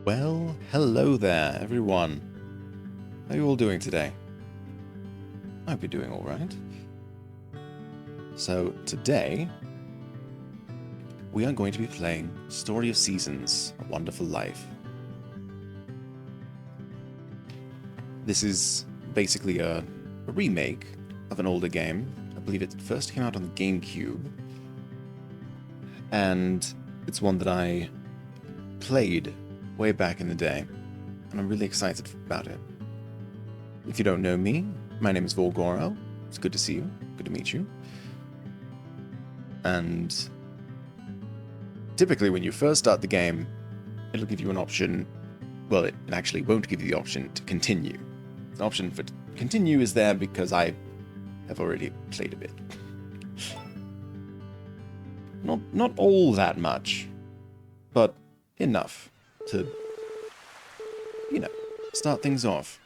Well, hello there, everyone. How are you all doing today? I hope you're doing all right. So, today, we are going to be playing Story of Seasons, A Wonderful Life. This is basically a remake of an older game. I believe it first came out on the GameCube. And it's one that I played way back in the day, and I'm really excited about it. If you don't know me, my name is Vorgoro. It's good to see you. Good to meet you. And typically when you first start the game, it'll give you an option. Well, it actually won't give you the option to continue. The option for continue is there because I have already played a bit. Not all that much, but enough to, start things off.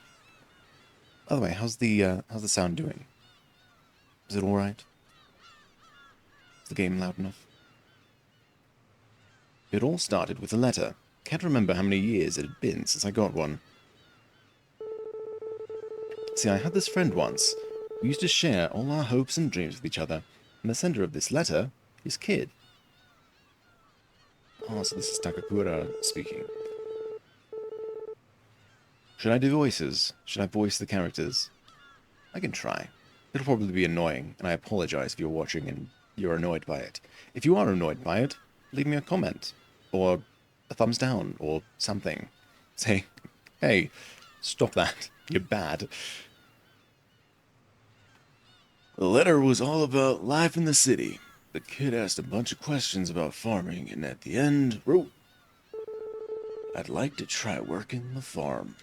By the way, how's the sound doing? Is it all right? Is the game loud enough? It all started with a letter. Can't remember how many years it had been since I got one. See, I had this friend once. We used to share all our hopes and dreams with each other, and the sender of this letter is Kid. Oh, so this is Takakura speaking. Should I do voices? Should I voice the characters? I can try. It'll probably be annoying, and I apologize if you're watching and you're annoyed by it. If you are annoyed by it, leave me a comment, or a thumbs down, or something. Say, hey, stop that. You're bad. The letter was all about life in the city. The kid asked a bunch of questions about farming, and at the end wrote, I'd like to try working the farm.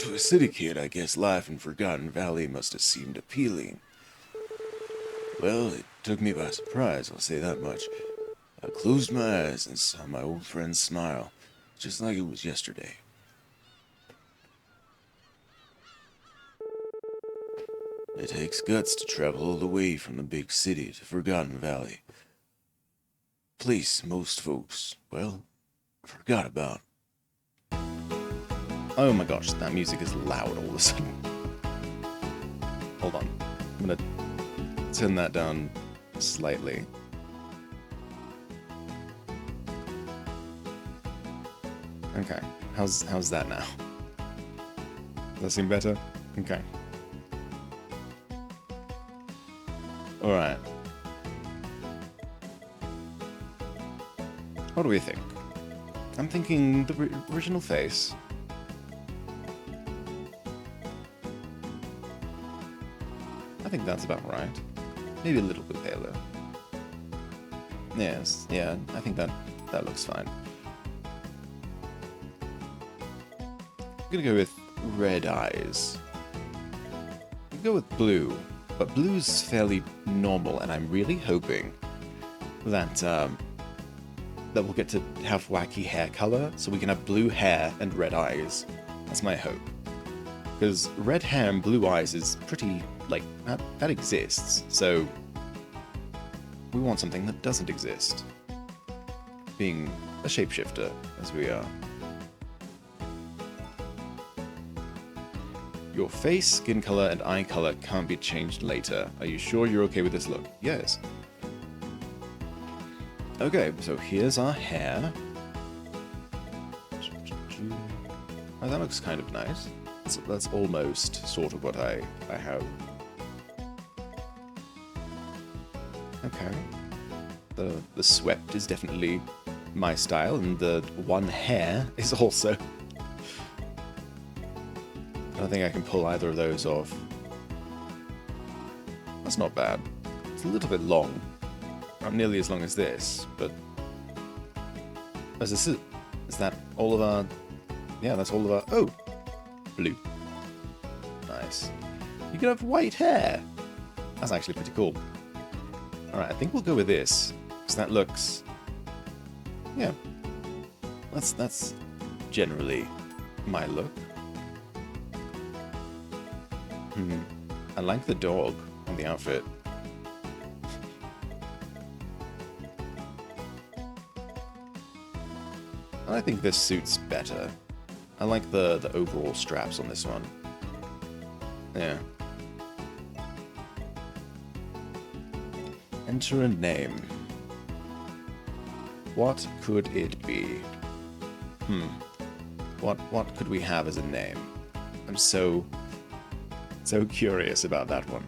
To a city kid, I guess life in Forgotten Valley must have seemed appealing. Well, it took me by surprise, I'll say that much. I closed my eyes and saw my old friend smile, just like it was yesterday. It takes guts to travel all the way from the big city to Forgotten Valley. Place most folks, well, forgot about. Oh my gosh, that music is loud all of a sudden. Hold on. I'm gonna turn that down slightly. Okay. How's that now? Does that seem better? Okay. Alright. What do we think? I'm thinking the original face. I think that's about right. Maybe a little bit paler. Yes, yeah, I think that looks fine. I'm gonna go with red eyes. I'll go with blue, but blue's fairly normal, and I'm really hoping that that we'll get to have wacky hair color, so we can have blue hair and red eyes. That's my hope. Because red hair and blue eyes is pretty, that exists, so we want something that doesn't exist. Being a shapeshifter, as we are. Your face, skin color, and eye color can't be changed later. Are you sure you're okay with this look? Yes. Okay, so here's our hair. Oh, that looks kind of nice. That's almost sort of what I have. Okay. The swept is definitely my style, and the one hair is also. I don't think I can pull either of those off. That's not bad. It's a little bit long. Not nearly as long as this, but... Is that all of our... Yeah, that's all of our... Oh! Blue. Nice. You can have white hair! That's actually pretty cool. Alright, I think we'll go with this, because that looks... Yeah. That's generally my look. I like the dog on the outfit. I think this suits better. I like the overall straps on this one. Yeah. Enter a name. What could it be? What could we have as a name? I'm so curious about that one.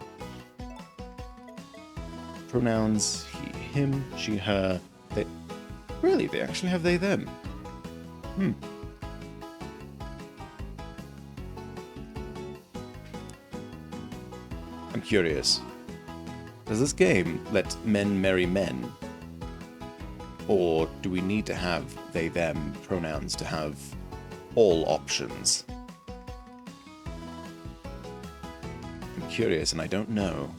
Pronouns: he, him, she, her. They really, they actually have they, them. I'm curious. Does this game let men marry men? Or do we need to have they, them pronouns to have all options? I'm curious and I don't know.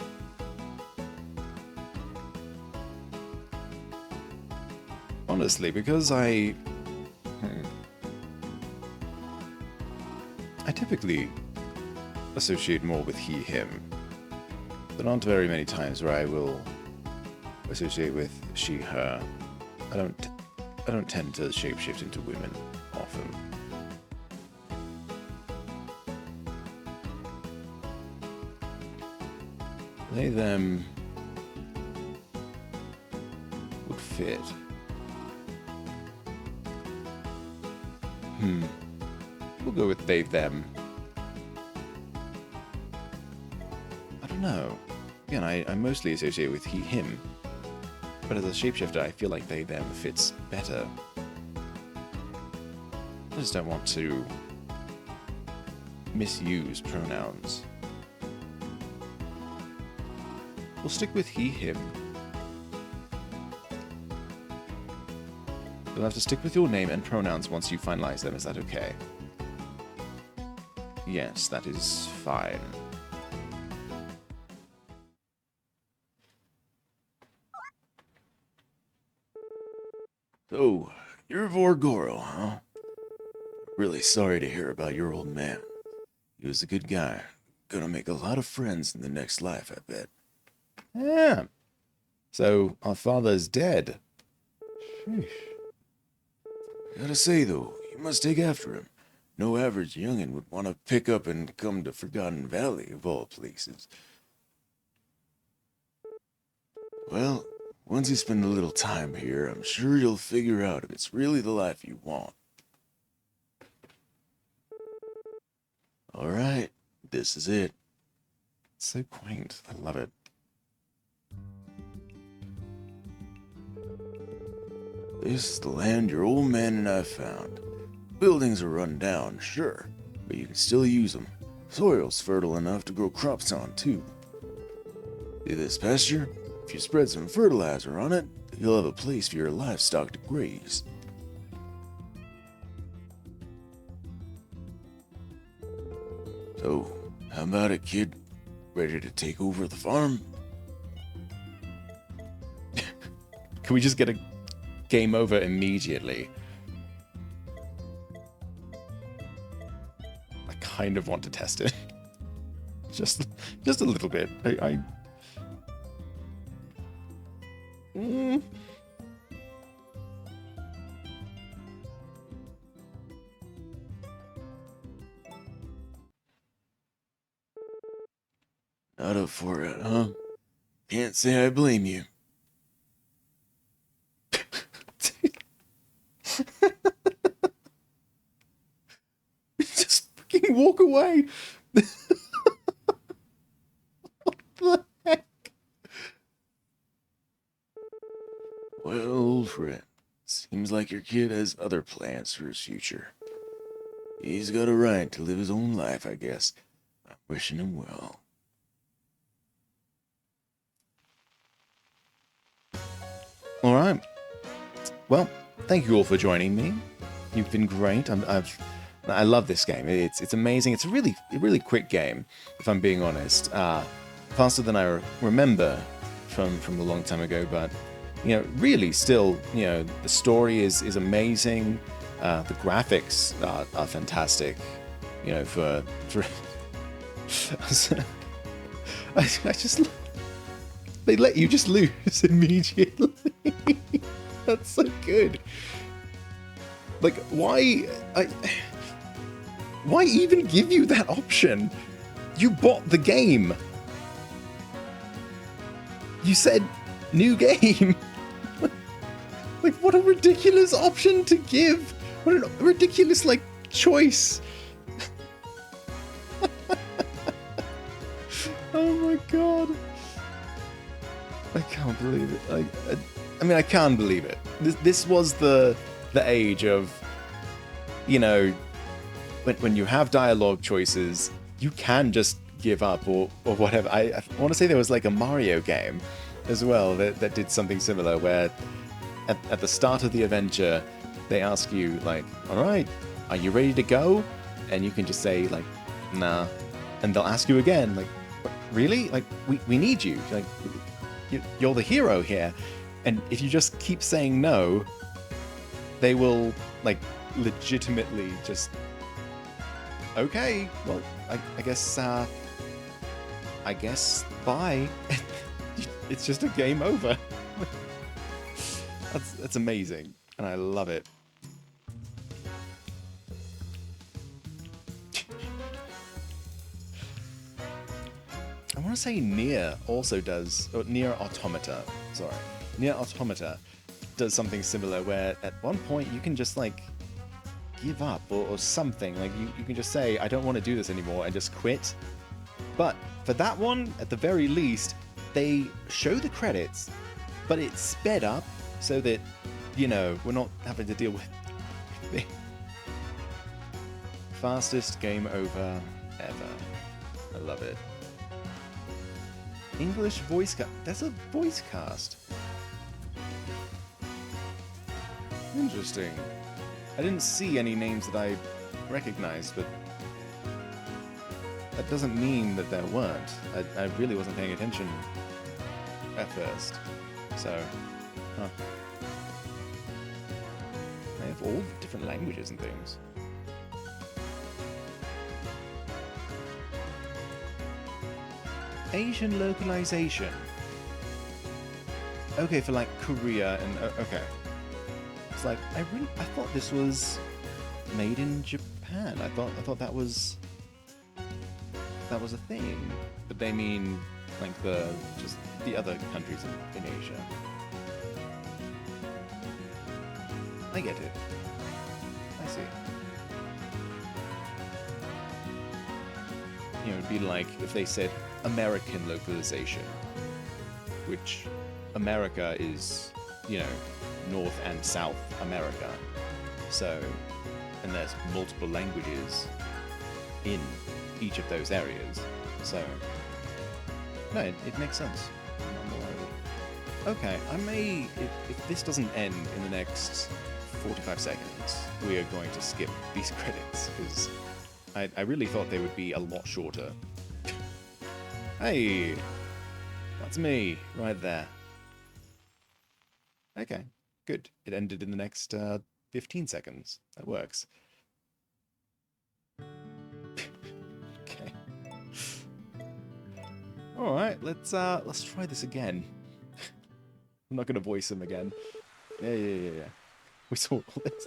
Honestly, because I typically associate more with he, him. There aren't very many times where I will associate with she, her. I don't tend to shapeshift into women often. They, them would fit. We'll go with they, them. I don't know. Again, I mostly associate with he, him. But as a shapeshifter, I feel like they, them fits better. I just don't want to misuse pronouns. We'll stick with he, him. You'll have to stick with your name and pronouns once you finalize them. Is that okay? Yes, that is fine. So, you're Vorgoro, huh? Really sorry to hear about your old man. He was a good guy. Gonna make a lot of friends in the next life, I bet. Yeah. So, our father's dead. Sheesh. Gotta say, though, you must take after him. No average youngin' would want to pick up and come to Forgotten Valley, of all places. Well, once you spend a little time here, I'm sure you'll figure out if it's really the life you want. Alright, this is it. It's so quaint. I love it. This is the land your old man and I found. Buildings are run down, sure, but you can still use them. Soil's fertile enough to grow crops on, too. See this pasture? If you spread some fertilizer on it, you'll have a place for your livestock to graze. So, how about it, kid? Ready to take over the farm? Can we just get a game over immediately? I kind of want to test it. just a little bit. Not up for it, huh? Can't say I blame you. Just fucking walk away. What the heck? Well, friend, seems like your kid has other plans for his future. He's got a right to live his own life, I guess. I'm wishing him well. All right. Well, thank you all for joining me. You've been great. I love this game. It's amazing. It's a really quick game, if I'm being honest. Faster than I remember from a long time ago, but really still, the story is amazing. The graphics are fantastic. For I just they let you just lose immediately. That's so good. Like, why? Why even give you that option? You bought the game. You said new game. Like, what a ridiculous option to give. What a ridiculous, like, choice. Oh my god. I can't believe it. I mean, I can believe it. This was the age of, you know, when you have dialogue choices, you can just give up or whatever. I want to say there was like a Mario game as well that did something similar where at the start of the adventure, they ask you like, all right, are you ready to go? And you can just say like, nah. And they'll ask you again, like, really? Like, we need you. Like, you're the hero here. And if you just keep saying no, they will, like, legitimately just, okay, well, I guess bye. It's just a game over. That's amazing, and I love it. I want to say Nier also does, or Nier Automata, sorry. Nier Automata does something similar where at one point you can just like give up or something. Like you can just say, I don't want to do this anymore and just quit. But for that one, at the very least, they show the credits, but it's sped up so that, you know, we're not having to deal with the fastest game over ever. I love it. English voice cast. There's a voice cast. Interesting. I didn't see any names that I recognized, but that doesn't mean that there weren't. I really wasn't paying attention at first. So, huh. They have all different languages and things. Asian localization. Okay, for like Korea and okay. It's like I thought this was made in Japan. I thought that was a thing. But they mean like just the other countries in Asia. I get it. I see. You know, it'd be like if they said American localization, which America is, you know, North and South America. So, and there's multiple languages in each of those areas. So, no, it makes sense. Okay, I may, if this doesn't end in the next 45 seconds, we are going to skip these credits, because I really thought they would be a lot shorter. Hey, that's me, right there. Okay, good. It ended in the next 15 seconds. That works. Okay. All right, let's try this again. I'm not gonna voice him again. Yeah. We saw all this.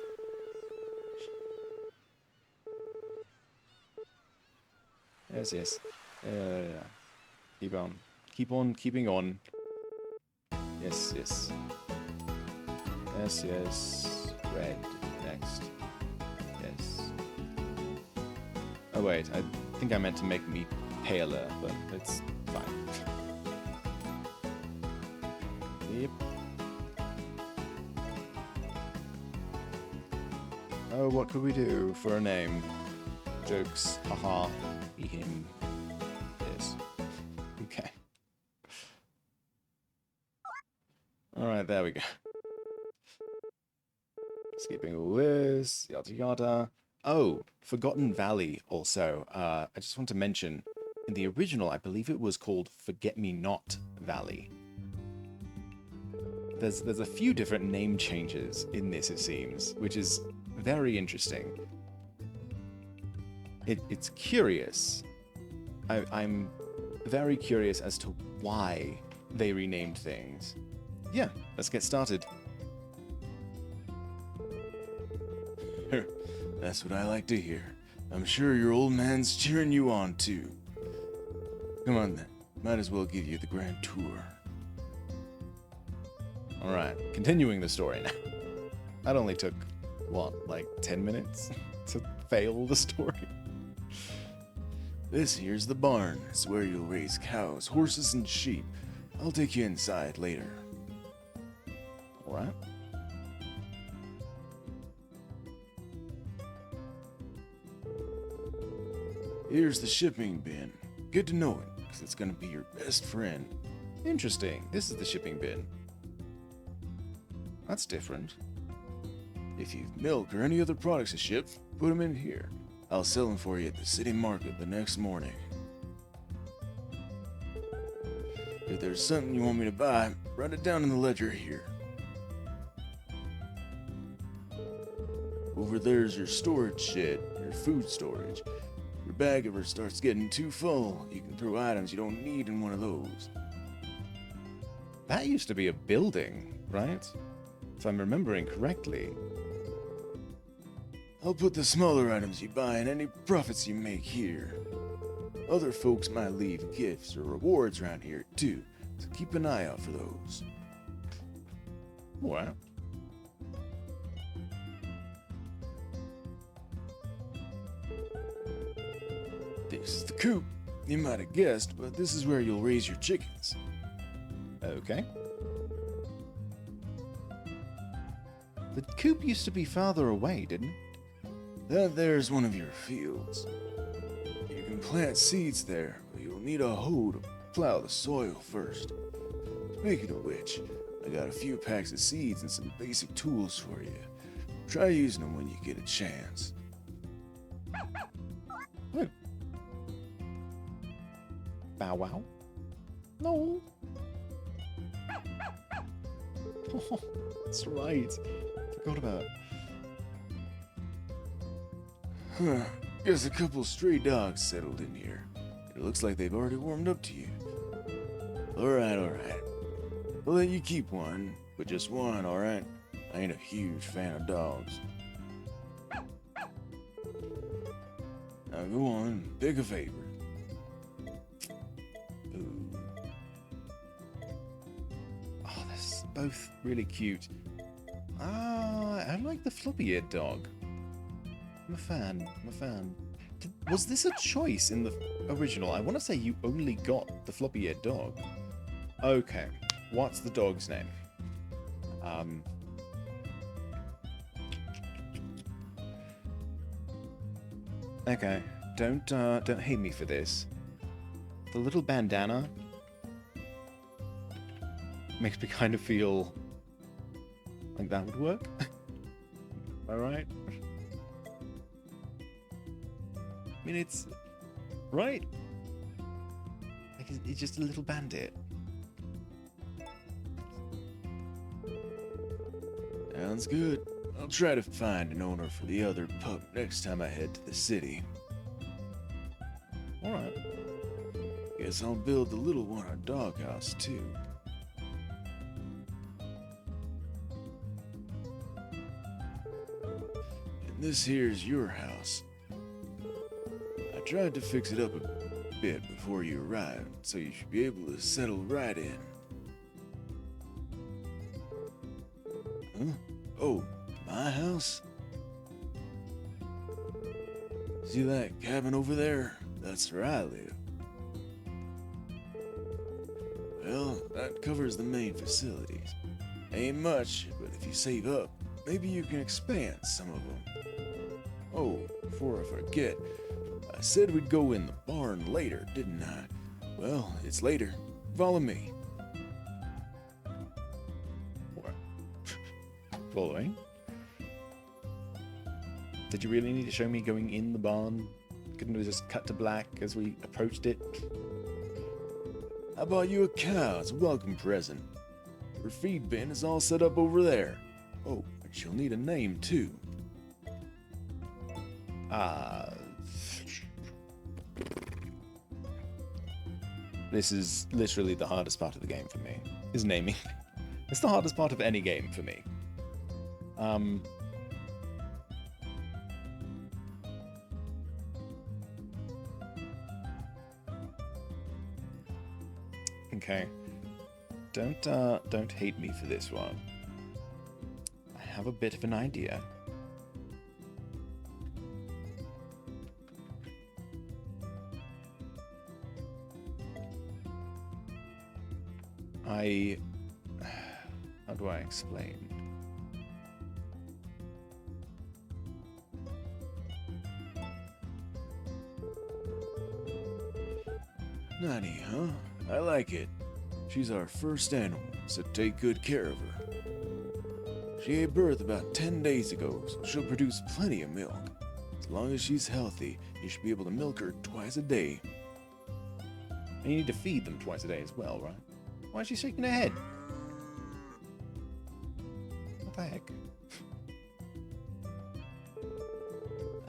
Yes. Yeah. Keep on. Keep on keeping on. Yes. Yes. Red. Next. Yes. Oh wait, I think I meant to make me paler, but it's fine. Yep. Oh, what could we do for a name? Jokes. Haha. Him. Yes. Okay. Alright, there we go. Skipping all this. Yada. Oh, Forgotten Valley also. I just want to mention, in the original, I believe it was called Forget-Me-Not Valley. There's a few different name changes in this, it seems, which is very interesting. It's curious. I'm very curious as to why they renamed things. Yeah, let's get started. That's what I like to hear. I'm sure your old man's cheering you on, too. Come on, then. Might as well give you the grand tour. Alright, continuing the story now. That only took, what, like 10 minutes to fail the story? This here's the barn. It's where you'll raise cows, horses, and sheep. I'll take you inside later. Alright. Here's the shipping bin. Good to know it, because it's going to be your best friend. Interesting. This is the shipping bin. That's different. If you've milk or any other products to ship, put them in here. I'll sell them for you at the city market the next morning. If there's something you want me to buy, write it down in the ledger here. Over there's your storage shed, your food storage. If your bag ever starts getting too full, you can throw items you don't need in one of those. That used to be a building, right? If I'm remembering correctly. I'll put the smaller items you buy and any profits you make here. Other folks might leave gifts or rewards around here too, so keep an eye out for those. What? This is the coop. You might have guessed, but this is where you'll raise your chickens. Okay. The coop used to be farther away, didn't it? That there's one of your fields. You can plant seeds there, but you'll need a hoe to plow the soil first. Speaking of which, I got a few packs of seeds and some basic tools for you. Try using them when you get a chance. What? Bow wow? No. Oh, that's right. Forgot about it. Huh. Guess a couple stray dogs settled in here. It looks like they've already warmed up to you. Alright. I'll let you keep one, but just one, alright? I ain't a huge fan of dogs. Now go on, pick a favorite. Ooh. Oh, they're both really cute. I like the floppy-eared dog. I'm a fan. Was this a choice in the original? I want to say you only got the floppy-eared dog. Okay, what's the dog's name? Okay, don't hate me for this. The little bandana makes me kind of feel like that would work. Am I right? I mean, it's right. Like it's just a little bandit. Sounds good. I'll try to find an owner for the other pup next time I head to the city. Alright. Guess I'll build the little one a doghouse too. And this here's your house. I tried to fix it up a bit before you arrived, so you should be able to settle right in. Huh? Oh, my house? See that cabin over there? That's where I live. Well, that covers the main facilities. Ain't much, but if you save up, maybe you can expand some of them. Oh, before I forget, I said we'd go in the barn later, didn't I? Well, it's later. Follow me. What? Following? Did you really need to show me going in the barn? Couldn't we just cut to black as we approached it? I bought you a cow as a welcome present. Her feed bin is all set up over there. Oh, and she'll need a name too. This is literally the hardest part of the game for me, is naming. It's the hardest part of any game for me. okay? Don't hate me for this one. I have a bit of an idea. How do I explain? Nanny, huh? I like it. She's our first animal, so take good care of her. She gave birth about 10 days ago, so she'll produce plenty of milk. As long as she's healthy, you should be able to milk her twice a day. And you need to feed them twice a day as well, right? Why is she shaking her head? What the heck?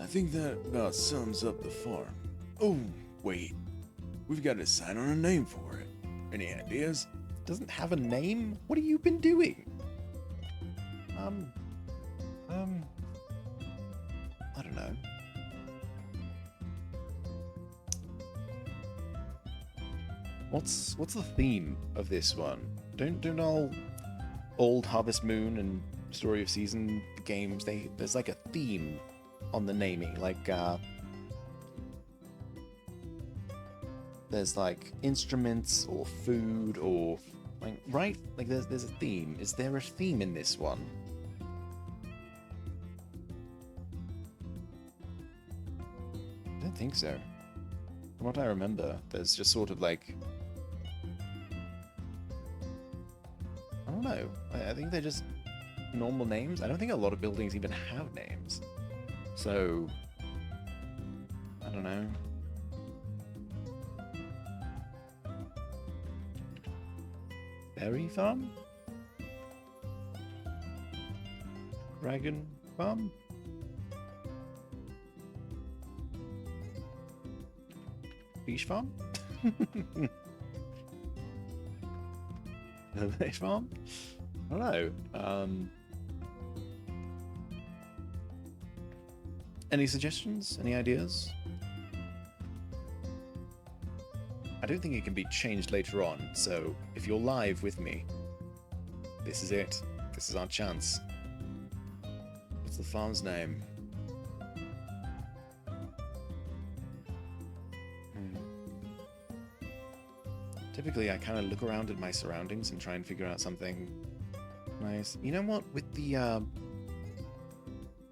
I think that about sums up the farm. Oh, wait. We've got to decide on a name for it. Any ideas? Doesn't have a name? What have you been doing? I don't know. What's the theme of this one? Don't all old Harvest Moon and Story of Season games, there's like a theme on the naming, like there's like instruments or food or like, right? Like there's a theme. Is there a theme in this one? I don't think so. From what I remember, there's just sort of like, I don't know. I think they're just normal names. I don't think a lot of buildings even have names. So, I don't know. Berry Farm? Dragon Farm? Fish Farm? Fish Farm? I don't know. Any suggestions? Any ideas? I don't think it can be changed later on, so if you're live with me, this is it. This is our chance. What's the farm's name? Typically, I kind of look around at my surroundings and try and figure out something nice. You know what? With the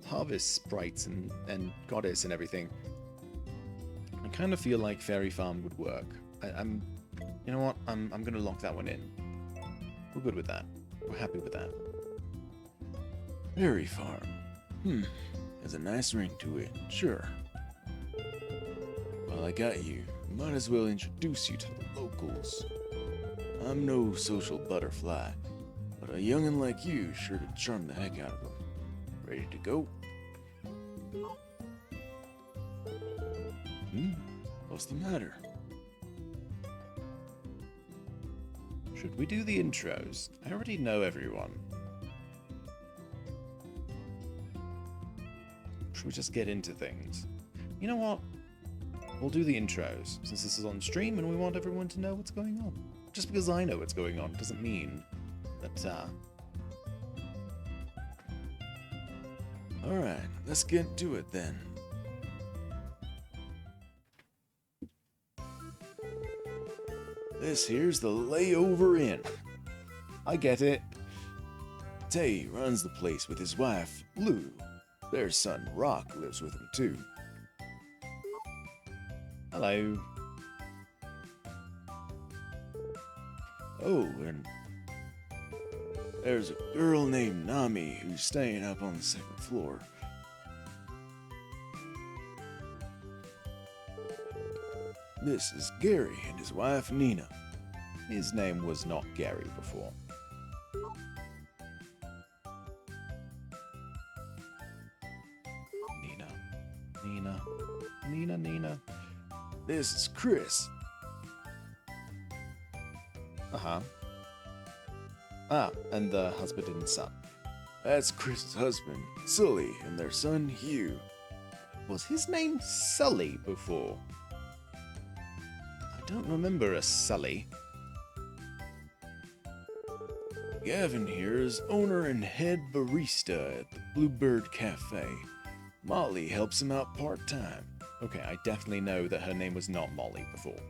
harvest sprites and goddess and everything, I kind of feel like Fairy Farm would work. You know what? I'm gonna lock that one in. We're good with that. We're happy with that. Fairy Farm. Has a nice ring to it, sure. Well, I got you. Might as well introduce you to the locals. I'm no social butterfly, but a youngin' like you sure to charm the heck out of them. Ready to go? What's the matter? Should we do the intros? I already know everyone. Should we just get into things? You know what? We'll do the intros, since this is on stream and we want everyone to know what's going on. Just because I know what's going on doesn't mean that, Alright, let's get to it then. This here's the layover inn. I get it. Tay runs the place with his wife, Lou. Their son, Rock, lives with him too. Hello. Oh, and there's a girl named Nami who's staying up on the second floor. This is Gary and his wife, Nina. His name was not Gary before. Nina. This is Chris. Uh-huh. Ah, and the husband and son. That's Chris's husband, Sully, and their son, Hugh. Was his name Sully before? I don't remember a Sully. Gavin here is owner and head barista at the Bluebird Cafe. Molly helps him out part-time. Okay, I definitely know that her name was not Molly before.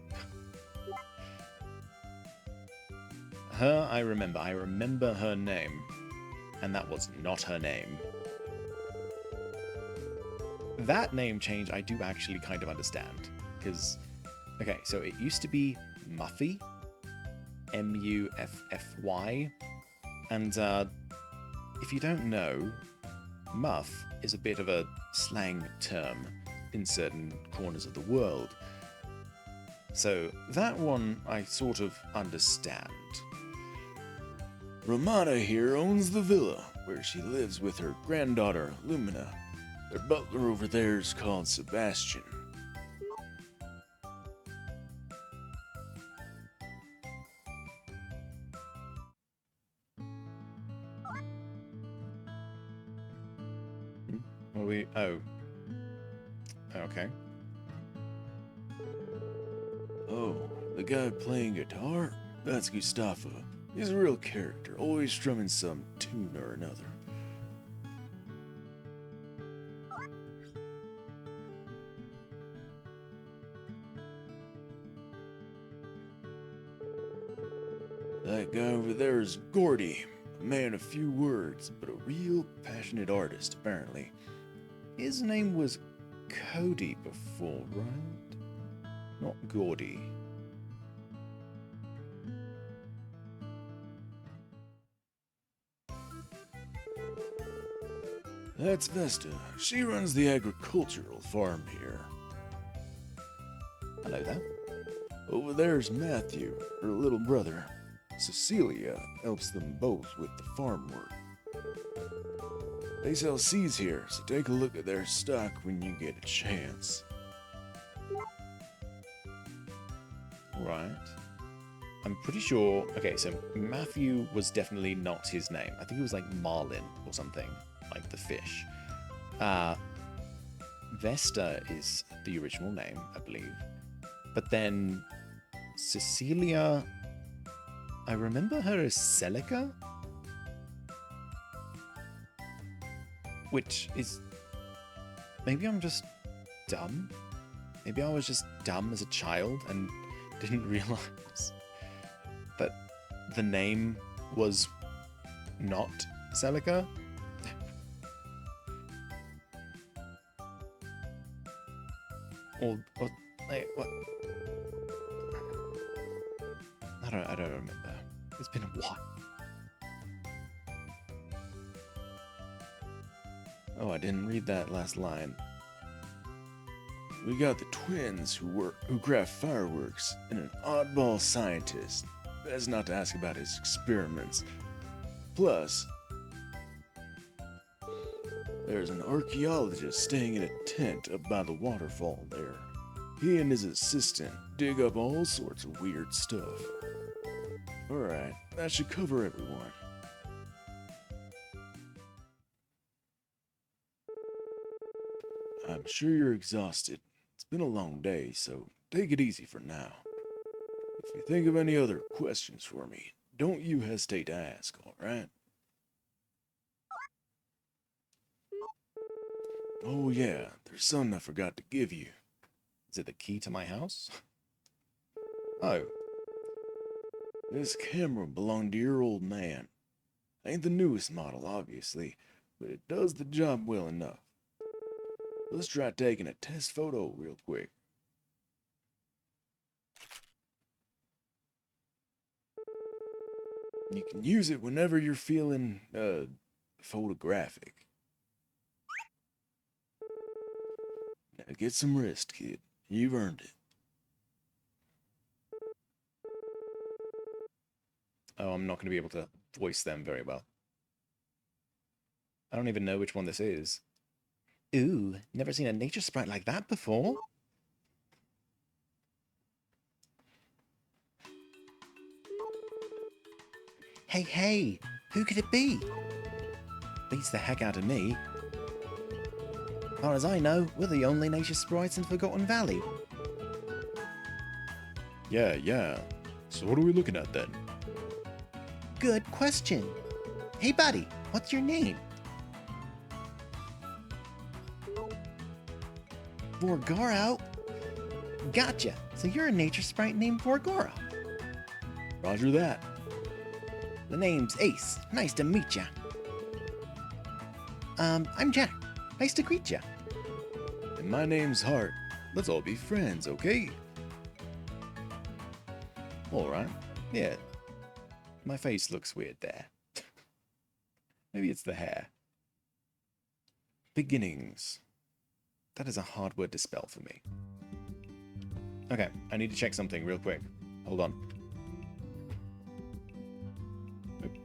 Her, I remember. I remember her name. And that was not her name. That name change I do actually kind of understand. Because, okay, so it used to be Muffy. Muffy. And if you don't know, Muff is a bit of a slang term in certain corners of the world. So that one I sort of understand. Romana here owns the villa, where she lives with her granddaughter, Lumina. Their butler over there is called Sebastian. What are we... Oh. Okay. Oh, the guy playing guitar? That's Gustavo. He's a real character, always strumming some tune or another. That guy over there is Gordy, a man of few words, but a real passionate artist, apparently. His name was Cody before, right? Not Gordy. That's Vesta. She runs the agricultural farm here. Hello there. Over there's Matthew, her little brother. Cecilia helps them both with the farm work. They sell seeds here, so take a look at their stock when you get a chance. Right. I'm pretty sure... Okay, so Matthew was definitely not his name. I think it was like Marlin or something, like the fish. Vesta is the original name, I believe. But then Cecilia... I remember her as Celica? Which is... Maybe I'm just dumb? Maybe I was just dumb as a child and didn't realize that the name was not Celica? or like, what? I don't remember. It's been a while. Oh, I didn't read that last line. We got the twins who craft fireworks, and an oddball scientist. Best not to ask about his experiments. Plus, there's an archaeologist staying in a tent up by the waterfall there. He and his assistant dig up all sorts of weird stuff. Alright, that should cover everyone. I'm sure you're exhausted. It's been a long day, so take it easy for now. If you think of any other questions for me, don't you hesitate to ask, alright? Oh yeah, there's something I forgot to give you. Is it the key to my house? Oh. This camera belonged to your old man. Ain't the newest model, obviously, but it does the job well enough. Let's try taking a test photo real quick. You can use it whenever you're feeling, photographic. Now get some rest, kid. You've earned it. Oh, I'm not going to be able to voice them very well. I don't even know which one this is. Ooh, never seen a nature sprite like that before. Hey, hey, who could it be? Beats the heck out of me. As far as I know, we're the only nature sprites in Forgotten Valley. Yeah. So what are we looking at then? good question. Hey buddy, what's your name? Vorgoro? Gotcha. So you're a nature sprite named Vorgoro. Roger that. The name's Ace. Nice to meet ya. I'm Jack. Nice to greet ya. And my name's Hart. Let's all be friends, okay? Alright. Yeah. My face looks weird there. Maybe it's the hair. Beginnings. That is a hard word to spell for me. Okay, I need to check something real quick. Hold on. Oop.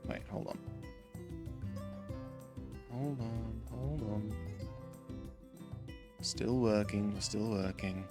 Wait, hold on. Hold on. Still working, still working.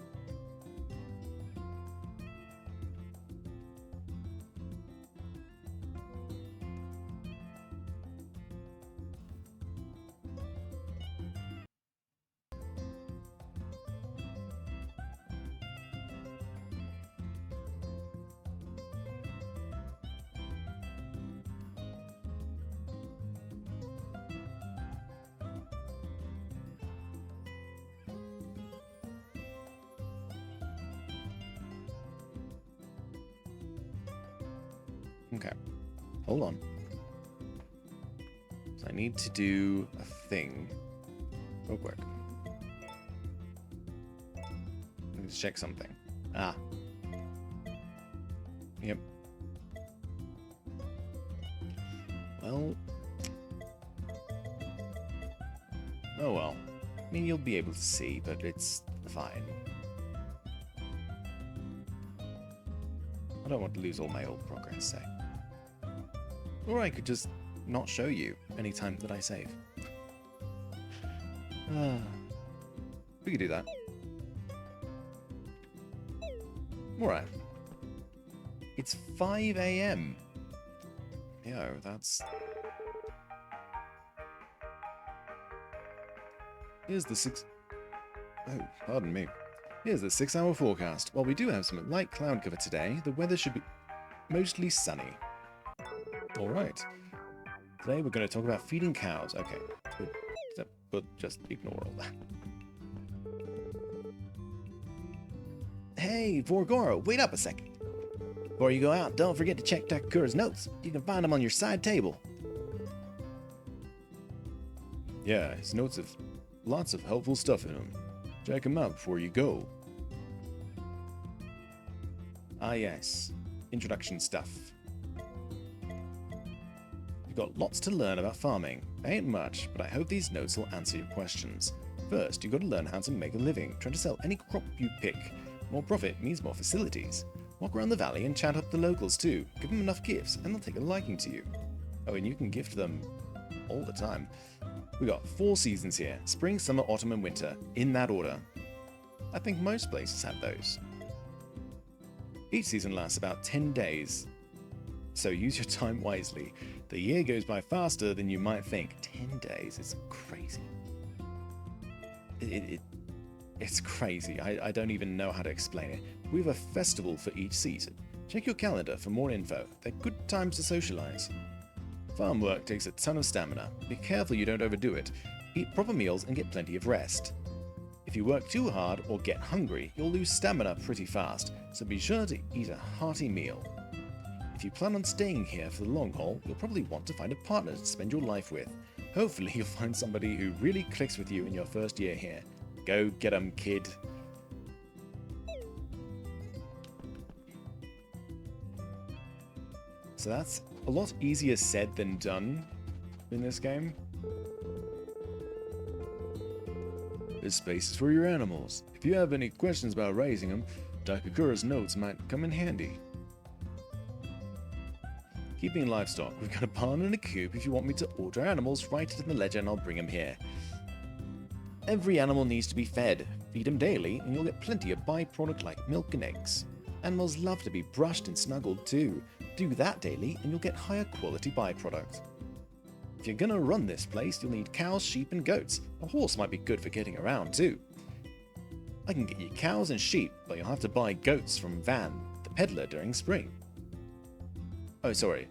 Okay, hold on. So I need to do a thing real quick. Let's check something. Ah. Yep. Well. Oh well. I mean, you'll be able to see, but it's fine. I don't want to lose all my old progress, so. Or I could just not show you any time that I save. We could do that. Alright. It's 5 AM. Yo, that's... Here's the 6... Oh, pardon me. Here's the 6-hour forecast. While we do have some light cloud cover today, the weather should be mostly sunny. Alright. Today we're going to talk about feeding cows. Okay. But just ignore all that. Hey, Vorgoro, wait up a second. Before you go out, don't forget to check Takakura's notes. You can find them on your side table. Yeah, his notes have lots of helpful stuff in them. Check them out before you go. Ah yes. Introduction stuff. You've got lots to learn about farming. Ain't much, but I hope these notes will answer your questions. First, you've got to learn how to make a living. Try to sell any crop you pick. More profit means more facilities. Walk around the valley and chat up the locals too. Give them enough gifts and they'll take a liking to you. Oh, and you can gift them all the time. We got 4 seasons here. Spring, summer, autumn, and winter. In that order. I think most places have those. Each season lasts about 10 days. So use your time wisely. The year goes by faster than you might think. 10 days is crazy. It's crazy. I don't even know how to explain it. We have a festival for each season. Check your calendar for more info. They're good times to socialize. Farm work takes a ton of stamina. Be careful you don't overdo it. Eat proper meals and get plenty of rest. If you work too hard or get hungry, you'll lose stamina pretty fast, so be sure to eat a hearty meal. If you plan on staying here for the long haul, you'll probably want to find a partner to spend your life with. Hopefully you'll find somebody who really clicks with you in your first year here. Go get 'em, kid. So that's a lot easier said than done in this game. This space is for your animals. If you have any questions about raising them, Takakura's notes might come in handy. Keeping livestock. We've got a barn and a coop if you want me to order animals, write it in the ledger and I'll bring them here. Every animal needs to be fed. Feed them daily and you'll get plenty of byproduct like milk and eggs. Animals love to be brushed and snuggled too. Do that daily and you'll get higher quality byproduct. If you're gonna run this place, you'll need cows, sheep and goats. A horse might be good for getting around too. I can get you cows and sheep, but you'll have to buy goats from Van, the the peddler during spring. Oh, sorry.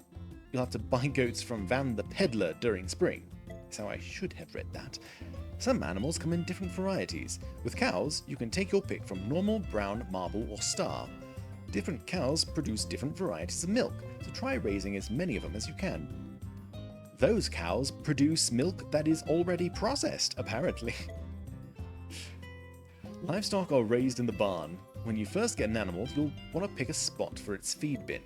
You'll have to buy goats from Van the peddler during spring. That's how I should have read that. Some animals come in different varieties. With cows, you can take your pick from normal, brown, marble, or star. Different cows produce different varieties of milk, so try raising as many of them as you can. Those cows produce milk that is already processed, apparently. Livestock are raised in the barn. When you first get an animal, you'll want to pick a spot for its feed bin.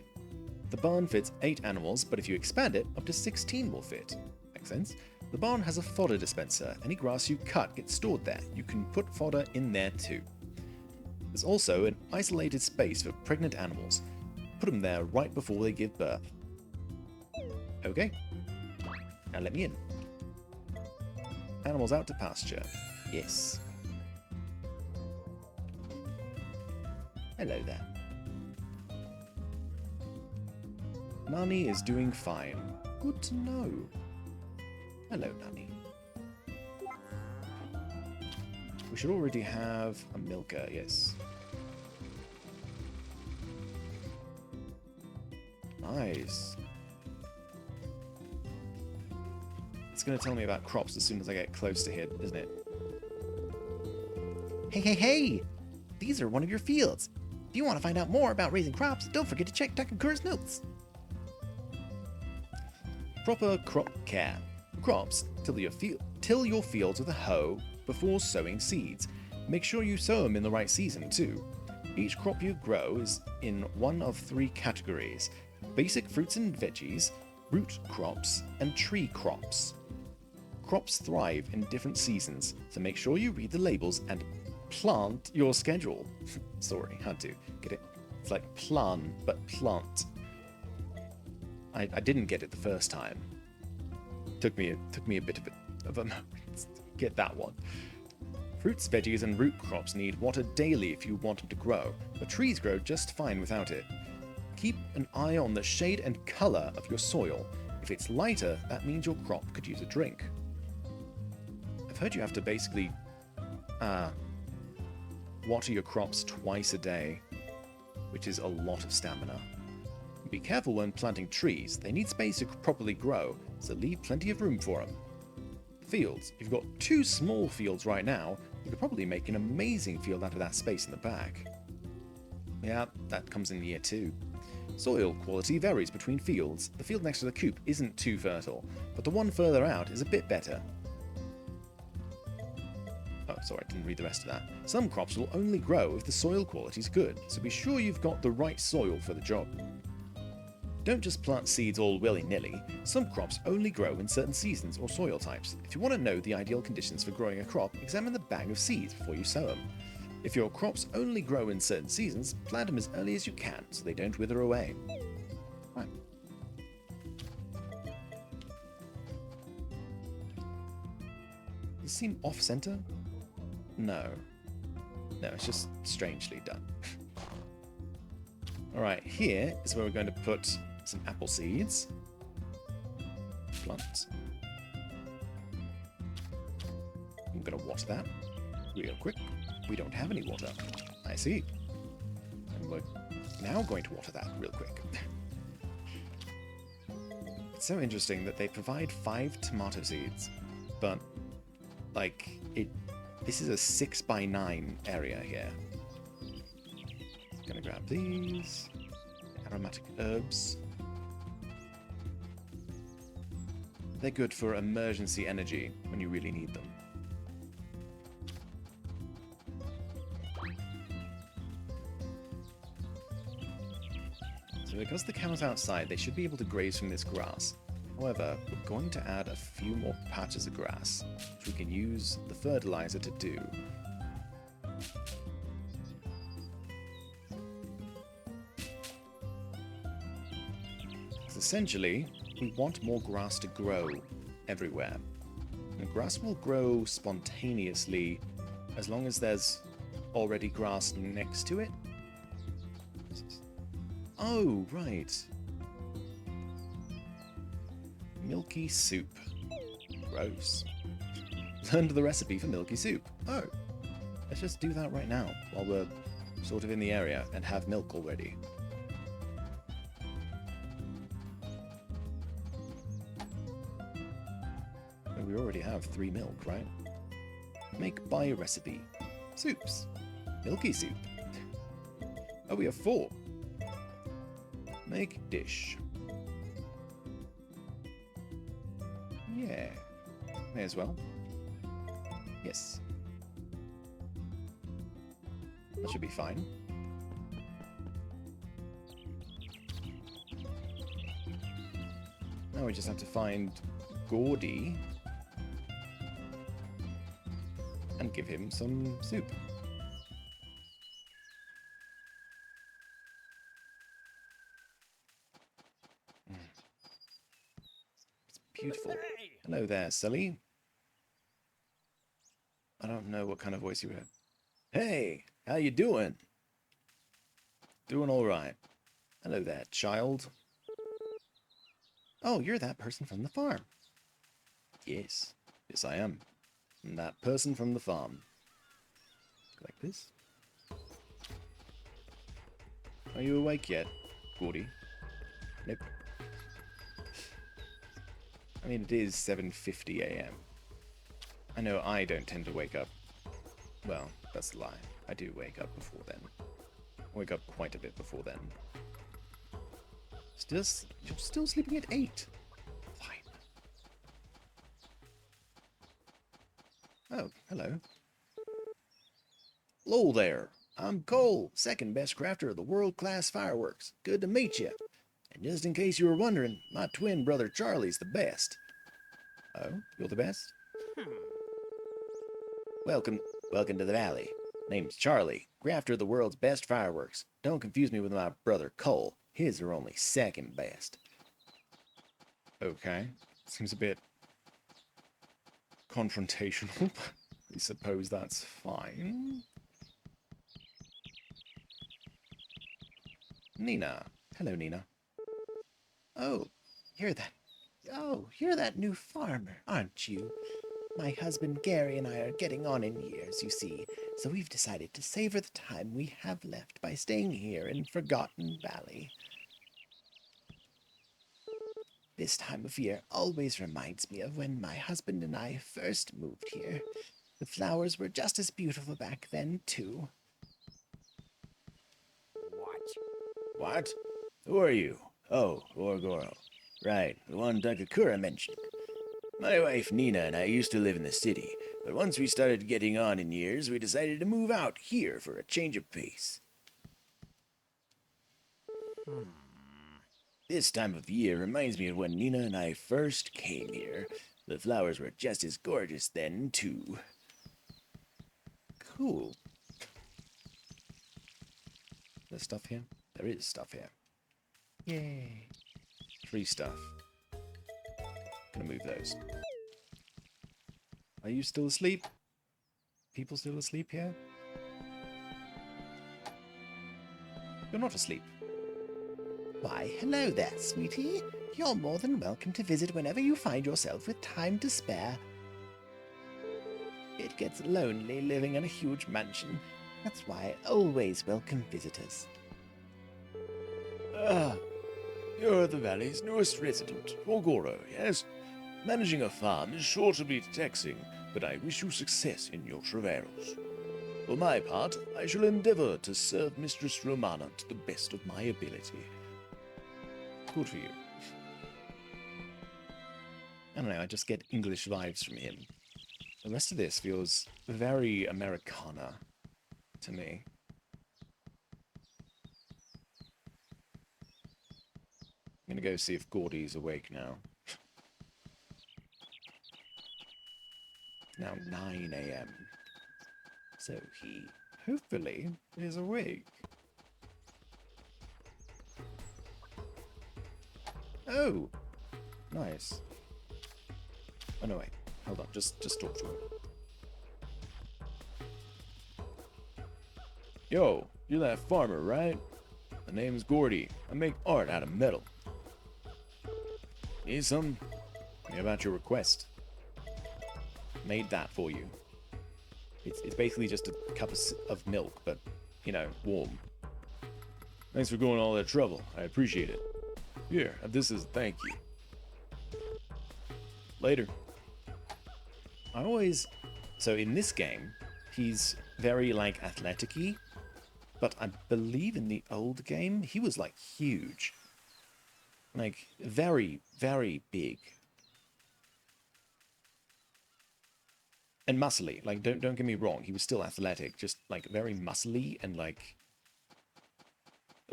The barn fits 8 animals, but if you expand it, up to 16 will fit. Makes sense? The barn has a fodder dispenser. Any grass you cut gets stored there. You can put fodder in there too. There's also an isolated space for pregnant animals. Put them there right before they give birth. Okay. Now let me in. Animals out to pasture. Yes. Hello there. Nani is doing fine. Good to know. Hello, Nani. We should already have a milker, yes. Nice. It's going to tell me about crops as soon as I get close to here, isn't it? Hey, hey, hey! These are one of your fields. If you want to find out more about raising crops, don't forget to check Takakura's notes. Proper crop care. Crops, till your fields with a hoe before sowing seeds. Make sure you sow them in the right season too. Each crop you grow is in one of 3 categories: basic fruits and veggies, root crops, and tree crops. Crops thrive in different seasons, so make sure you read the labels and plant your schedule. Sorry, had to get it. It's like plan, but plant. I didn't get it the first time. Took me a bit of a moment to get that one. Fruits, veggies, and root crops need water daily if you want them to grow, but trees grow just fine without it. Keep an eye on the shade and color of your soil. If it's lighter, that means your crop could use a drink. I've heard you have to basically water your crops twice a day, which is a lot of stamina. Be careful when planting trees. They need space to properly grow, so leave plenty of room for them. Fields. You've got 2 small fields right now. You could probably make an amazing field out of that space in the back. Yeah, that comes in year 2. Soil quality varies between fields. The field next to the coop isn't too fertile, but the one further out is a bit better. Oh, sorry, I didn't read the rest of that. Some crops will only grow if the soil quality is good, so be sure you've got the right soil for the job. Don't just plant seeds all willy-nilly. Some crops only grow in certain seasons or soil types. If you want to know the ideal conditions for growing a crop, examine the bag of seeds before you sow them. If your crops only grow in certain seasons, plant them as early as you can so they don't wither away. Right. Does it seem off-center? No. No, it's just strangely done. Alright, here is where we're going to put some apple seeds. Plant. I'm going to water that real quick. We don't have any water. I see. And we're now going to water that real quick. It's so interesting that they provide 5 tomato seeds, but, like, this is a 6x9 area here. Gonna grab these. Aromatic herbs. They're good for emergency energy when you really need them. So because the cow's outside, they should be able to graze from this grass. However, we're going to add a few more patches of grass, which we can use the fertilizer to do. Essentially, we want more grass to grow everywhere. And grass will grow spontaneously as long as there's already grass next to it. Oh, right. Milky soup. Gross. Learned the recipe for milky soup. Oh, let's just do that right now while we're sort of in the area and have milk already. we already have 3 milk, right? Make by recipe. Soups. Milky soup. Oh, we have 4. Make dish. Yeah. May as well. Yes. That should be fine. Now we just have to find Gordy and give him some soup. It's beautiful. Hello there, Sully. I don't know what kind of voice you have. Hey, how you doing? Doing all right. Hello there, child. Oh, you're that person from the farm. Yes. Yes, I am. I'm that person from the farm. Like this. Are you awake yet, Gordy? Nope. I mean, it is 7:50 a.m. I know I don't tend to wake up. Well, that's a lie. I do wake up before then. I wake up quite a bit before then. You're still sleeping at 8. Fine. Oh, hello. Hello there. I'm Cole, second best crafter of the world-class fireworks. Good to meet you. And just in case you were wondering, my twin brother Charlie's the best. Oh, you're the best? Welcome to the valley. Name's Charlie, crafter of the world's best fireworks. Don't confuse me with my brother Cole. His are only second best. Okay. Seems a bit confrontational, but I suppose that's fine. Nina. Hello, Nina. Oh, you're that new farmer, aren't you? My husband Gary and I are getting on in years, you see, so we've decided to savor the time we have left by staying here in Forgotten Valley. This time of year always reminds me of when my husband and I first moved here. The flowers were just as beautiful back then, too. What? Who are you? Oh, Vorgoro. Right, the one Takakura mentioned. My wife Nina and I used to live in the city, but once we started getting on in years, we decided to move out here for a change of pace. This time of year reminds me of when Nina and I first came here. The flowers were just as gorgeous then, too. Cool. There's stuff here? There is stuff here. Yay. Free stuff. Gonna move those. Are you still asleep? People still asleep here? You're not asleep. Why, hello there, sweetie. You're more than welcome to visit whenever you find yourself with time to spare. It gets lonely living in a huge mansion. That's why I always welcome visitors. Ah, you're the valley's newest resident, Vorgoro, yes? Managing a farm is sure to be taxing, but I wish you success in your travails. For my part, I shall endeavor to serve Mistress Romana to the best of my ability. Good for you. I don't know, I just get English vibes from him. The rest of this feels very Americana to me. I'm gonna go see if Gordy's awake now. Now 9 a.m. So he hopefully is awake. Oh! Nice. Oh no, wait. Hold on, just talk to him. Yo, you're that farmer, right? The name's Gordy. I make art out of metal. Need some? Tell me about your request. Made that for you. It's basically just a cup of milk, but, you know, warm. Thanks for going all that trouble. I appreciate it. Here, this is a thank you. Later. I always... So in this game, he's very, like, athletic-y, but I believe in the old game, he was, like, huge. Like, very, very big. And muscly. Like, don't get me wrong, he was still athletic, just, like, very muscly and, like,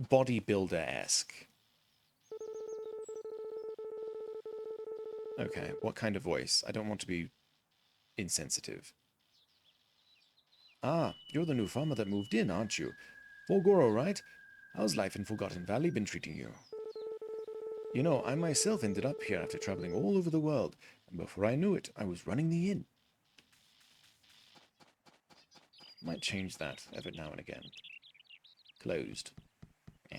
bodybuilder-esque. Okay, what kind of voice? I don't want to be insensitive. Ah, you're the new farmer that moved in, aren't you? Vorgoro, right? How's life in Forgotten Valley been treating you? You know, I myself ended up here after traveling all over the world, and before I knew it, I was running the inn. Might change that every now and again. Closed. Eh.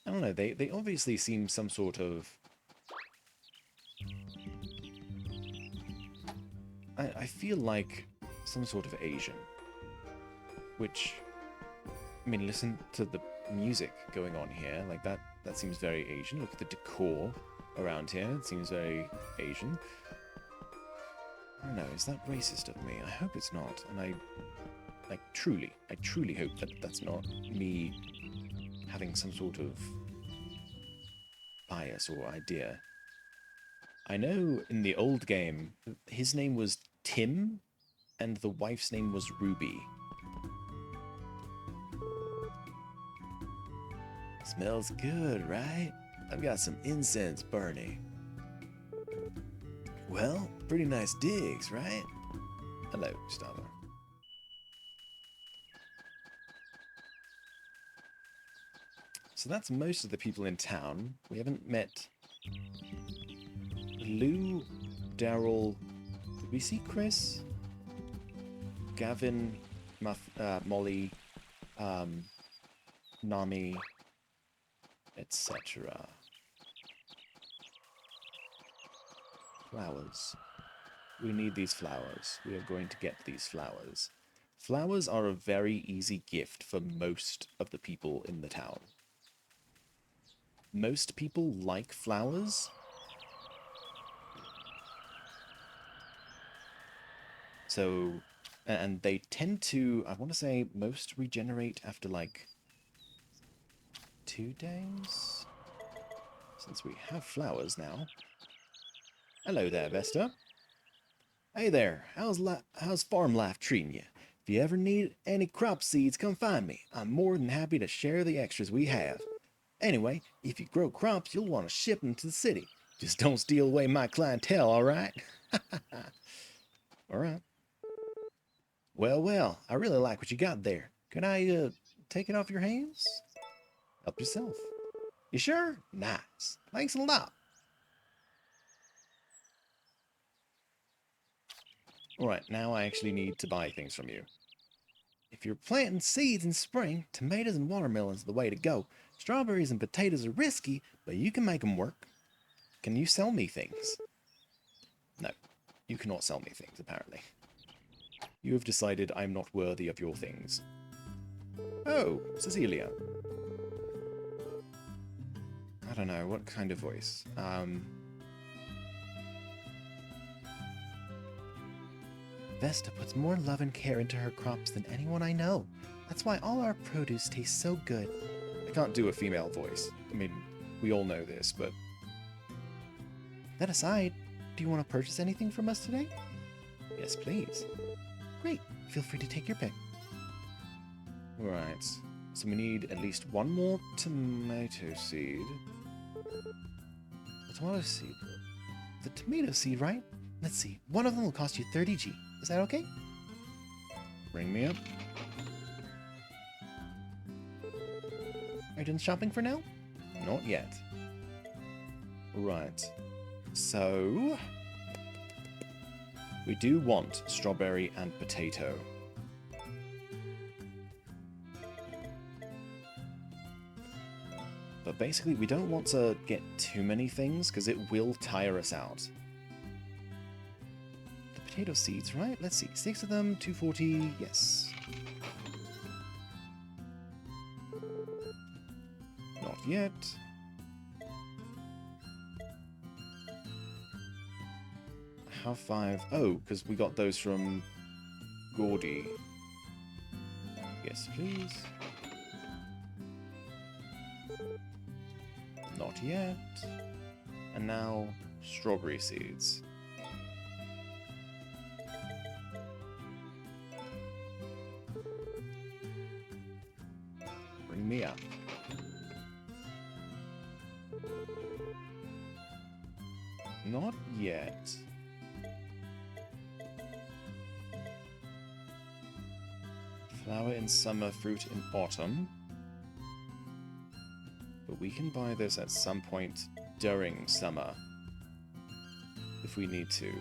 I don't know, they obviously seem some sort of... I feel like some sort of Asian. Which, I mean, listen to the music going on here. Like, that seems very Asian. Look at the decor around here. It seems very Asian. I don't know, is that racist of me? I hope it's not. And I truly hope that that's not me having some sort of bias or idea. I know in the old game, his name was Tim, and the wife's name was Ruby. Smells good, right? I've got some incense burning. Well, pretty nice digs, right? Hello, Gustavo. So that's most of the people in town. We haven't met Lou, Daryl. Did we see Chris? Gavin, Molly, Nami, etc. Flowers. We need these flowers. We are going to get these flowers. Flowers are a very easy gift for most of the people in the town. Most people like flowers. So, and they tend to, I want to say, most regenerate after like 2 days? Since we have flowers now. Hello there, Vesta. Hey there, how's farm life treating you? If you ever need any crop seeds, come find me. I'm more than happy to share the extras we have. Anyway, if you grow crops, you'll want to ship them to the city. Just don't steal away my clientele, alright? Alright. Well, I really like what you got there. Can I, take it off your hands? Help yourself. You sure? Nice. Thanks a lot. Alright, now I actually need to buy things from you. If you're planting seeds in spring, tomatoes and watermelons are the way to go. Strawberries and potatoes are risky, but you can make them work. Can you sell me things? No, you cannot sell me things, apparently. You have decided I'm not worthy of your things. Oh, Cecilia. I don't know, what kind of voice? Vesta puts more love and care into her crops than anyone I know. That's why all our produce tastes so good. I can't do a female voice. I mean, we all know this, but... That aside, do you want to purchase anything from us today? Yes, please. Great. Feel free to take your pick. Right. So we need at least one more tomato seed. The tomato seed. The tomato seed, right? Let's see. One of them will cost you 30G. Is that okay? Ring me up. Are you done shopping for now? Not yet. Right. So... we do want strawberry and potato. But basically, we don't want to get too many things, because it will tire us out. The potato seeds, right? Let's see. 6 of them, 240, yes. yet. I have 5. Oh, because we got those from Gordy. Yes, please. Not yet. And now, strawberry seeds. Bring me up. Not yet. Flower in summer, fruit in autumn. But we can buy this at some point during summer. If we need to.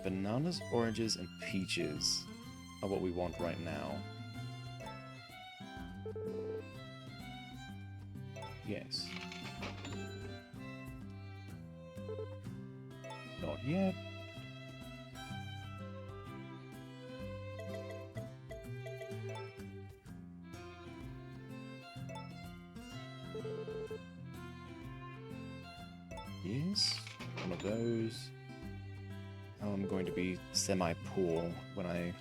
Bananas, oranges, and peaches are what we want right now. Yes. Not yet. Yes, one of those. Now I'm going to be semi-poor when I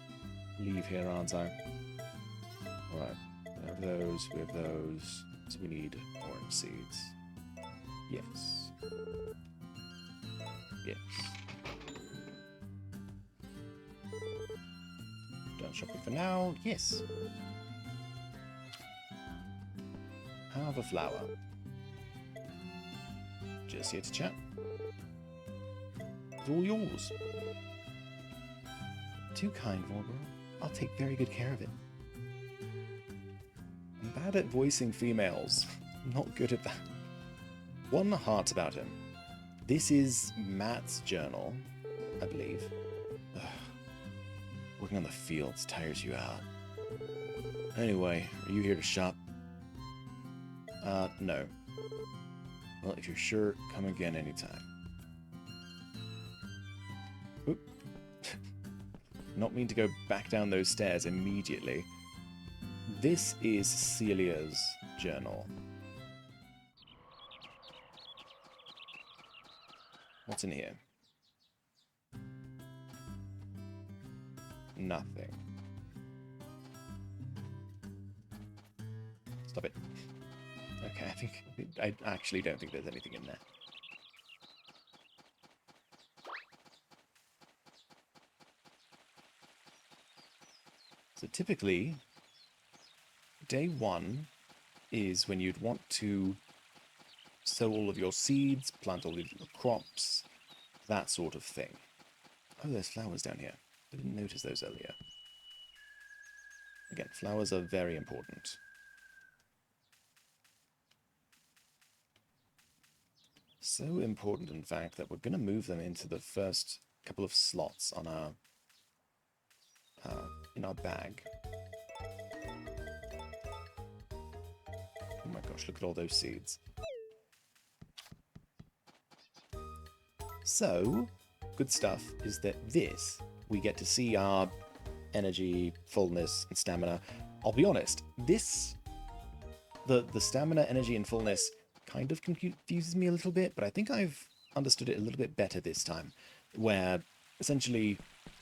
leave here, aren't I? Alright, we have those, we have those. So we need orange seeds. Yes. Yes. Done shopping for now. Yes. Have a flower. Just here to chat. It's all yours. Too kind, Vorgoro. I'll take very good care of it. I'm bad at voicing females. I'm not good at that. One heart about him. This is Matt's journal, I believe. Ugh. Working on the fields tires you out. Anyway, are you here to shop? No. Well, if you're sure, come again anytime. Oop. Not mean to go back down those stairs immediately. This is Celia's journal. What's in here? Nothing. Stop it. Okay, I actually don't think there's anything in there. So typically, day 1 is when you'd want to sow all of your seeds, plant all of your crops, that sort of thing. Oh, there's flowers down here. I didn't notice those earlier. Again, flowers are very important. So important, in fact, that we're going to move them into the first couple of slots on our in our bag. Oh my gosh, look at all those seeds. So, good stuff is that this, we get to see our energy, fullness, and stamina. I'll be honest, this, the stamina, energy, and fullness kind of confuses me a little bit, but I think I've understood it a little bit better this time, where essentially,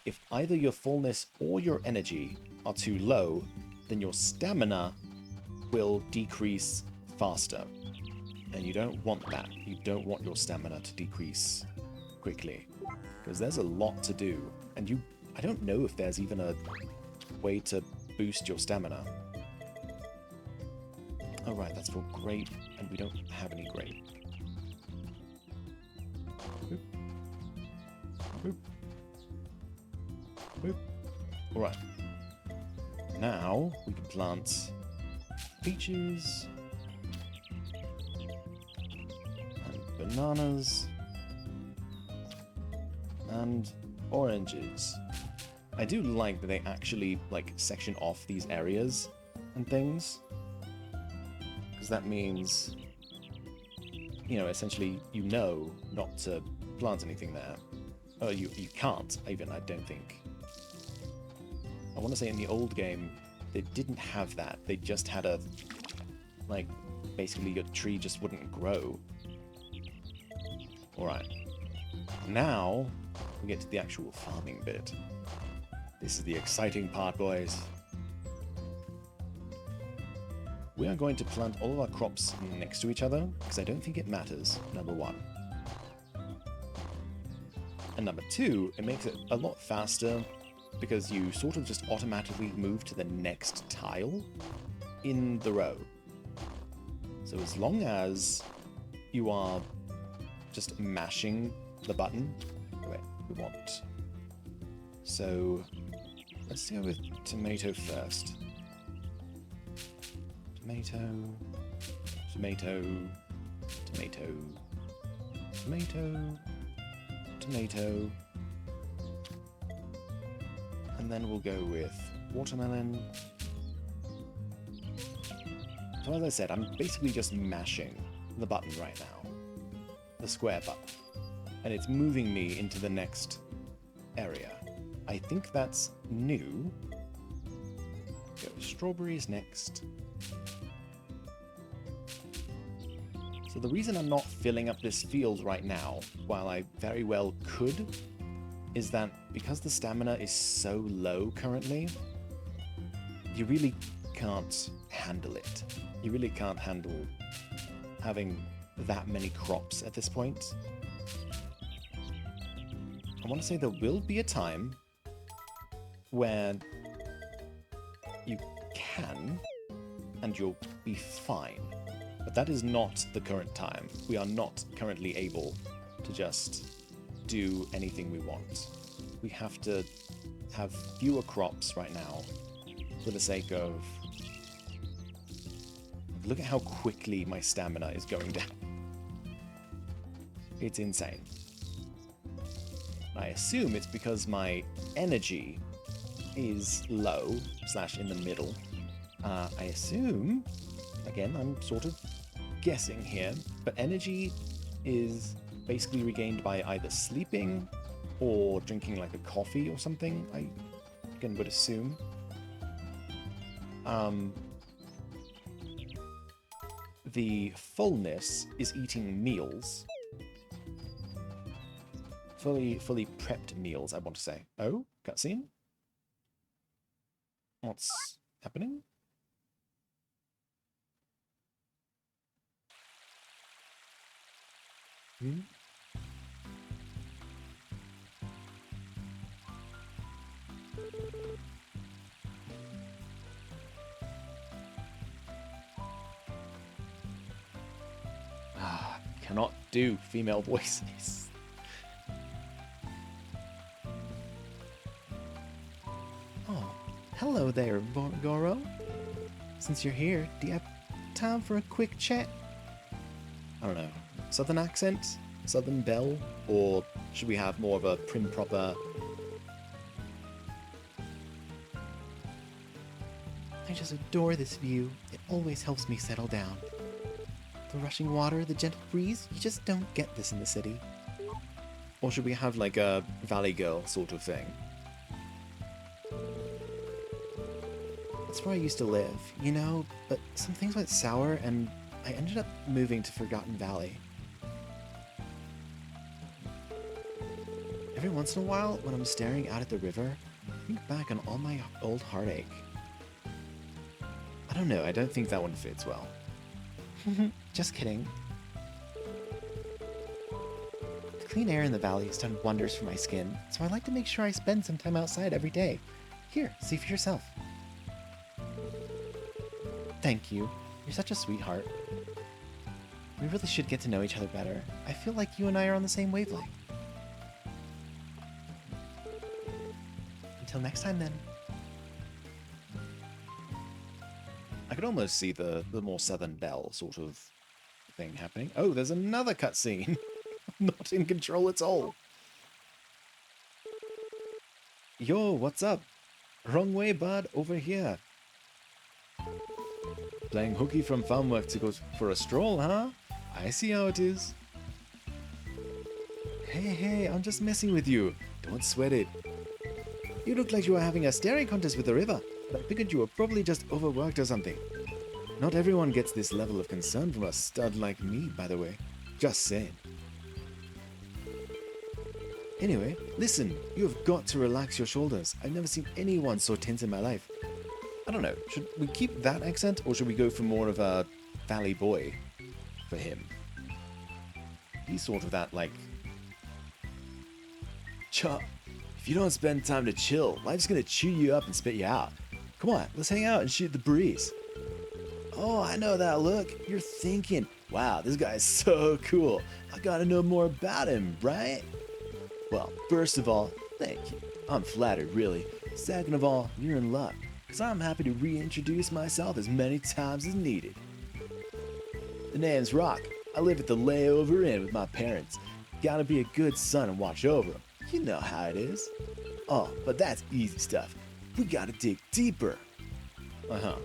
if either your fullness or your energy are too low, then your stamina will decrease faster. And you don't want that. You don't want your stamina to decrease quickly, because there's a lot to do, and I don't know if there's even a way to boost your stamina. Oh right, that's for grape, and we don't have any grape. Boop. Boop. Boop. Alright. Now we can plant peaches and bananas and oranges. I do like that they actually like section off these areas and things, because that means, you know, essentially you know not to plant anything there. Oh, you can't even, I don't think. I want to say in the old game they didn't have that. They just had a Like, basically your tree just wouldn't grow. Alright. Now, we get to the actual farming bit. This is the exciting part, boys. We are going to plant all of our crops next to each other, because I don't think it matters, number one. And number two, it makes it a lot faster, because you sort of just automatically move to the next tile in the row. So as long as you are just mashing the button... Wait, we want... So, let's go with tomato first. Tomato, tomato, tomato, tomato, tomato. And then we'll go with watermelon. So as I said, I'm basically just mashing the button right now. The square button. And it's moving me into the next area. I think that's new. Go with strawberries next. So the reason I'm not filling up this field right now, while I very well could, is that because the stamina is so low currently, you really can't handle it. You really can't handle having that many crops at this point. I want to say there will be a time where you can, and you'll be fine. But that is not the current time. We are not currently able to just do anything we want. We have to have fewer crops right now for the sake of... Look at how quickly my stamina is going down. It's insane. I assume it's because my energy is low, / in the middle. I assume, again, I'm sort of guessing here, but energy is basically regained by either sleeping or drinking like a coffee or something, I again would assume. The fullness is eating meals. Fully prepped meals, I want to say. Oh, cutscene? What's happening? Hmm? Cannot do female voices. Oh, hello there, Vorgoro. Since you're here, do you have time for a quick chat? I don't know. Southern accent? Southern belle? Or should we have more of a prim proper... I just adore this view. It always helps me settle down. The rushing water, the gentle breeze, you just don't get this in the city. Or should we have like a Valley Girl sort of thing? That's where I used to live, you know, but some things went sour and I ended up moving to Forgotten Valley. Every once in a while, when I'm staring out at the river, I think back on all my old heartache. I don't know, I don't think that one fits well. Just kidding. The clean air in the valley has done wonders for my skin, so I like to make sure I spend some time outside every day. Here, see for yourself. Thank you. You're such a sweetheart. We really should get to know each other better. I feel like you and I are on the same wavelength. Until next time, then. I could almost see the more Southern Belle sort of thing happening. Oh, there's another cutscene. Not in control at all. Yo, what's up? Wrong way, bud. Over here. Playing hooky from farm work to go for a stroll, huh? I see how it is. Hey, I'm just messing with you. Don't sweat it. You look like you were having a staring contest with the river. I figured you were probably just overworked or something. Not everyone gets this level of concern from a stud like me, by the way. Just saying. Anyway, listen, you have got to relax your shoulders. I've never seen anyone so tense in my life. I don't know. Should we keep that accent, or should we go for more of a valley boy for him? He's sort of that, like... Chuck, if you don't spend time to chill, life's gonna chew you up and spit you out. Come on, let's hang out and shoot the breeze. Oh, I know that look. You're thinking, wow, this guy's so cool. I gotta know more about him, right? Well, first of all, thank you. I'm flattered, really. Second of all, you're in luck, because I'm happy to reintroduce myself as many times as needed. The name's Rock. I live at the layover inn with my parents. Gotta be a good son and watch over them. You know how it is. Oh, but that's easy stuff. We gotta dig deeper. Uh-huh.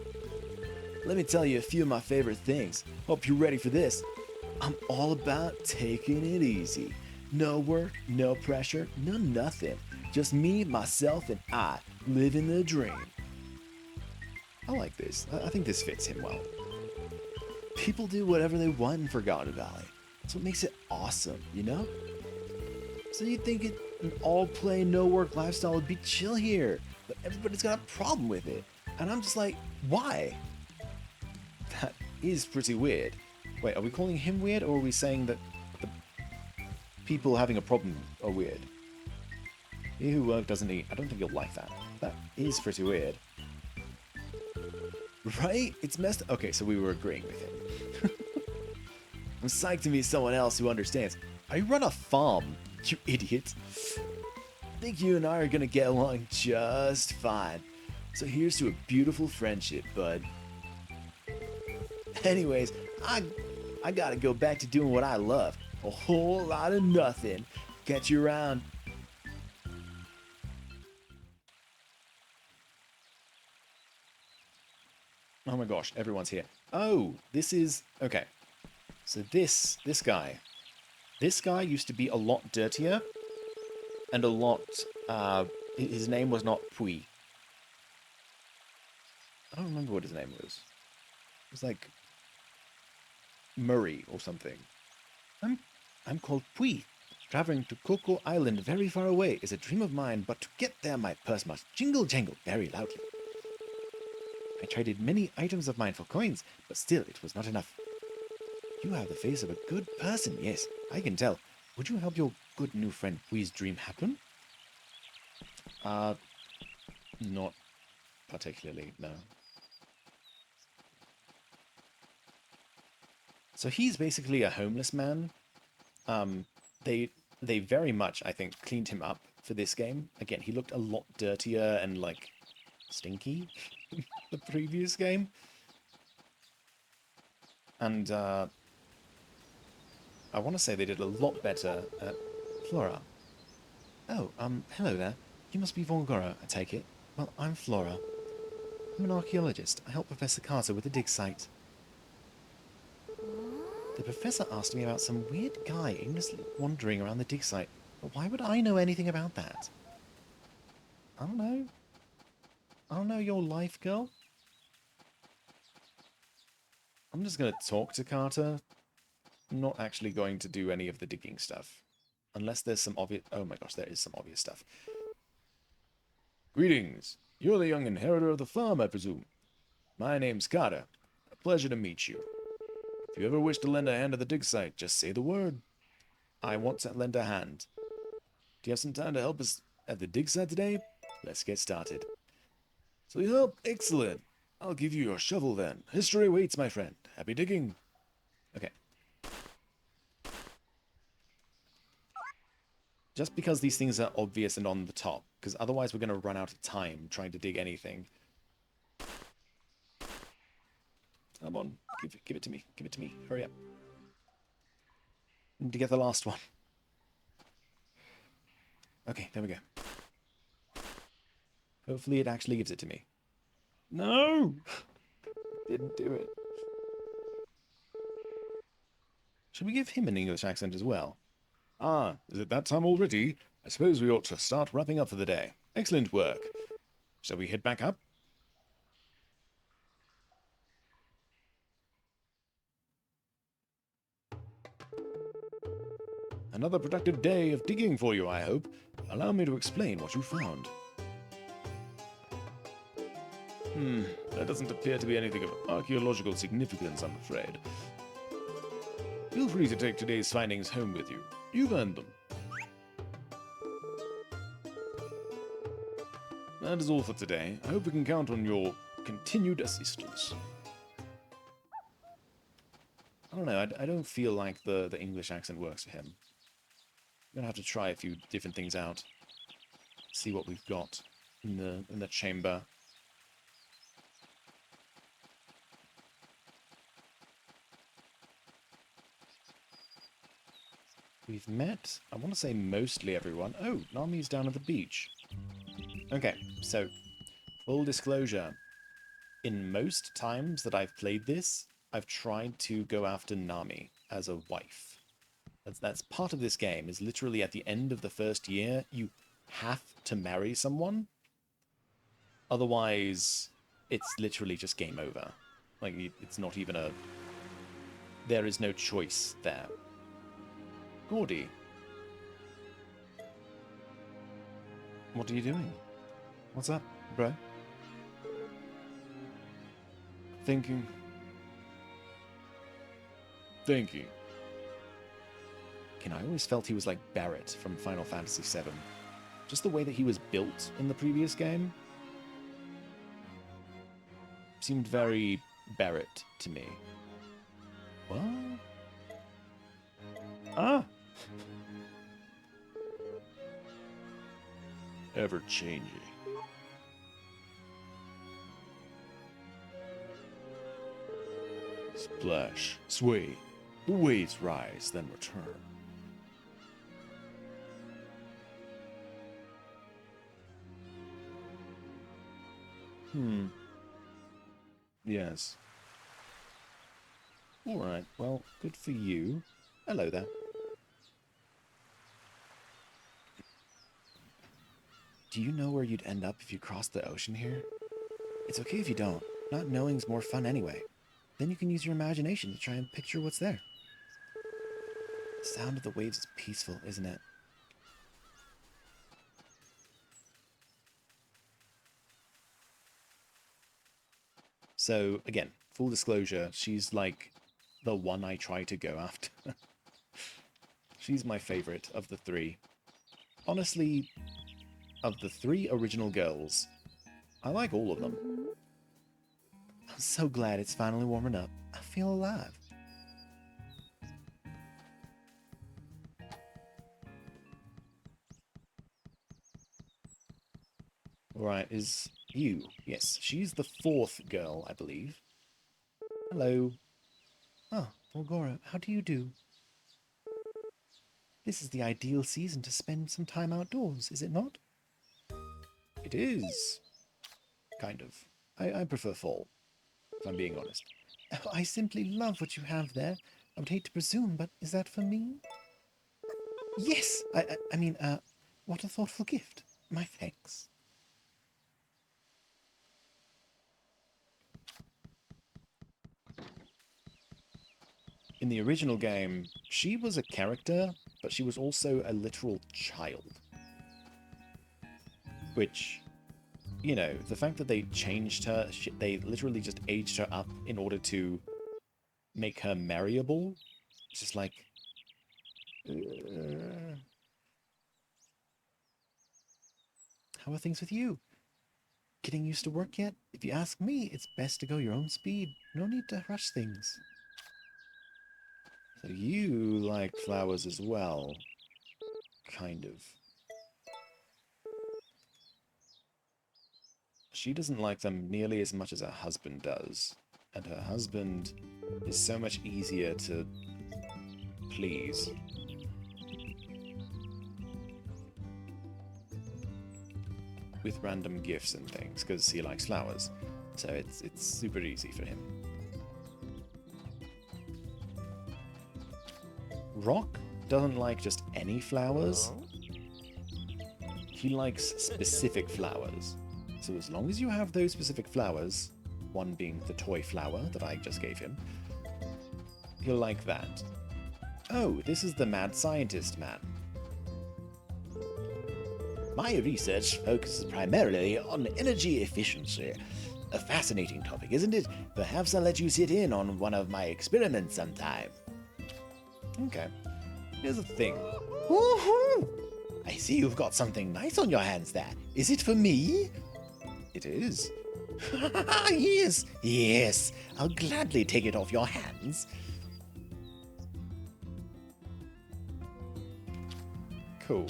Let me tell you a few of my favorite things. Hope you're ready for this. I'm all about taking it easy. No work, no pressure, no nothing. Just me, myself, and I, living the dream. I like this. I think this fits him well. People do whatever they want in Forgotten Valley. That's what makes it awesome, you know? So you'd think an all-play, no-work lifestyle would be chill here, but everybody's got a problem with it. And I'm just like, why? That is pretty weird. Wait, are we calling him weird, or are we saying that the people having a problem are weird? He who work doesn't eat. I don't think you'll like that. That is pretty weird. Right? It's messed up. Okay, so we were agreeing with him. I'm psyched to meet someone else who understands. I run a farm, you idiot. I think you and I are gonna get along just fine. So here's to a beautiful friendship, bud. Anyways, I gotta go back to doing what I love. A whole lot of nothing. Catch you around. Oh my gosh, everyone's here. Oh, this is... Okay. So this guy. This guy used to be a lot dirtier. And a lot... his name was not Pui. I don't remember what his name was. It was like... Murray or something. I'm called Pui. Traveling to Coco Island very far away is a dream of mine, but to get there my purse must jingle jangle very loudly. I traded many items of mine for coins, but still it was not enough. You have the face of a good person, yes, I can tell. Would you help your good new friend Pui's dream happen? Not particularly, no. So he's basically a homeless man. They very much, I think, cleaned him up for this game. Again, he looked a lot dirtier and, like, stinky the previous game. And, I want to say they did a lot better at Flora. Oh, hello there. You must be Vorgoro, I take it. Well, I'm Flora. I'm an archaeologist. I help Professor Carter with the dig site. The professor asked me about some weird guy aimlessly wandering around the dig site. But why would I know anything about that? I don't know. I don't know your life, girl. I'm just going to talk to Carter. I'm not actually going to do any of the digging stuff. Unless there's some obvious... Oh my gosh, there is some obvious stuff. Greetings. You're the young inheritor of the farm, I presume. My name's Carter. A pleasure to meet you. If you ever wish to lend a hand at the dig site, just say the word. I want to lend a hand. Do you have some time to help us at the dig site today? Let's get started. So you help? Excellent. I'll give you your shovel then. History waits, my friend. Happy digging. Okay. Just because these things are obvious and on the top, because otherwise we're going to run out of time trying to dig anything. Come on, give it to me. Give it to me. Hurry up. I need to get the last one. Okay, there we go. Hopefully it actually gives it to me. No! Didn't do it. Should we give him an English accent as well? Ah, is it that time already? I suppose we ought to start wrapping up for the day. Excellent work. Shall we head back up? Another productive day of digging for you, I hope. Allow me to explain what you found. There doesn't appear to be anything of archaeological significance, I'm afraid. Feel free to take today's findings home with you. You've earned them. That is all for today. I hope we can count on your continued assistance. I don't know, I don't feel like the English accent works for him. I'm gonna have to try a few different things out. See what we've got in the chamber. We've met, I want to say mostly everyone. Oh, Nami's down at the beach. Okay, so, full disclosure. In most times that I've played this, I've tried to go after Nami as a wife. That's part of this game, is literally at the end of the first year, you have to marry someone. Otherwise, it's literally just game over. Like, it's not even a... There is no choice there. Gordy. What are you doing? What's up, bro? Thinking. I always felt he was like Barrett from Final Fantasy VII. Just the way that he was built in the previous game seemed very Barrett to me. What? Ah! Ever-changing. Splash, sway. The waves rise, then return. Yes. Alright, well, good for you. Hello there. Do you know where you'd end up if you crossed the ocean here? It's okay if you don't. Not knowing's more fun anyway. Then you can use your imagination to try and picture what's there. The sound of the waves is peaceful, isn't it? So, again, full disclosure, she's like the one I try to go after. She's my favorite of the three. Honestly, of the three original girls, I like all of them. I'm so glad it's finally warming up. I feel alive. Alright, is you. Yes, she's the fourth girl, I believe. Hello. Oh, Vorgoro, how do you do? This is the ideal season to spend some time outdoors, is it not? It is. Kind of. I prefer fall, if I'm being honest. Oh, I simply love what you have there. I would hate to presume, but is that for me? Yes! I mean, what a thoughtful gift. My thanks. In the original game, she was a character, but she was also a literal child. Which, you know, the fact that they changed her, they literally just aged her up in order to make her marryable, it's just like... How are things with you? Getting used to work yet? If you ask me, it's best to go your own speed. No need to rush things. So you like flowers as well. Kind of. She doesn't like them nearly as much as her husband does. And her husband is so much easier to please. With random gifts and things, because he likes flowers. So it's super easy for him. Rock doesn't like just any flowers. He likes specific flowers. So as long as you have those specific flowers, one being the toy flower that I just gave him, he'll like that. Oh, this is the mad scientist man. My research focuses primarily on energy efficiency. A fascinating topic, isn't it? Perhaps I'll let you sit in on one of my experiments sometime. Okay. Here's the thing. Woohoo! I see you've got something nice on your hands there. Is it for me? It is. Yes, yes. I'll gladly take it off your hands. Cool.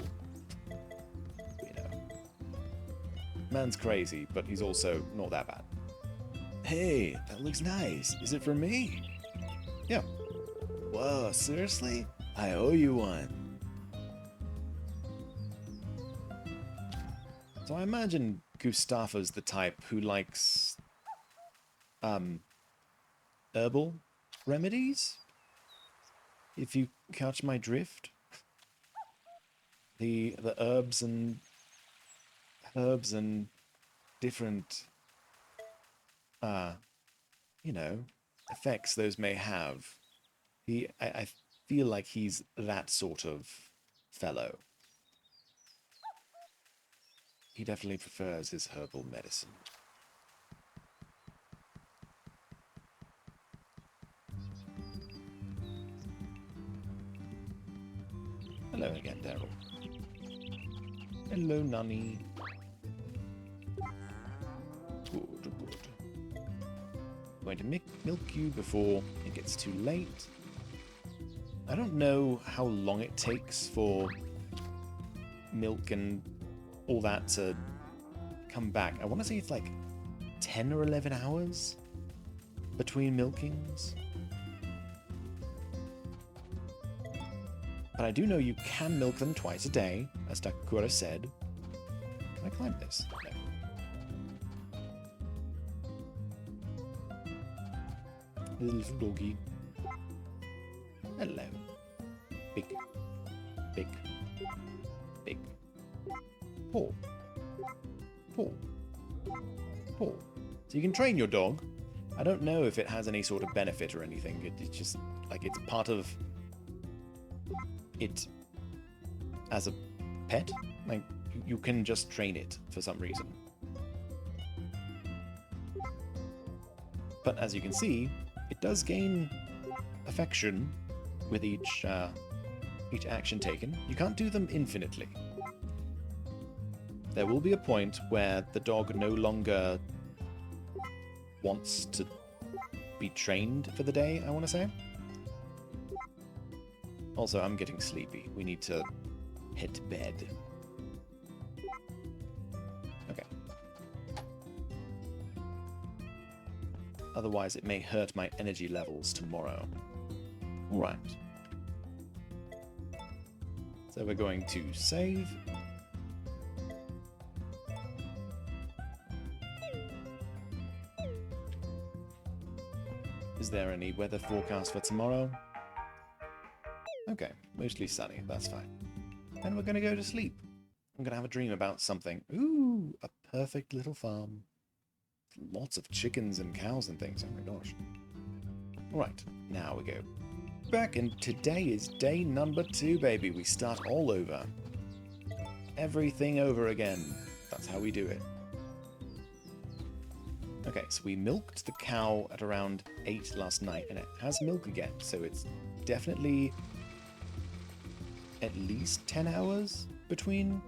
Man's crazy, but he's also not that bad. Hey, that looks nice. Is it for me? Yeah. Whoa, seriously? I owe you one. So I imagine Gustafa's the type who likes herbal remedies? If you catch my drift. The herbs and different effects those may have. I feel like he's that sort of fellow. He definitely prefers his herbal medicine. Hello again, Daryl. Hello, Nunny. Good, good. I'm going to milk you before it gets too late. I don't know how long it takes for milk and all that to come back. I want to say it's like 10 or 11 hours between milkings. But I do know you can milk them twice a day, as Takakura said. Can I climb this? No. Little doggy. Hello. Big. Big. Big. Paw. Paw. Paw. So you can train your dog. I don't know if it has any sort of benefit or anything. It's just like it's part of it as a pet. Like you can just train it for some reason. But as you can see, it does gain affection with each action taken. You can't do them infinitely. There will be a point where the dog no longer wants to be trained for the day, I want to say. Also, I'm getting sleepy. We need to head to bed. Okay. Otherwise, it may hurt my energy levels tomorrow. Alright. So we're going to save. Is there any weather forecast for tomorrow? Okay, mostly sunny, that's fine. And we're going to go to sleep. I'm going to have a dream about something. Ooh, a perfect little farm. Lots of chickens and cows and things, oh my gosh. Alright, now we go back, and today is day number 2, baby. We start all over. Everything over again. That's how we do it. Okay, so we milked the cow at around 8 last night, and it has milk again, so it's definitely at least 10 hours between.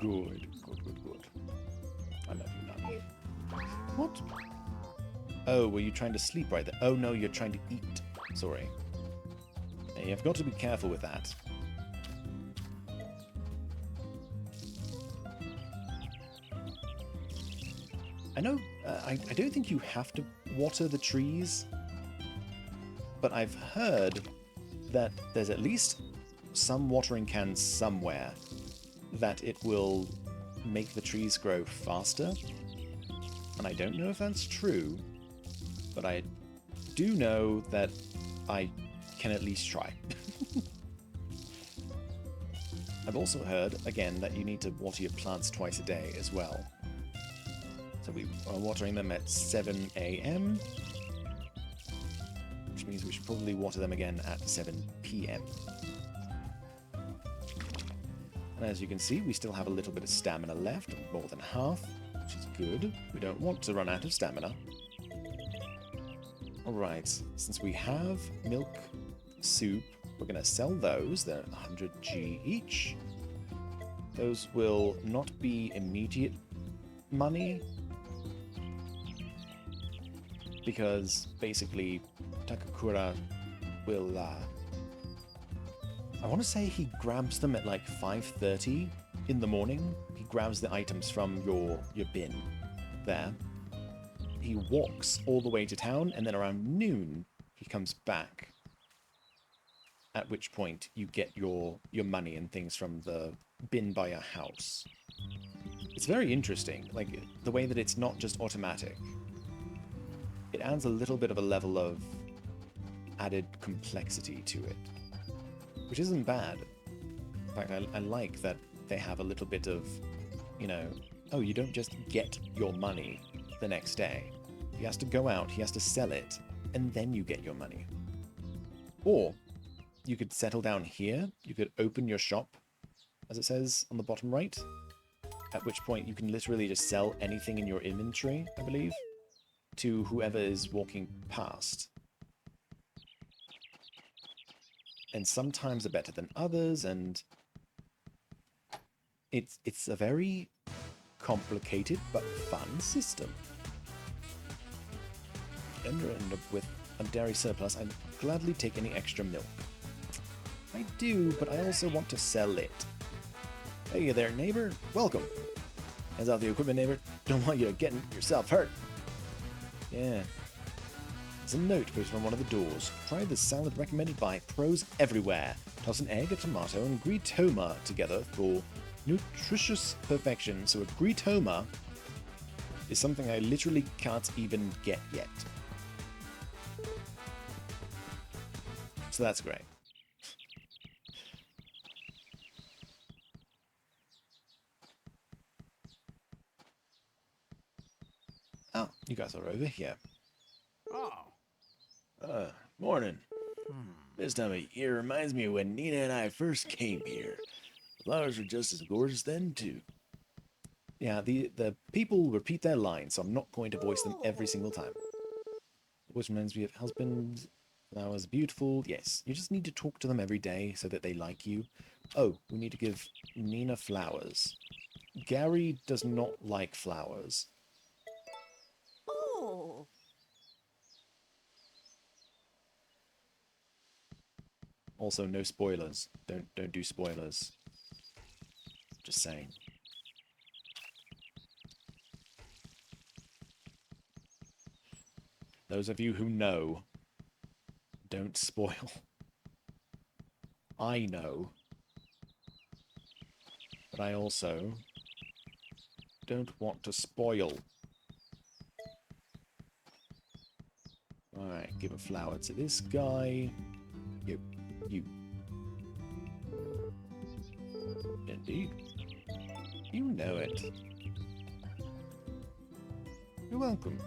Good, good, good, good. I love you, Nani. What? Oh, were you trying to sleep right there? Oh no, you're trying to eat. Sorry. Yeah, you've got to be careful with that. I know, I don't think you have to water the trees, but I've heard that there's at least some watering cans somewhere that it will make the trees grow faster. And I don't know if that's true, but I do know that I can at least try. I've also heard, again, that you need to water your plants twice a day as well. So we are watering them at 7 AM, which means we should probably water them again at 7 p.m. And as you can see, we still have a little bit of stamina left, more than half, which is good. We don't want to run out of stamina. Alright, since we have milk soup, we're going to sell those. They're 100G each. Those will not be immediate money, because basically Takakura will I want to say he grabs them at like 5:30 in the morning. He grabs the items from your bin there. He walks all the way to town, and then around noon he comes back. At which point you get your money and things from the bin by your house. It's very interesting, like the way that it's not just automatic. It adds a little bit of a level of added complexity to it, which isn't bad. In fact, I like that they have a little bit of, you know, oh, you don't just get your money the next day. He has to go out, he has to sell it, and then you get your money. Or you could settle down here, you could open your shop, as it says on the bottom right, at which point you can literally just sell anything in your inventory, I believe, to whoever is walking past. And sometimes are better than others, and it's a very complicated but fun system. And end up with a dairy surplus. I'd gladly take any extra milk. I do, but I also want to sell it. Hey there, neighbor. Welcome. Hands off the equipment, neighbor. Don't want you to get yourself hurt. Yeah. There's a note posted on one of the doors. Try this salad recommended by pros everywhere. Toss an egg, a tomato, and gritoma together for nutritious perfection. So a gritoma is something I literally can't even get yet. So that's great. Oh, you guys are over here. Morning. This time of year reminds me of when Nina and I first came here. The flowers were just as gorgeous then, too. Yeah, the people repeat their lines, so I'm not going to voice them every single time. Which reminds me of husband, flowers beautiful. Yes, you just need to talk to them every day so that they like you. Oh, we need to give Nina flowers. Gary does not like flowers. Oh. Also, no spoilers. Don't do spoilers. Just saying. Those of you who know, don't spoil. I know. But I also don't want to spoil. Alright, give a flower to this guy. You. Indeed. You know it. You're welcome.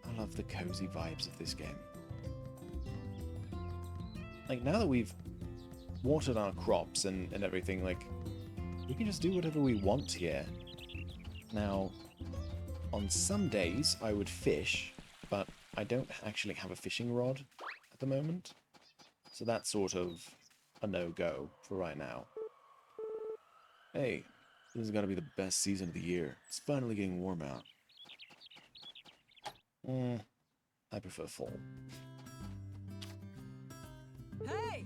I love the cozy vibes of this game. Like, now that we've watered our crops and everything, like, we can just do whatever we want here. Now, on some days I would fish, but I don't actually have a fishing rod at the moment. So that's sort of a no-go for right now. Hey, this is gonna be the best season of the year. It's finally getting warm out. I prefer fall. Hey.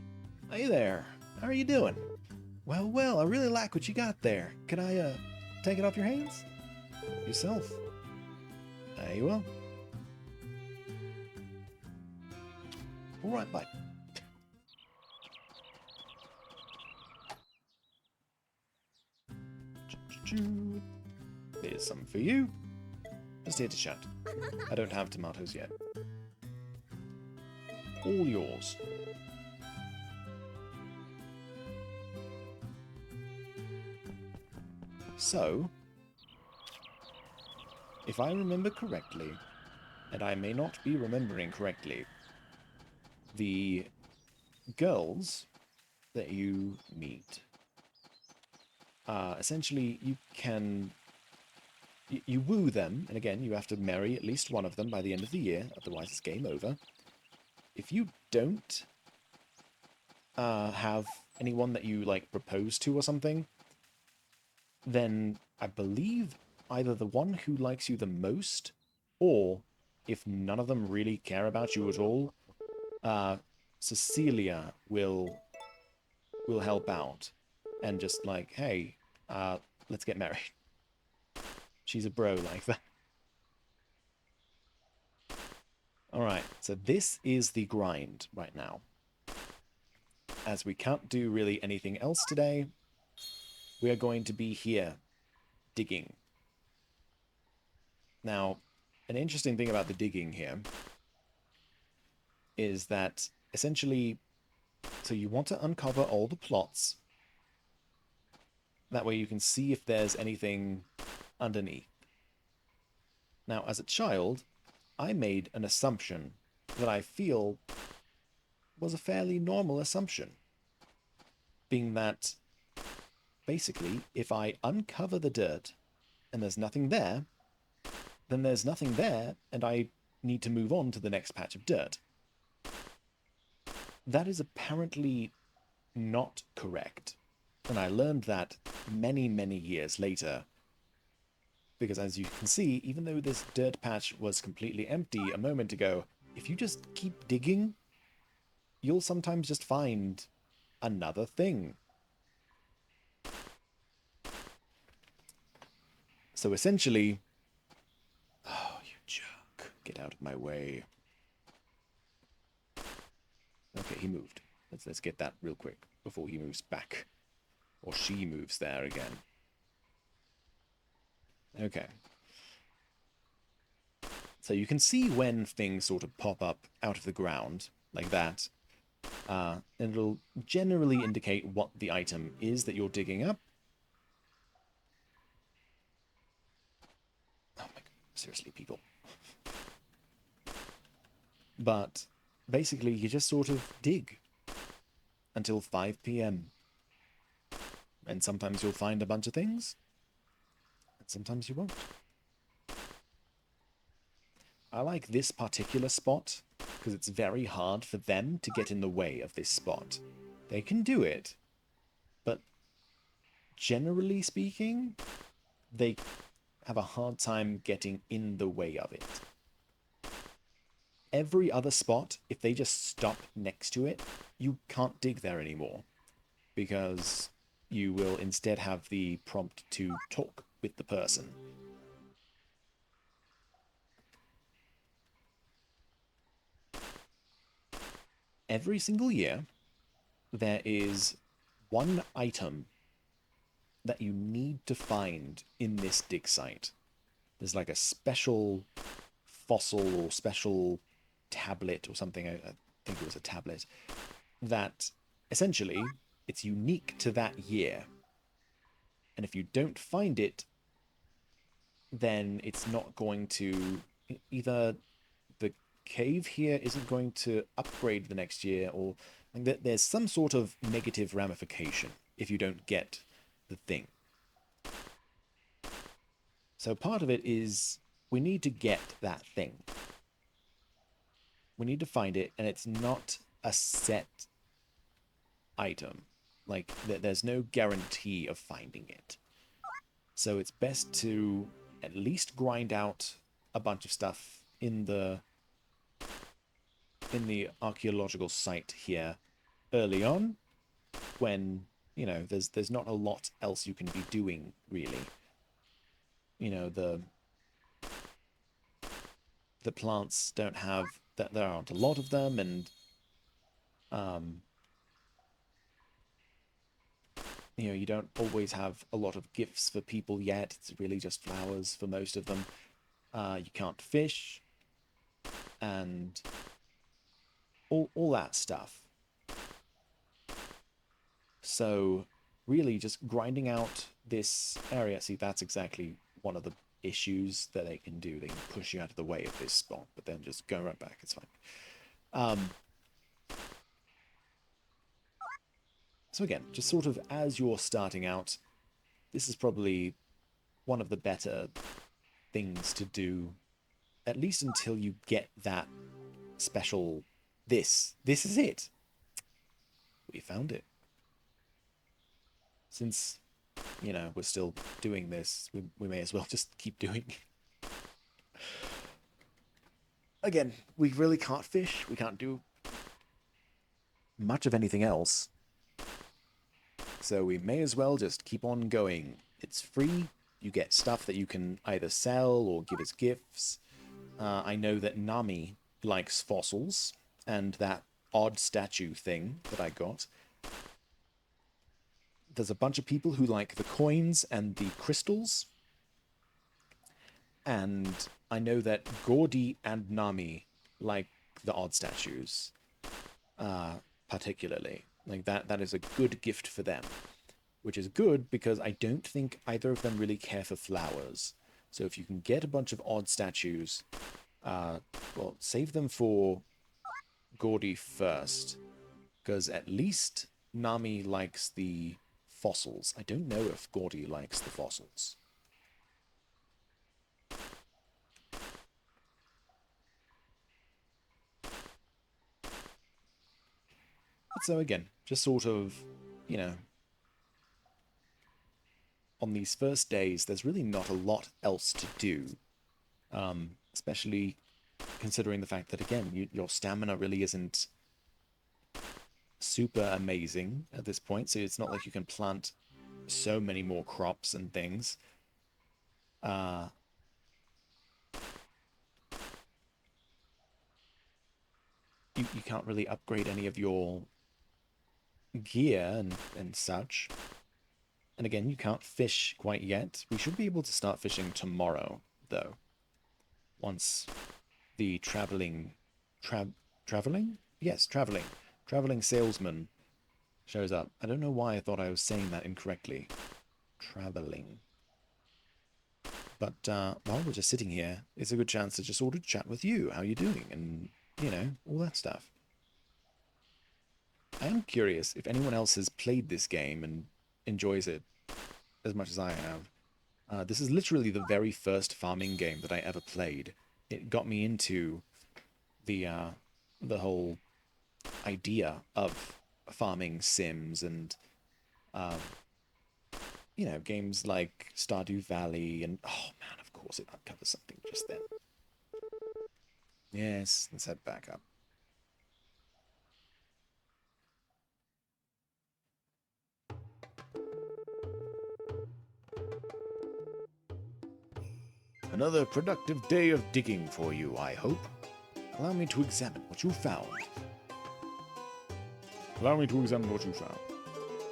Hey there, how are you doing? Well, I really like what you got there. Can I, take it off your hands? Yourself. There you are. Alright, bye. There's some for you. Just here to chat. I don't have tomatoes yet. All yours. So, if I remember correctly, and I may not be remembering correctly, the girls that you meet, essentially you woo them, and again, you have to marry at least one of them by the end of the year, otherwise it's game over. If you don't have anyone that you, like, propose to or something, then I believe either the one who likes you the most, or if none of them really care about you at all, Cecilia will help out and just like, hey, let's get married. She's a bro like that. Alright, so this is the grind right now. As we can't do really anything else today, we are going to be here digging. Now, an interesting thing about the digging here is that essentially, so you want to uncover all the plots. That way you can see if there's anything underneath. Now, as a child, I made an assumption that I feel was a fairly normal assumption. Being that, basically, if I uncover the dirt and there's nothing there, then there's nothing there and I need to move on to the next patch of dirt. That is apparently not correct. And I learned that many, many years later. Because as you can see, even though this dirt patch was completely empty a moment ago, if you just keep digging, you'll sometimes just find another thing. So essentially... Oh, you jerk. Get out of my way. Okay, he moved. Let's get that real quick before he moves back. Or she moves there again. Okay. So you can see when things sort of pop up out of the ground, like that. And it'll generally indicate what the item is that you're digging up. Oh my god, seriously, people. But basically, you just sort of dig until 5 p.m. And sometimes you'll find a bunch of things, and sometimes you won't. I like this particular spot because it's very hard for them to get in the way of this spot. They can do it, but generally speaking, they have a hard time getting in the way of it. Every other spot, if they just stop next to it, you can't dig there anymore, because you will instead have the prompt to talk with the person. Every single year, there is one item that you need to find in this dig site. There's like a special fossil or special tablet or something, I think it was a tablet, that essentially it's unique to that year. And if you don't find it, then it's not going to, either the cave here isn't going to upgrade the next year, or like there's some sort of negative ramification if you don't get the thing. So part of it is we need to get that thing. We need to find it, and it's not a set item. Like, there's no guarantee of finding it. So it's best to at least grind out a bunch of stuff in the archaeological site here early on, when, you know, there's not a lot else you can be doing, really. You know, the plants don't have that, there aren't a lot of them, and you know, you don't always have a lot of gifts for people yet. It's really just flowers for most of them. You can't fish, and all that stuff. So really just grinding out this area. See, that's exactly one of the issues that they can do. They can push you out of the way of this spot, but then just go right back. It's fine. So again, just sort of as you're starting out, this is probably one of the better things to do, at least until you get that special this. This is it. We found it. Since, you know, we're still doing this, we may as well just keep doing it. Again, we really can't fish. We can't do much of anything else. So we may as well just keep on going. It's free. You get stuff that you can either sell or give as gifts. I know that Nami likes fossils, and that odd statue thing that I got. There's a bunch of people who like the coins and the crystals. And I know that Gordy and Nami like the odd statues, particularly. Like that is a good gift for them, which is good because I don't think either of them really care for flowers. So if you can get a bunch of odd statues, well, save them for Gordy first, because at least Nami likes the fossils. I don't know if Gordy likes the fossils. So again, just sort of, you know, on these first days, there's really not a lot else to do. Especially considering the fact that, again, your stamina really isn't super amazing at this point, so it's not like you can plant so many more crops and things. You can't really upgrade any of your gear and such. And again, you can't fish quite yet. We should be able to start fishing tomorrow, though. Once the traveling salesman shows up. I don't know why I thought I was saying that incorrectly. Traveling. But while we're just sitting here, it's a good chance to just sort of chat with you. How you doing? And, you know, all that stuff. I am curious if anyone else has played this game and enjoys it as much as I have. This is literally the very first farming game that I ever played. It got me into the whole idea of farming sims and, you know, games like Stardew Valley and, oh man, of course it uncovers something just then. Yes, let's head back up. Another productive day of digging for you, I hope. Allow me to examine what you found. Allow me to examine what you found.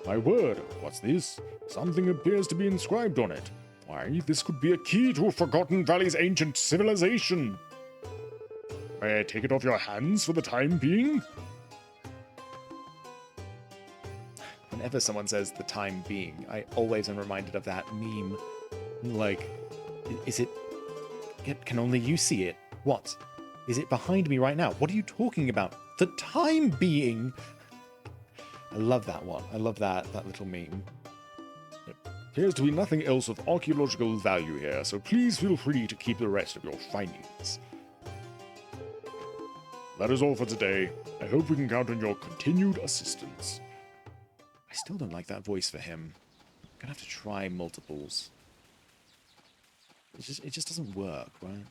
My word, what's this? Something appears to be inscribed on it. Why, this could be a key to Forgotten Valley's ancient civilization. May I take it off your hands for the time being? Whenever someone says the time being, I always am reminded of that meme. Like, is it... Can only you see it? What? Is it behind me right now? What are you talking about? The time being! I love that one. I love that little meme. Appears to be nothing else of archaeological value here, so please feel free to keep the rest of your findings. That is all for today. I hope we can count on your continued assistance. I still don't like that voice for him. I'm gonna have to try multiples. It just doesn't work, right?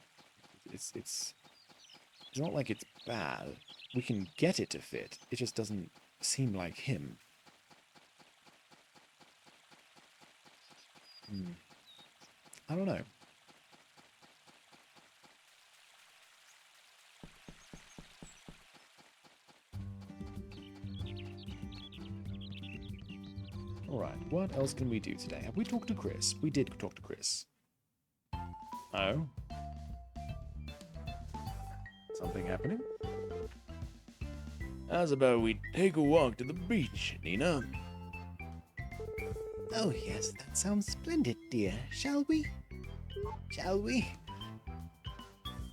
It's not like it's bad. We can get it to fit. It just doesn't seem like him. I don't know. Alright, what else can we do today? Have we talked to Chris? We did talk to Chris. Oh? Something happening? How's about we take a walk to the beach, Nina? Oh, yes, that sounds splendid, dear. Shall we? Shall we?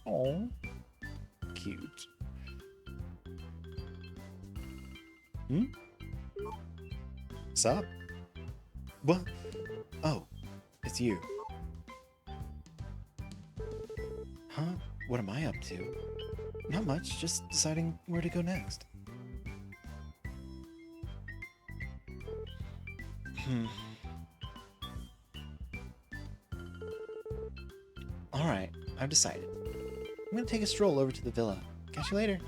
Oh, cute. Hmm? What's up? What? Oh, it's you. Huh? What am I up to? Not much, just deciding where to go next. Alright, I've decided. I'm gonna take a stroll over to the villa. Catch you later.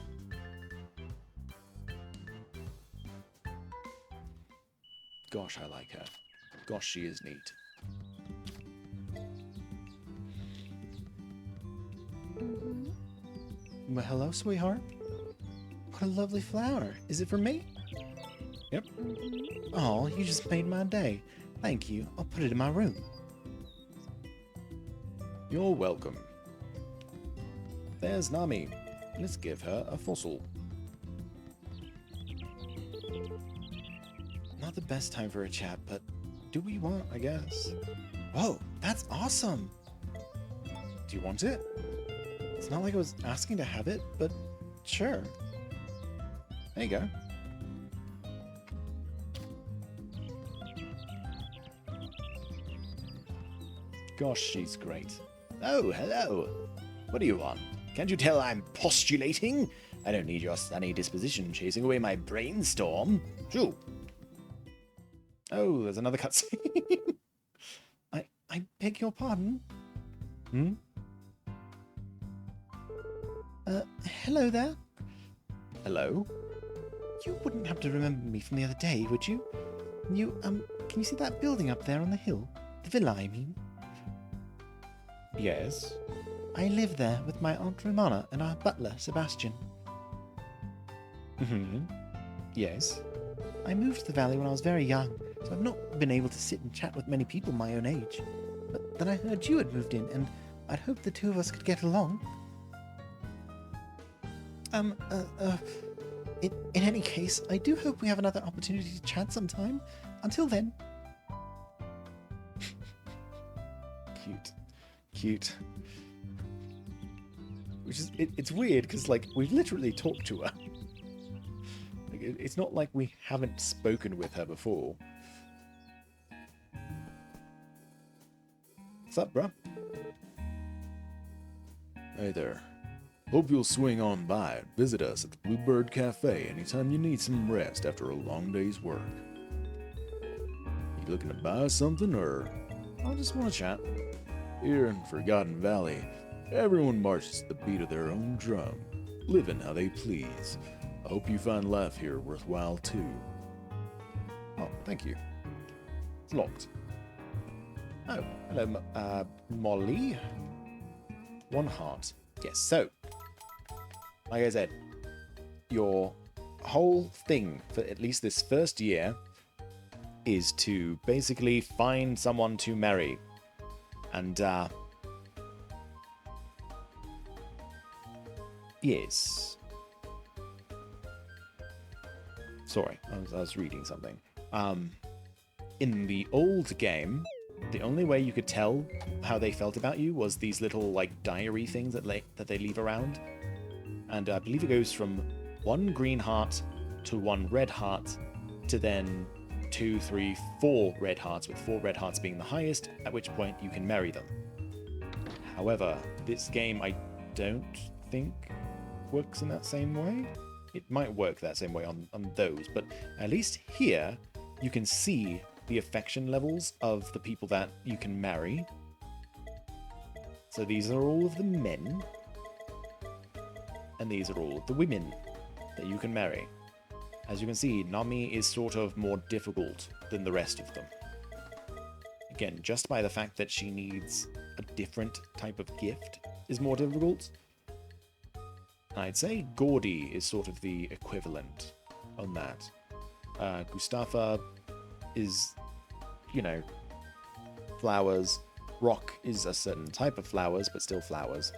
Gosh, I like her. Gosh, she is neat. Well, hello, sweetheart. What a lovely flower. Is it for me? Yep. Oh, you just made my day. Thank you. I'll put it in my room. You're welcome. There's Nami. Let's give her a fossil. Not the best time for a chat, but do what you want, I guess. Whoa, that's awesome! Do you want it? It's not like I was asking to have it, but sure. There you go. Gosh, she's great. Oh, hello. What do you want? Can't you tell I'm postulating? I don't need your sunny disposition chasing away my brainstorm. Shoo. Oh, there's another cutscene. I beg your pardon? Hmm? Hello there. Hello? You wouldn't happen to remember me from the other day, would you? You, can you see that building up there on the hill? The villa, I mean. Yes. I live there with my Aunt Romana and our butler, Sebastian. Yes. I moved to the valley when I was very young, so I've not been able to sit and chat with many people my own age. But then I heard you had moved in, and I'd hoped the two of us could get along. In any case, I do hope we have another opportunity to chat sometime. Until then. Cute. Cute. Which is, it's weird, because, like, we've literally talked to her. Like, it's not like we haven't spoken with her before. What's up, bruh? Hey there. Hope you'll swing on by and visit us at the Bluebird Cafe anytime you need some rest after a long day's work. You looking to buy something, or I just want to chat. here in Forgotten Valley, everyone marches to the beat of their own drum, living how they please. I hope you find life here worthwhile too. Oh, thank you. It's locked. Oh, hello, Molly. One heart. Yes, so, like I said, your whole thing for at least this first year is to basically find someone to marry. And, yes. Sorry, I was reading something. In the old game, the only way you could tell how they felt about you was these little, like, diary things that they leave around. And I believe it goes from 1 green heart to 1 red heart to then 2, 3, 4 red hearts, with 4 red hearts being the highest, at which point you can marry them. However, this game I don't think works in that same way. It might work that same way on those, but at least here you can see the affection levels of the people that you can marry. So these are all of the men, and these are all of the women that you can marry. As you can see, Nami is sort of more difficult than the rest of them. Again, just by the fact that she needs a different type of gift is more difficult. I'd say Gordy is sort of the equivalent on that. Gustafa is, you know, flowers. Rock is a certain type of flowers, but still flowers.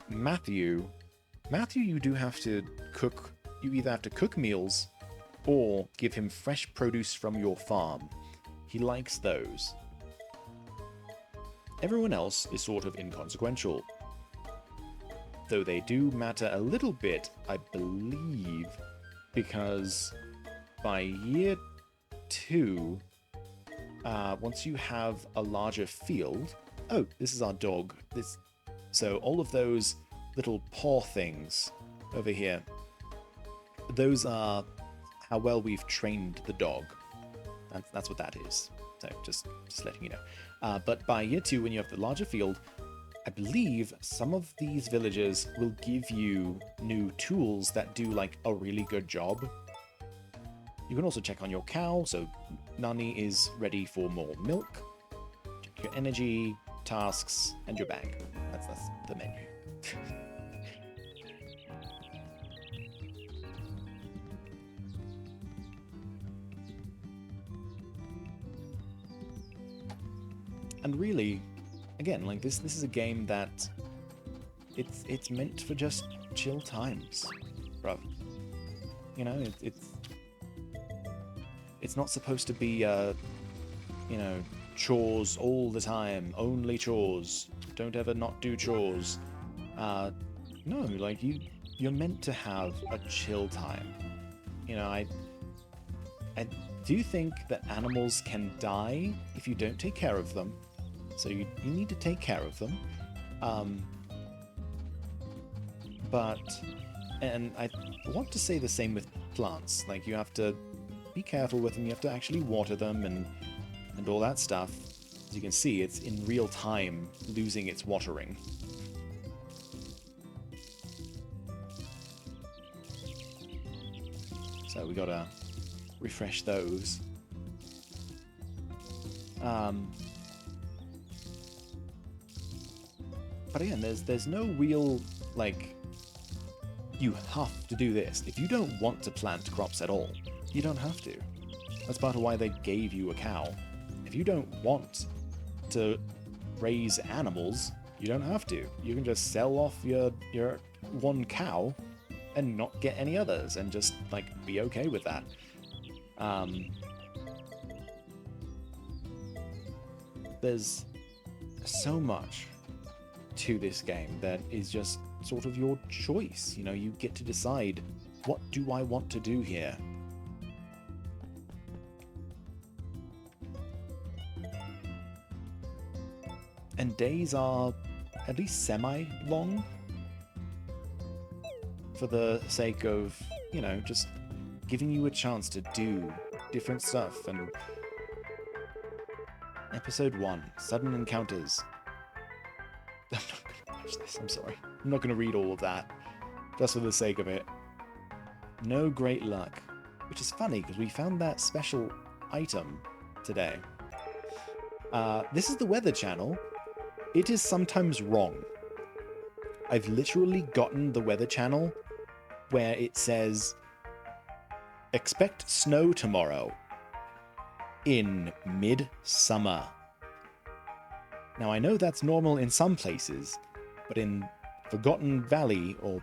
Matthew, you do have to cook. You either have to cook meals or give him fresh produce from your farm. He likes those. Everyone else is sort of inconsequential. Though they do matter a little bit, I believe, because by year 2, once you have a larger field... Oh, this is our dog. So all of those little paw things over here, those are how well we've trained the dog. That's what that is. So just letting you know. But by year 2, when you have the larger field, I believe some of these villagers will give you new tools that do like a really good job. You can also check on your cow, so Nani is ready for more milk. Check your energy, tasks, and your bag. That's the menu. And really, again, like this is a game that it's meant for just chill times, bruv. You know, it's not supposed to be you know, chores all the time, only chores. Don't ever not do chores. No, like you're meant to have a chill time. You know, I do think that animals can die if you don't take care of them. So you need to take care of them. And I want to say the same with plants. Like, you have to be careful with them. You have to actually water them and all that stuff. As you can see, it's in real time losing its watering. So we gotta refresh those. But again, there's no real, like, you have to do this. If you don't want to plant crops at all, you don't have to. That's part of why they gave you a cow. If you don't want to raise animals, you don't have to. You can just sell off your one cow and not get any others and just, like, be okay with that. There's so much to this game that is just sort of your choice. You know, you get to decide, what do I want to do here? And days are at least semi-long for the sake of, you know, just giving you a chance to do different stuff. And Episode 1, Sudden Encounters. I'm not gonna watch this, I'm sorry. I'm not gonna read all of that, just for the sake of it. No great luck. Which is funny, because we found that special item today. This is the Weather Channel. It is sometimes wrong. I've literally gotten the Weather Channel where it says, expect snow tomorrow in mid-summer. Now, I know that's normal in some places, but in Forgotten Valley, or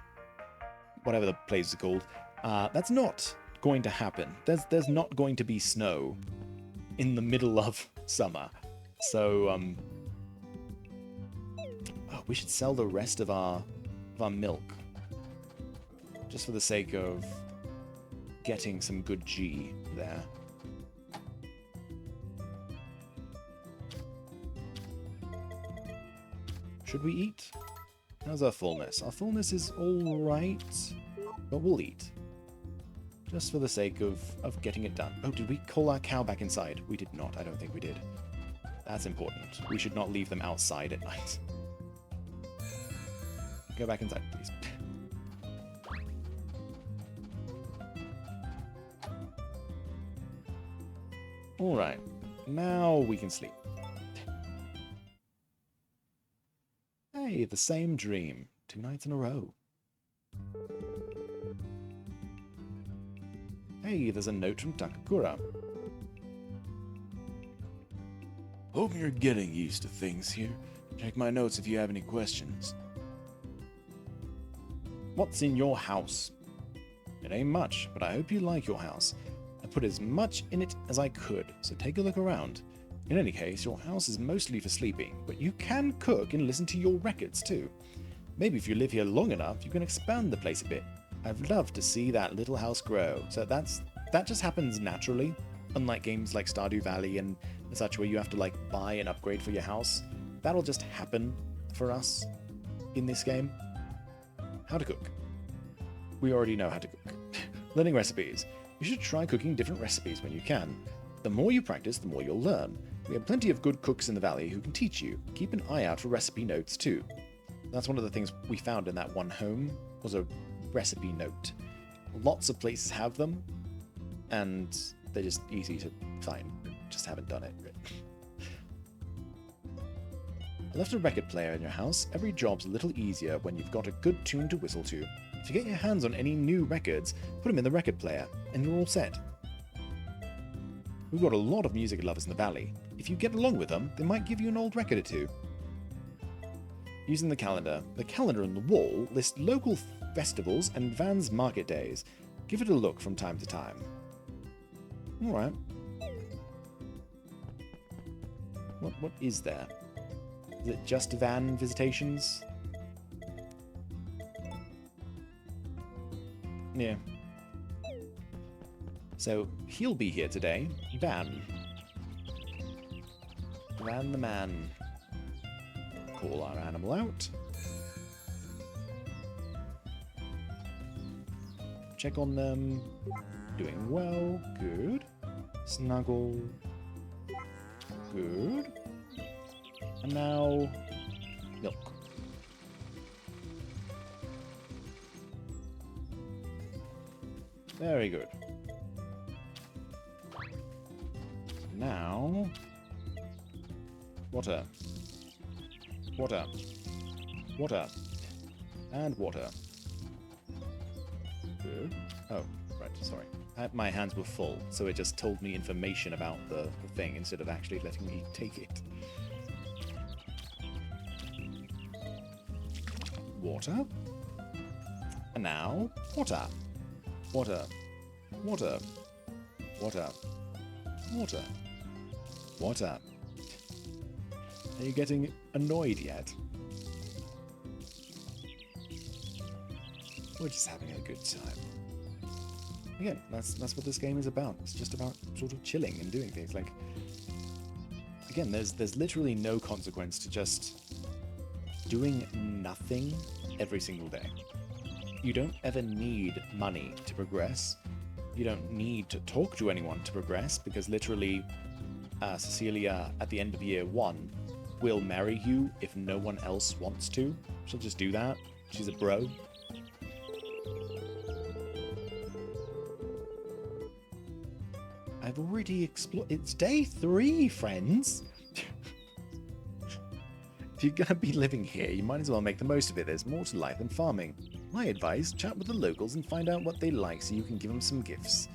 whatever the place is called, that's not going to happen. There's not going to be snow in the middle of summer. So, oh, we should sell the rest of our milk, just for the sake of getting some good G there. Should we eat? How's our fullness? Our fullness is alright, but we'll eat. Just for the sake of getting it done. Oh, did we call our cow back inside? We did not. I don't think we did. That's important. We should not leave them outside at night. Go back inside, please. Alright. Now we can sleep. Hey, the same dream. 2 nights in a row. Hey, there's a note from Takakura. Hope you're getting used to things here. Check my notes if you have any questions. What's in your house? It ain't much, but I hope you like your house. I put as much in it as I could, so take a look around. In any case, your house is mostly for sleeping, but you can cook and listen to your records too. Maybe if you live here long enough, you can expand the place a bit. I'd love to see that little house grow. So that just happens naturally, unlike games like Stardew Valley and such where you have to like buy an upgrade for your house. That'll just happen for us in this game. How to cook. We already know how to cook. Learning recipes. You should try cooking different recipes when you can. The more you practice, the more you'll learn. We have plenty of good cooks in the valley who can teach you. Keep an eye out for recipe notes too. That's one of the things we found in that one home, was a recipe note. Lots of places have them, and they're just easy to find. Just haven't done it. I left a record player in your house. Every job's a little easier when you've got a good tune to whistle to. If you get your hands on any new records, put them in the record player, and you're all set. We've got a lot of music lovers in the valley. If you get along with them, they might give you an old record or two. Using the calendar on the wall lists local festivals and Van's market days. Give it a look from time to time. Alright. What is there? Is it just Van visitations? Yeah. So, he'll be here today. Van. Van the man. Call our animal out. Check on them. Doing well. Good. Snuggle. Good. And now, milk. Very good. Now, water. Water. Water. And water. Good. Oh, right, sorry. My hands were full, so it just told me information about the thing instead of actually letting me take it. Water. And now, water. Water. Water. Water. Water. Water. Are you getting annoyed yet? We're just having a good time. Again, that's what this game is about. It's just about sort of chilling and doing things. Like, again, there's literally no consequence to just doing nothing every single day. You don't ever need money to progress. You don't need to talk to anyone to progress, because literally Cecilia, at the end of year 1, will marry you if no one else wants to. She'll just do that. She's a bro. I've already explored. It's day 3, friends. If you're gonna be living here, you might as well make the most of it. There's more to life than farming. My advice, chat with the locals and find out what they like so you can give them some gifts.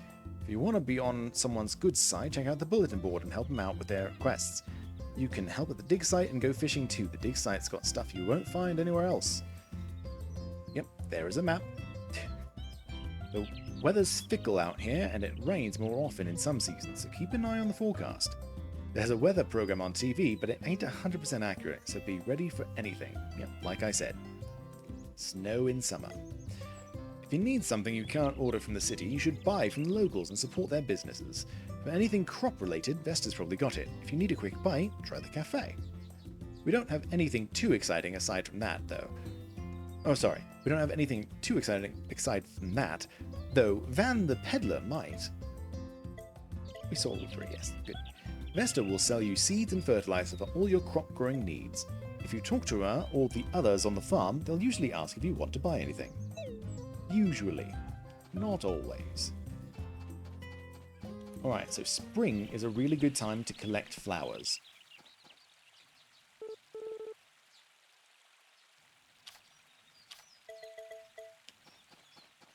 If you want to be on someone's good side, check out the bulletin board and help them out with their quests. You can help at the dig site and go fishing too. The dig site's got stuff you won't find anywhere else. Yep, there is a map. The weather's fickle out here and it rains more often in some seasons, so keep an eye on the forecast. There's a weather program on TV, but it ain't 100% accurate, so be ready for anything. Yep, like I said. Snow in summer. If you need something you can't order from the city, you should buy from the locals and support their businesses. For anything crop-related, Vesta's probably got it. If you need a quick bite, try the cafe. We don't have anything too exciting aside from that, though. Oh, sorry. We don't have anything too exciting aside from that, though Van the peddler might. We saw all 3, yes. Good. Vesta will sell you seeds and fertilizer for all your crop-growing needs. If you talk to her or the others on the farm, they'll usually ask if you want to buy anything. Usually. Not always. Alright, so spring is a really good time to collect flowers.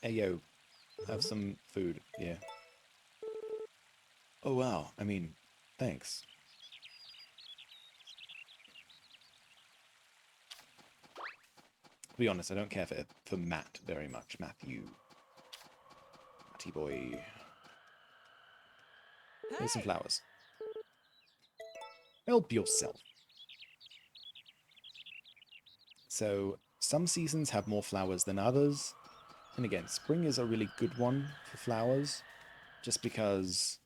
Hey yo, have some food, yeah. Oh wow, I mean, thanks. To be honest, I don't care for Matt very much. Matthew. Matty boy. Here's some flowers. Help yourself. So, some seasons have more flowers than others. And again, spring is a really good one for flowers, just because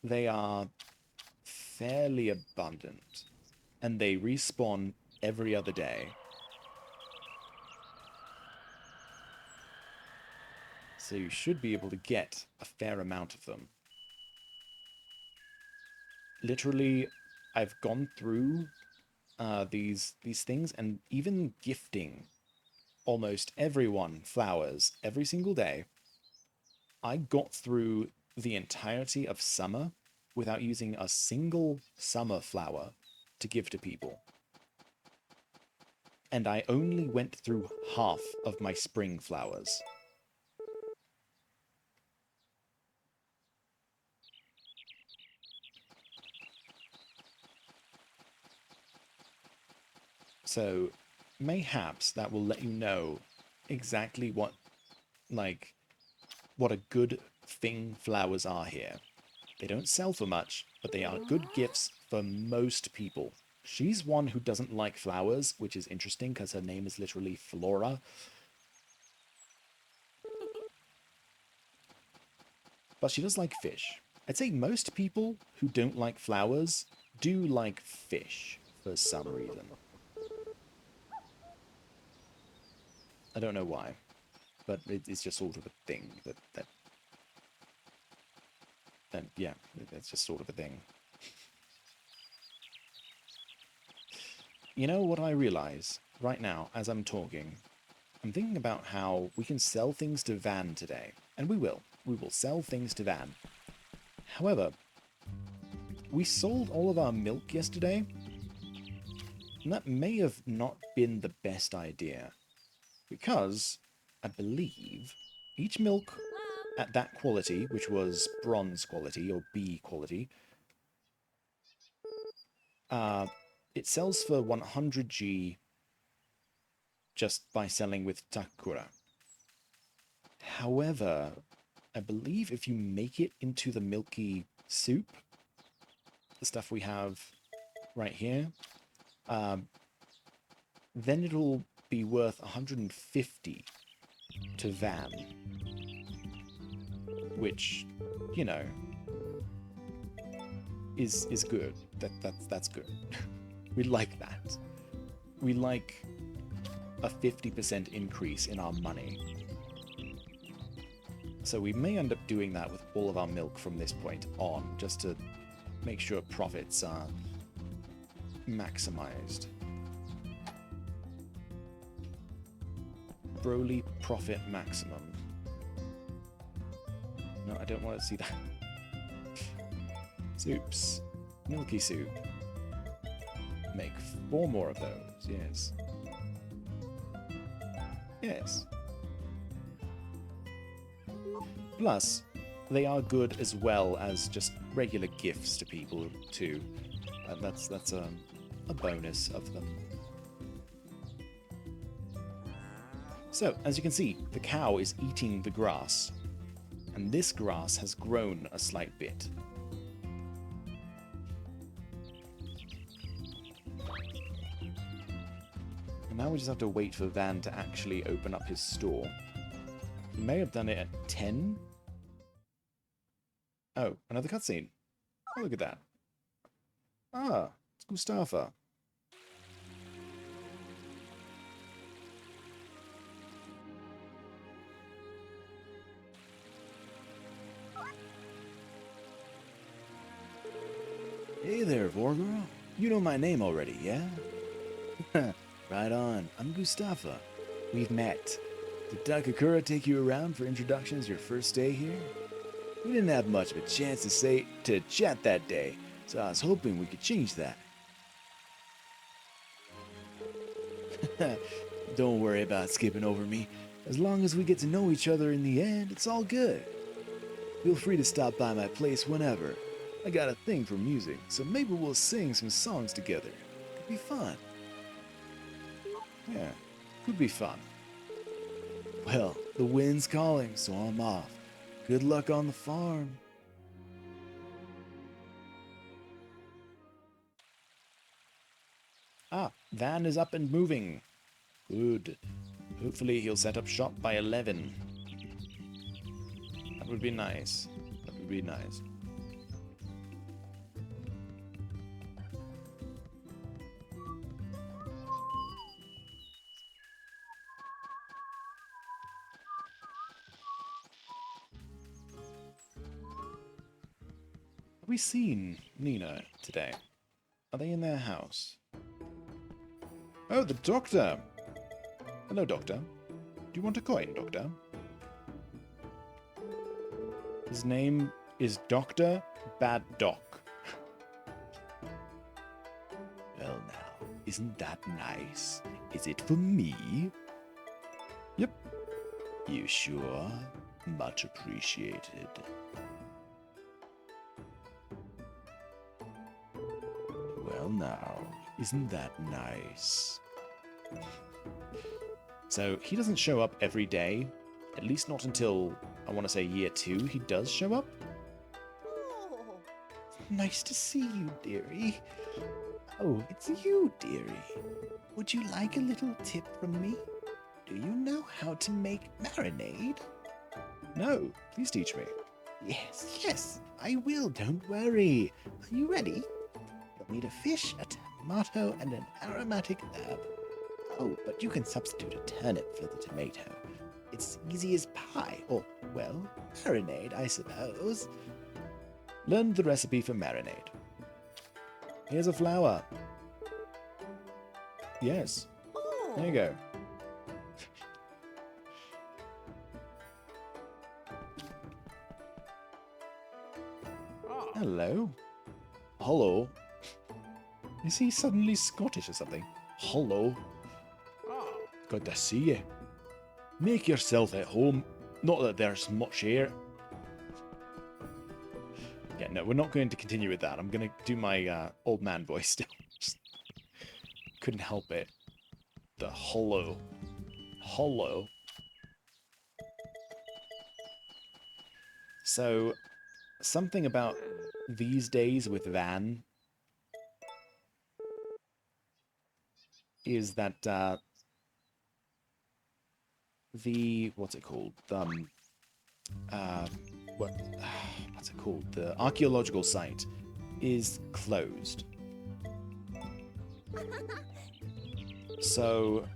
they are fairly abundant. And they respawn every other day. So you should be able to get a fair amount of them. Literally, I've gone through these things, and even gifting almost everyone flowers every single day, I got through the entirety of summer without using a single summer flower to give to people. And I only went through half of my spring flowers. So mayhaps that will let you know exactly what a good thing flowers are here. They don't sell for much, but they are good gifts for most people. She's one who doesn't like flowers, which is interesting because her name is literally Flora. But she does like fish. I'd say most people who don't like flowers do like fish for some reason. I don't know why, but it's just sort of a thing that yeah, it's just sort of a thing. You know what I realize right now as I'm talking? I'm thinking about how we can sell things to Van today. And we will. We will sell things to Van. However, we sold all of our milk yesterday, and that may have not been the best idea. Because, I believe, each milk at that quality, which was bronze quality, or B quality, it sells for 100G just by selling with Takura. However, I believe if you make it into the milky soup, the stuff we have right here, then it'll be worth 150 to Van. Which, you know, is good. That's good. We like that. We like a 50% increase in our money. So we may end up doing that with all of our milk from this point on, just to make sure profits are maximized. Broly profit maximum. No, I don't want to see that. Soups. Milky soup. Make 4 more of those, yes. Yes. Plus, they are good as well as just regular gifts to people too. That's a bonus of them. So, as you can see, the cow is eating the grass. And this grass has grown a slight bit. And now we just have to wait for Van to actually open up his store. He may have done it at 10. Oh, another cutscene. Oh, look at that. Ah, it's Mustafa. Hey there, Vorgoro. You know my name already, yeah? Right on. I'm Mustafa. We've met. Did Takakura take you around for introductions your first day here? We didn't have much of a chance to chat that day, so I was hoping we could change that. Don't worry about skipping over me. As long as we get to know each other in the end, it's all good. Feel free to stop by my place whenever. I got a thing for music, so maybe we'll sing some songs together. Could be fun. Yeah, could be fun. Well, the wind's calling, so I'm off. Good luck on the farm. Ah, van is up and moving. Good. Hopefully he'll set up shop by 11. That would be nice. That would be nice. Have we seen Nina today? Are they in their house? Oh, the doctor! Hello, doctor. Do you want a coin, doctor? His name is Dr. Bad Doc. Well now, isn't that nice? Is it for me? Yep. You sure? Much appreciated. Well now, isn't that nice? So he doesn't show up every day, at least not until, I want to say year 2, he does show up. Oh, nice to see you, dearie. Oh, it's you, dearie. Would you like a little tip from me? Do you know how to make marinade? No, please teach me. Yes, I will, don't worry. Are you ready? You'll need a fish, a tomato, and an aromatic herb. Oh, but you can substitute a turnip for the tomato. It's easy as pie, or, well, marinade, I suppose. Learn the recipe for marinade. Here's a flower. Yes, Oh. there you go. Hello. Hello. Is he suddenly Scottish or something? Hello. Good to see you. Make yourself at home. Not that there's much here. Yeah, no, we're not going to continue with that. I'm going to do my old man voice still. Just couldn't help it. The hello. Hello. So, something about these days with Van is that the what's it called? What's it called? The archaeological site is closed. So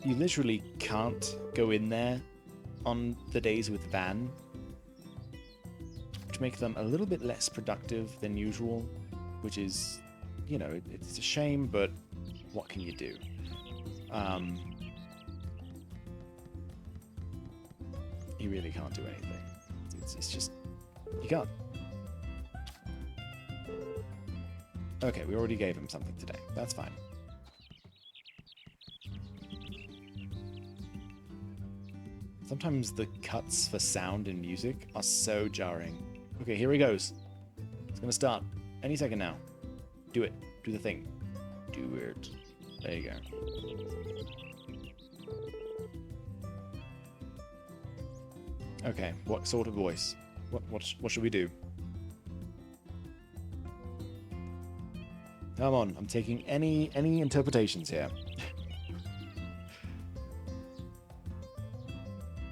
you literally can't go in there on the days with Van, which make them a little bit less productive than usual, which is, you know, it's a shame, but what can you do? You really can't do anything. It's just, you can't. Okay, we already gave him something today. That's fine. Sometimes the cuts for sound and music are so jarring. Okay, here he goes. It's gonna start any second now. Do it. Do the thing. Do it. There you go. Okay, what sort of voice? What should we do? Come on, I'm taking any interpretations here.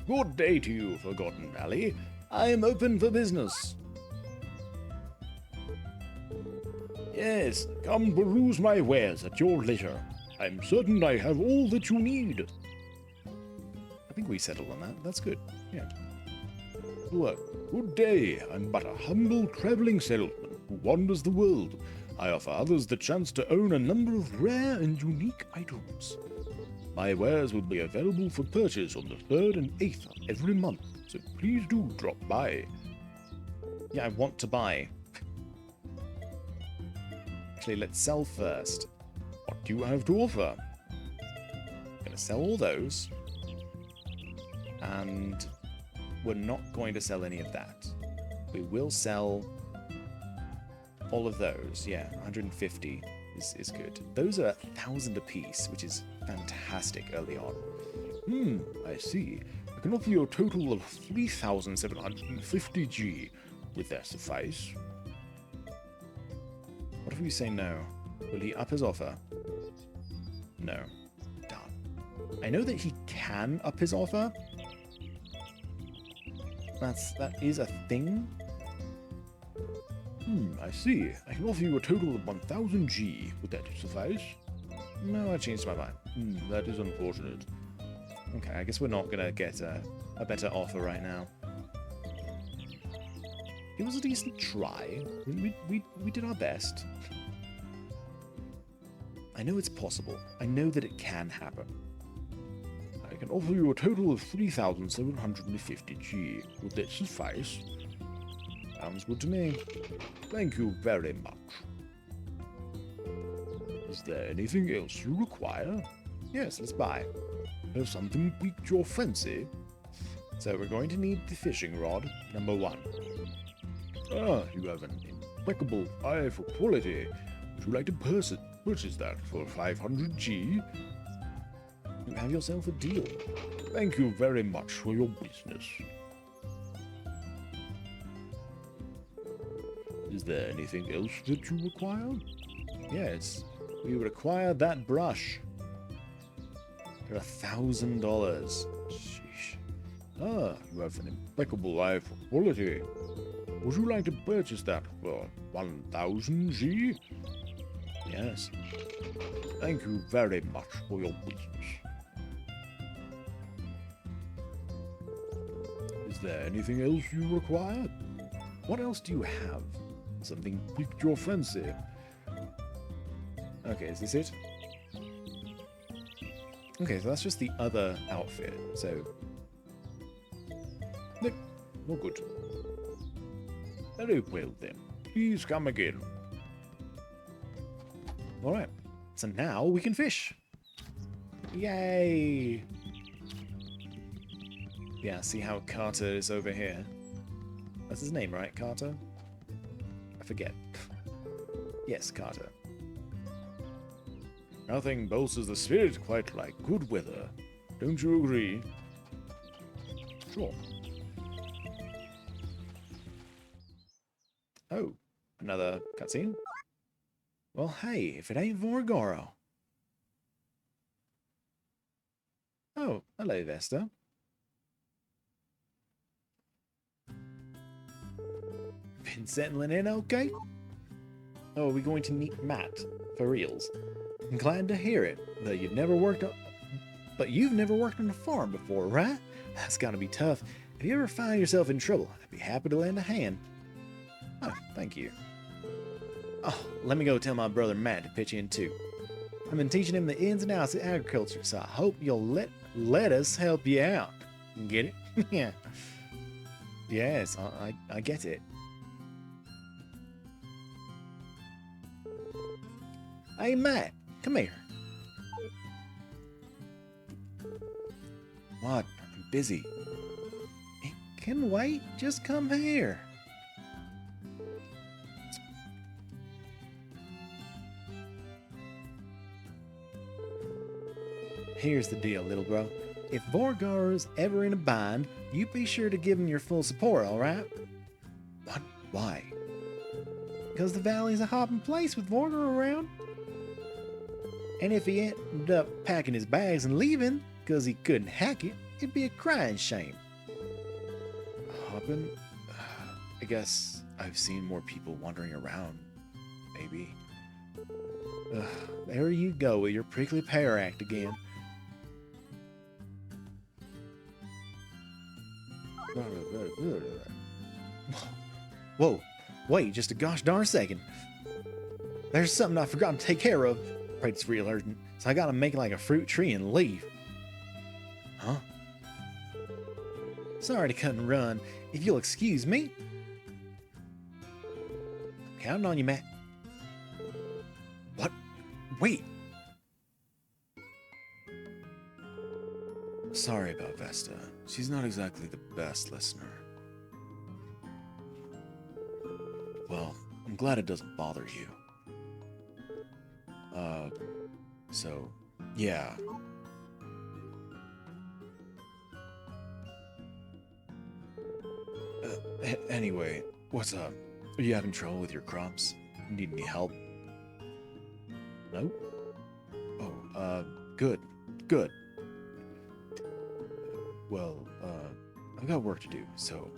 Good day to you, Forgotten Valley. I am open for business. Yes, come peruse my wares at your leisure. I'm certain I have all that you need. I think we settled on that. That's good. Yeah. Good work. Good day. I'm but a humble traveling salesman who wanders the world. I offer others the chance to own a number of rare and unique items. My wares will be available for purchase on the 3rd and 8th of every month, so please do drop by. Yeah, I want to buy. Actually, let's sell first. What do you have to offer? I'm gonna sell all those. And we're not going to sell any of that. We will sell all of those. Yeah, 150 is good. Those are 1,000 apiece, which is fantastic early on. I see. I can offer you a total of 3,750 G. Would that suffice? What if we say no? Will he up his offer? No. Darn. I know that he can up his offer. That is a thing. I see. I can offer you a total of 1000 G. Would that suffice? No, I changed my mind. That is unfortunate. Okay, I guess we're not gonna get a better offer right now. It was a decent try. We did our best. I know it's possible. I know that it can happen. I can offer you a total of 3750 G. Would that suffice? Sounds good to me. Thank you very much. Is there anything else you require? Yes, let's buy. Has something piqued your fancy? So we're going to need the fishing rod, number 1. Ah, you have an impeccable eye for quality. Would you like to purchase that for 500 G? You have yourself a deal. Thank you very much for your business. Is there anything else that you require? Yes, we require that brush. For $1,000. Sheesh. Ah, you have an impeccable eye for quality. Would you like to purchase that for 1000 G? Yes. Thank you very much for your business. Is there anything else you require? What else do you have? Something piqued your fancy. Okay, is this it? Okay, so that's just the other outfit, so... Nope, no good. Very well then. Please come again. Alright, so now we can fish! Yay! Yeah, see how Carter is over here? That's his name, right? Carter? I forget. Yes, Carter. Nothing bolsters the spirit quite like good weather. Don't you agree? Sure. Oh, another cutscene? Well, hey, if it ain't Vorgoro. Oh, hello, Vesta. Been settling in okay? Oh, are we going to meet Matt? For reals. I'm glad to hear it, though you've never worked on... But you've never worked on a farm before, right? That's gotta be tough. If you ever find yourself in trouble, I'd be happy to lend a hand. Oh, thank you. Oh, let me go tell my brother Matt to pitch in too. I've been teaching him the ins and outs of agriculture, so I hope you'll let us help you out. Get it? Yeah. Yes, I get it. Hey, Matt, come here. What? I'm busy. It can wait. Just come here. Here's the deal, little bro. If Vorgoro's ever in a bind, you be sure to give him your full support, alright? What? Why? Because the valley's a hopping place with Vorgoro around. And if he ended up packing his bags and leaving because he couldn't hack it, it'd be a crying shame. Hopping? I guess I've seen more people wandering around. Maybe. There you go with your prickly pear act again. Whoa, wait just a gosh darn second. There's something I forgot to take care of. Afraid it's real urgent, so I gotta make like a fruit tree and leave. Huh? Sorry to cut and run. If you'll excuse me. I'm counting on you, Matt. What? Wait. Sorry about Vesta. She's not exactly the best listener. Well, I'm glad it doesn't bother you. So, yeah. Anyway, what's up? Are you having trouble with your crops? Need any help? No? Oh, good. Good. Well, I've got work to do, so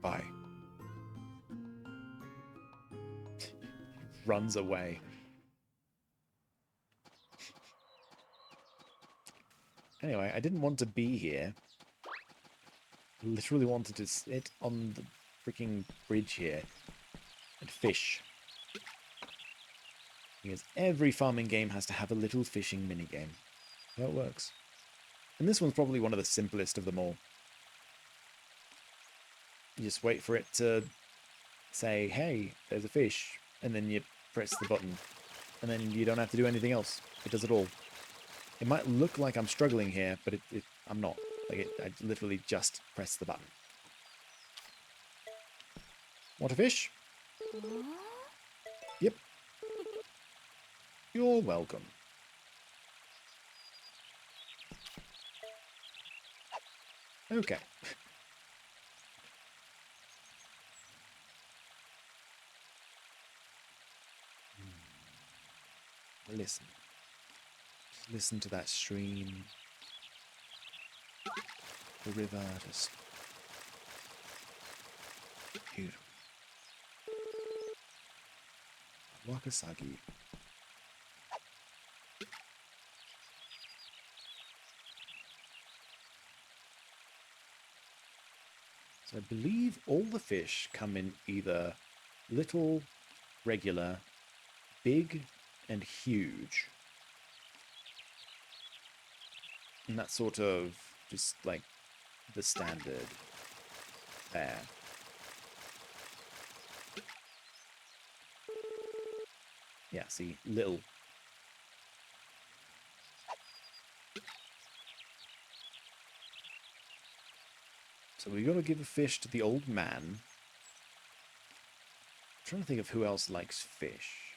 bye. Runs away. Anyway, I didn't want to be here. I literally wanted to sit on the freaking bridge here and fish. Because every farming game has to have a little fishing minigame. That works. And this one's probably one of the simplest of them all. You just wait for it to say, hey, there's a fish, and then you press the button. And then you don't have to do anything else. It does it all. It might look like I'm struggling here, but I'm not. I literally just press the button. Want a fish? Yep. You're welcome. Okay. Listen. Just listen to that stream. The river just beautiful. Wakasagi. So I believe all the fish come in either little, regular, big, and huge. And that's sort of just like the standard there. Yeah, see, little. So we got to give a fish to the old man. I'm trying to think of who else likes fish.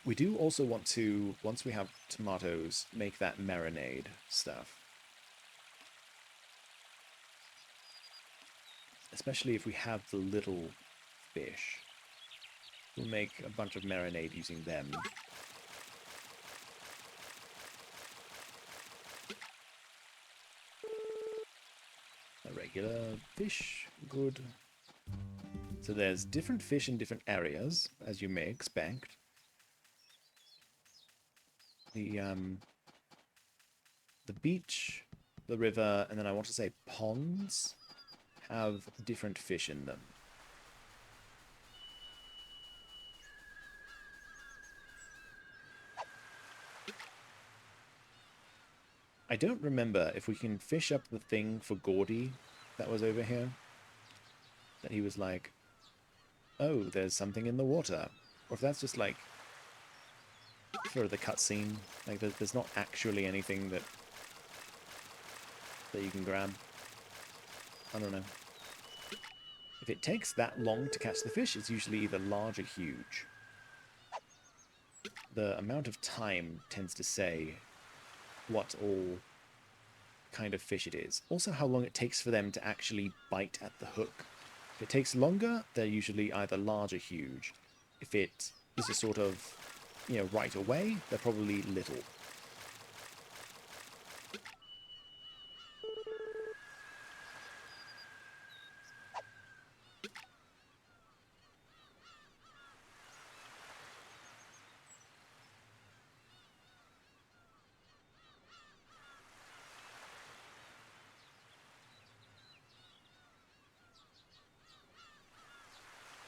We do also want to, once we have tomatoes, make that marinade stuff. Especially if we have the little fish. We'll make a bunch of marinade using them. A regular fish, good. So there's different fish in different areas, as you may expect. The beach, the river, and then I want to say ponds have different fish in them. I don't remember if we can fish up the thing for Gordy that was over here. That he was like, oh, there's something in the water. Or if that's just like for the cutscene. Like there's not actually anything that you can grab. I don't know. If it takes that long to catch the fish, it's usually either large or huge. The amount of time tends to say what all kind of fish it is. Also how long it takes for them to actually bite at the hook. If it takes longer, they're usually either large or huge. If it is a sort of, right away, they're probably little.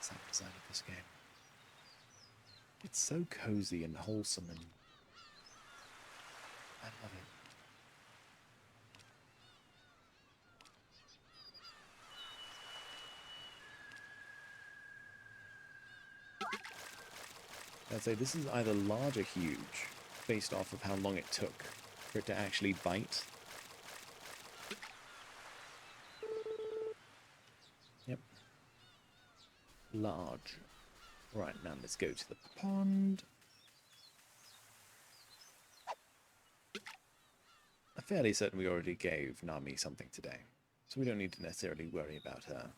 Sound design of this game. It's so cozy and wholesome, and I love it. I'd say this is either large or huge, based off of how long it took for it to actually bite. Yep. Large. Right, now let's go to the pond. I fairly certain we already gave Nami something today, so we don't need to necessarily worry about her.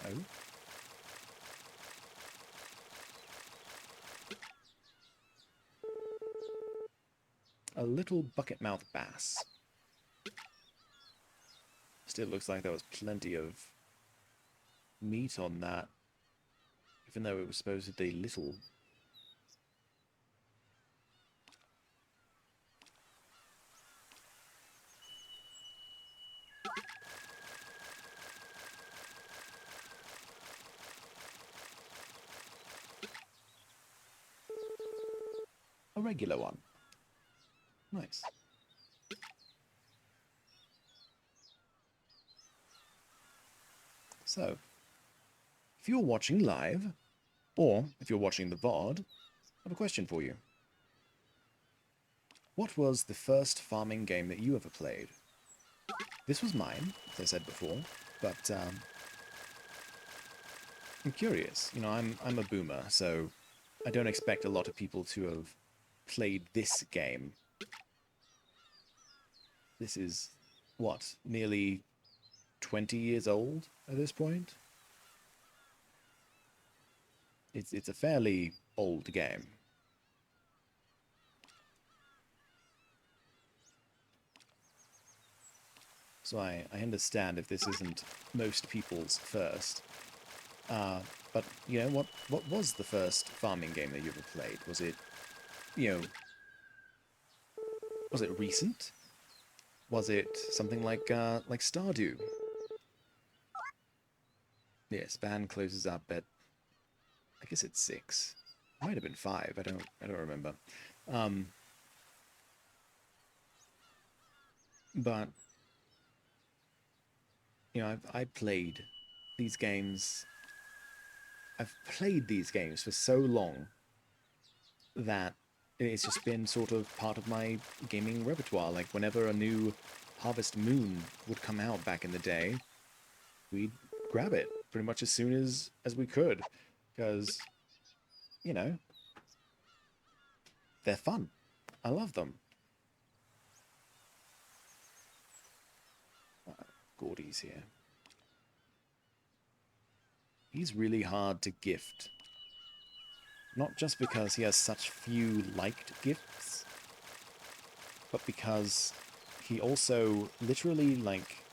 Oh? A little bucket-mouthed bass. Still looks like there was plenty of meat on that, even though it was supposedly little. A regular one. Nice. So, if you're watching live, or if you're watching the VOD, I have a question for you. What was the first farming game that you ever played? This was mine, as I said before, but I'm curious. You know, I'm a boomer, so I don't expect a lot of people to have played this game. This is, what, nearly 20 years old at this point? It's a fairly old game. So I understand if this isn't most people's first. But, you know, what was the first farming game that you ever played? Was it, you know, was it recent? Was it something like Stardew? Yes, ban closes up at, I guess it's 6. It might have been 5. I don't remember. But you know, I've played these games. I've played these games for so long that it's just been sort of part of my gaming repertoire. Like whenever a new Harvest Moon would come out back in the day, we'd grab it pretty much as soon as we could, because you know, they're fun. I love them. Gordy's here. He's really hard to gift. Not just because he has such few liked gifts, but because he also literally, like,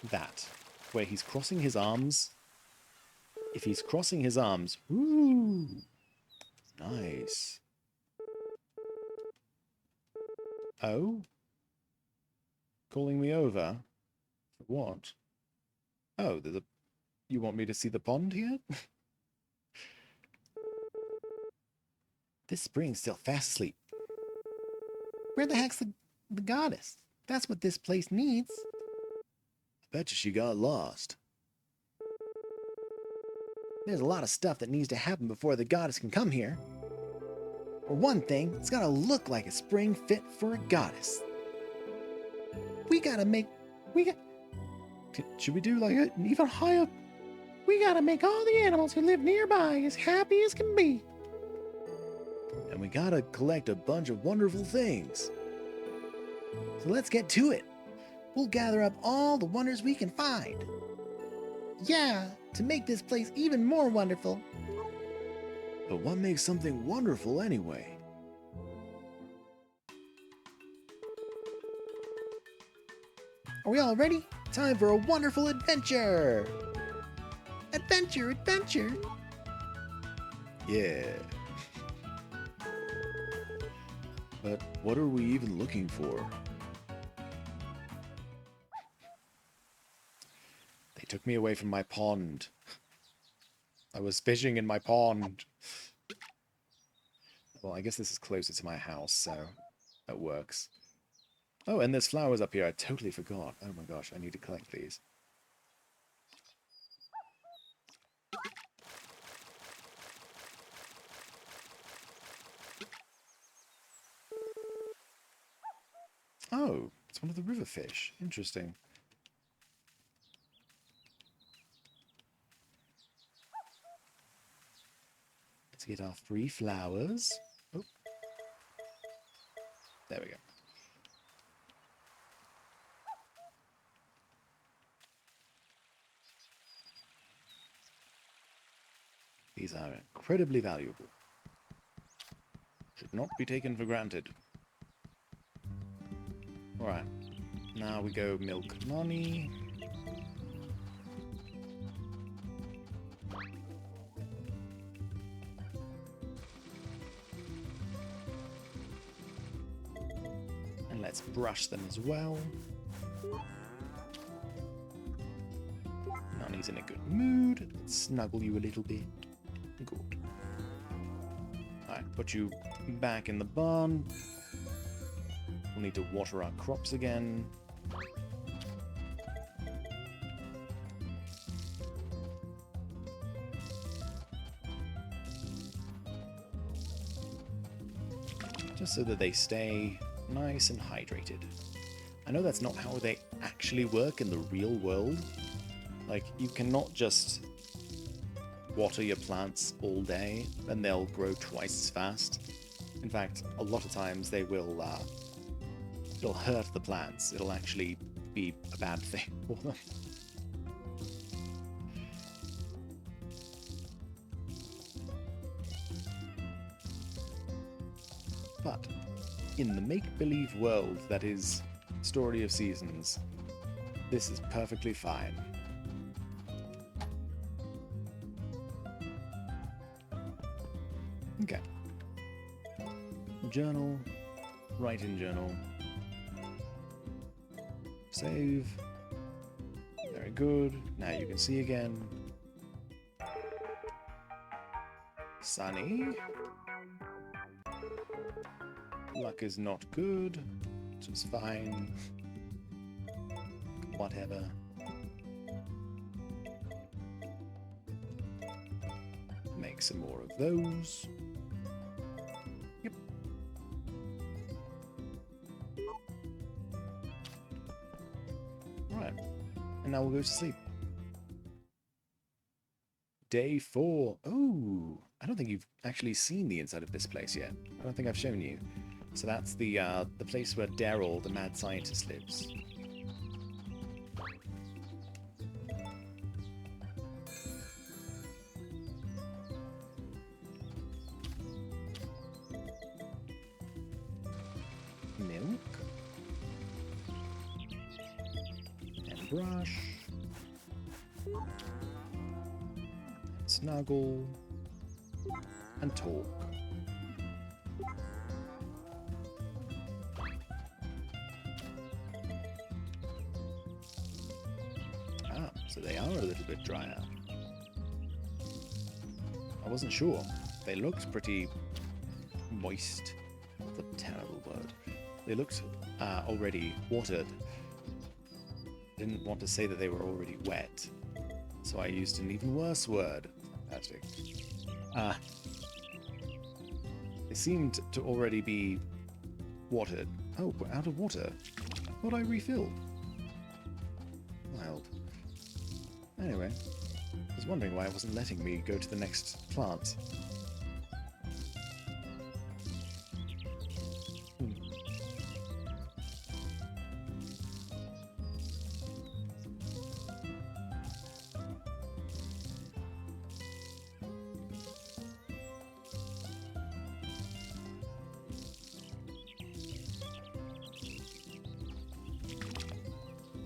that, where he's crossing his arms. If he's crossing his arms, woo, nice. Oh? Calling me over? For what? Oh, you want me to see the pond here? This spring's still fast asleep. Where the heck's the goddess? That's what this place needs. I bet you she got lost. There's a lot of stuff that needs to happen before the goddess can come here. For one thing, it's gotta look like a spring fit for a goddess. We gotta make... Should we do like an even higher? We gotta make all the animals who live nearby as happy as can be. And we gotta collect a bunch of wonderful things. So let's get to it. We'll gather up all the wonders we can find. Yeah, to make this place even more wonderful. But what makes something wonderful anyway? Are we all ready? Time for a wonderful adventure! Adventure, adventure! Yeah. But what are we even looking for? They took me away from my pond. I was fishing in my pond. Well, I guess this is closer to my house, so that works. Oh, and there's flowers up here. I totally forgot. Oh my gosh, I need to collect these. Oh, it's one of the river fish. Interesting. Let's get our free flowers. Oh. There we go. These are incredibly valuable. Should not be taken for granted. Alright. Now we go milk Nani. And let's brush them as well. Nani's in a good mood. Let's snuggle you a little bit. Good. Alright, put you back in the barn. We'll need to water our crops again. Just so that they stay nice and hydrated. I know that's not how they actually work in the real world. Like, you cannot just water your plants all day and they'll grow twice as fast. In fact, a lot of times they will, it'll hurt the plants. It'll actually be a bad thing for them. But in the make-believe world that is Story of Seasons, this is perfectly fine. Okay. Journal. Write in journal. Save. Very good. Now you can see again. Sunny. Luck is not good, which is fine. Whatever. Make some more of those. Yep. Right. And now we'll go to sleep. Day 4. Oh, I don't think you've actually seen the inside of this place yet. I don't think I've shown you. So that's the place where Daryl, the mad scientist, lives. Milk. And brush. And snuggle. And talk. So they are a little bit drier. I wasn't sure. They looked pretty moist. That's a terrible word. They looked already watered. Didn't want to say that they were already wet. So I used an even worse word. Fantastic. They seemed to already be watered. Oh, we're out of water. I thought I refilled. Wild. Anyway, I was wondering why it wasn't letting me go to the next plant.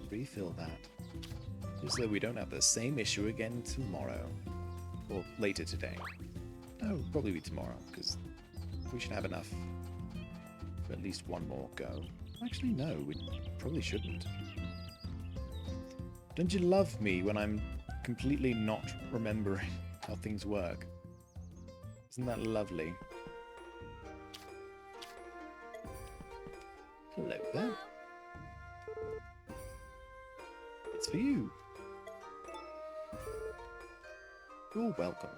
Refill that. Just so we don't have the same issue again tomorrow. Or later today. No, probably be tomorrow, because we should have enough for at least one more go. Actually, no, we probably shouldn't. Don't you love me when I'm completely not remembering how things work? Isn't that lovely? Hello there. It's for you. You're welcome.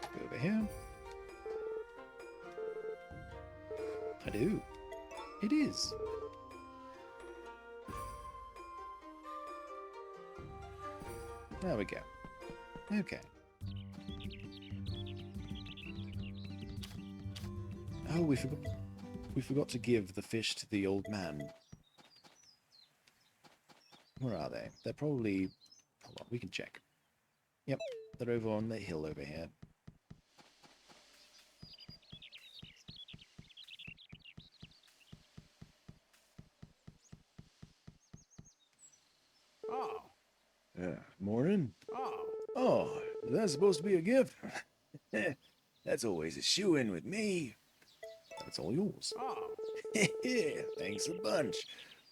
Go over here. I do. It is. There we go. Okay. Oh, we forgot to give the fish to the old man. Where are they? They're probably... Hold on, we can check. Yep, they're over on the hill over here. Oh. Morning. Oh. Oh, is that supposed to be a gift? That's always a shoe-in with me. That's all yours. Oh. Thanks a bunch.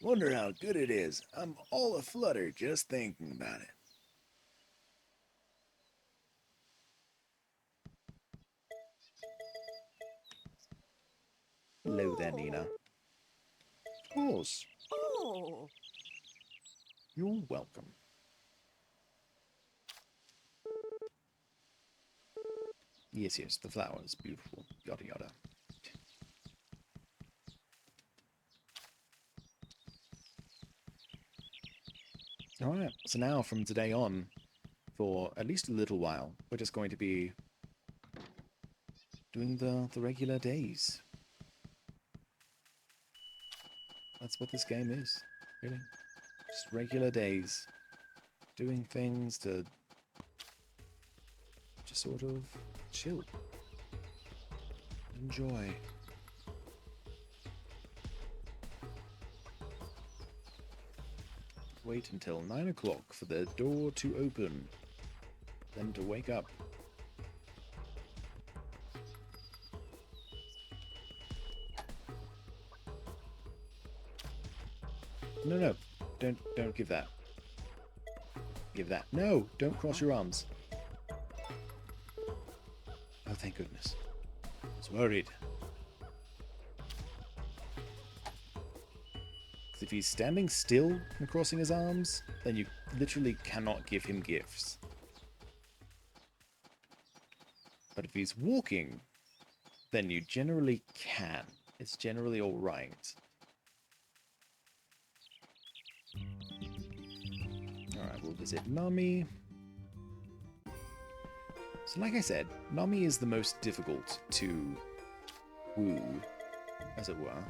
Wonder how good it is. I'm all aflutter just thinking about it. Hello there, Nina. Of course. Oh. You're welcome. Yes, yes, the flowers. Beautiful. Yada yada. Alright, so now from today on, for at least a little while, we're just going to be doing the regular days. That's what this game is, really. Just regular days. Doing things to just sort of chill. Enjoy. Wait until 9 o'clock for the door to open. Then to wake up. No, no. Don't give that. Give that. No! Don't cross your arms. Oh, thank goodness. I was worried. Because if he's standing still and crossing his arms, then you literally cannot give him gifts. But if he's walking, then you generally can. It's generally alright. Alright, we'll visit Nami. So like I said, Nami is the most difficult to woo, as it were.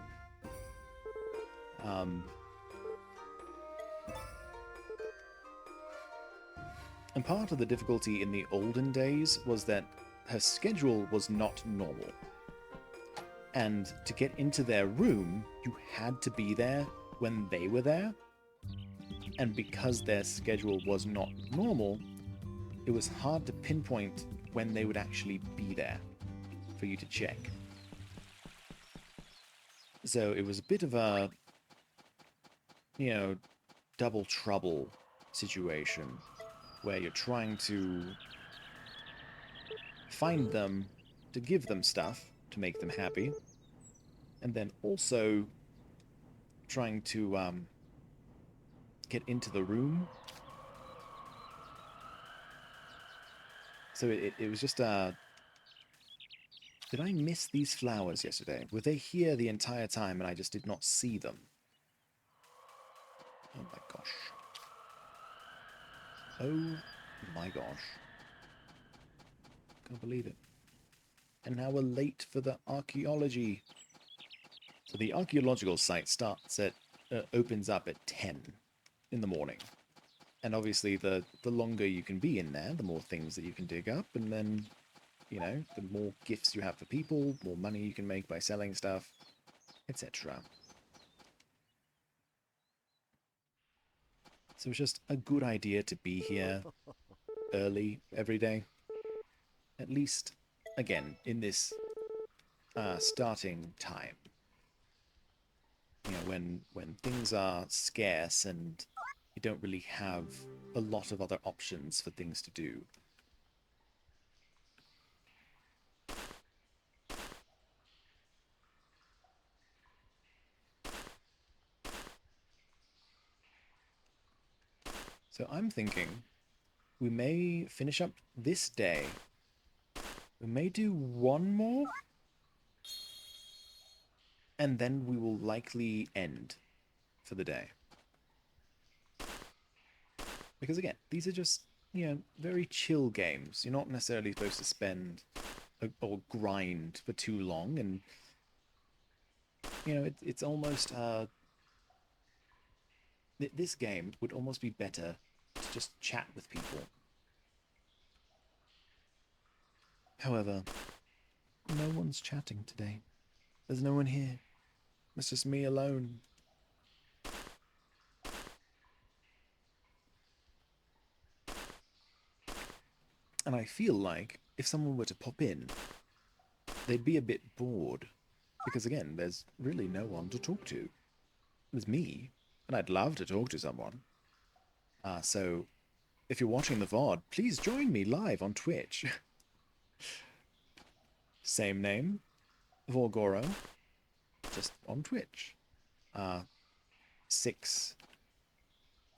And part of the difficulty in the olden days was that her schedule was not normal. And to get into their room, you had to be there when they were there. And because their schedule was not normal, it was hard to pinpoint when they would actually be there for you to check. So it was a bit of a, you know, double trouble situation where you're trying to find them to give them stuff to make them happy, and then also trying to get into the room. So it was just did I miss these flowers yesterday? Were they here the entire time and I just did not see them? Oh my gosh. Oh my gosh. Can't believe it. And now we're late for the archaeology. So the archaeological site starts at, opens up at 10 in the morning. And obviously the longer you can be in there, the more things that you can dig up, and then, you know, the more gifts you have for people, more money you can make by selling stuff, etc. So it's just a good idea to be here early every day. At least, again, in this starting time. You know, when things are scarce and you don't really have a lot of other options for things to do. So I'm thinking we may finish up this day. We may do one more. And then we will likely end for the day. Because again, these are just very chill games. You're not necessarily supposed to spend or grind for too long, and it's almost this game would almost be better to just chat with people. However, no one's chatting today. There's no one here. It's just me alone. And I feel like if someone were to pop in, they'd be a bit bored. Because again, there's really no one to talk to. There's me, and I'd love to talk to someone. So if you're watching the VOD, please join me live on Twitch. Same name, Vorgoro, just on Twitch. 6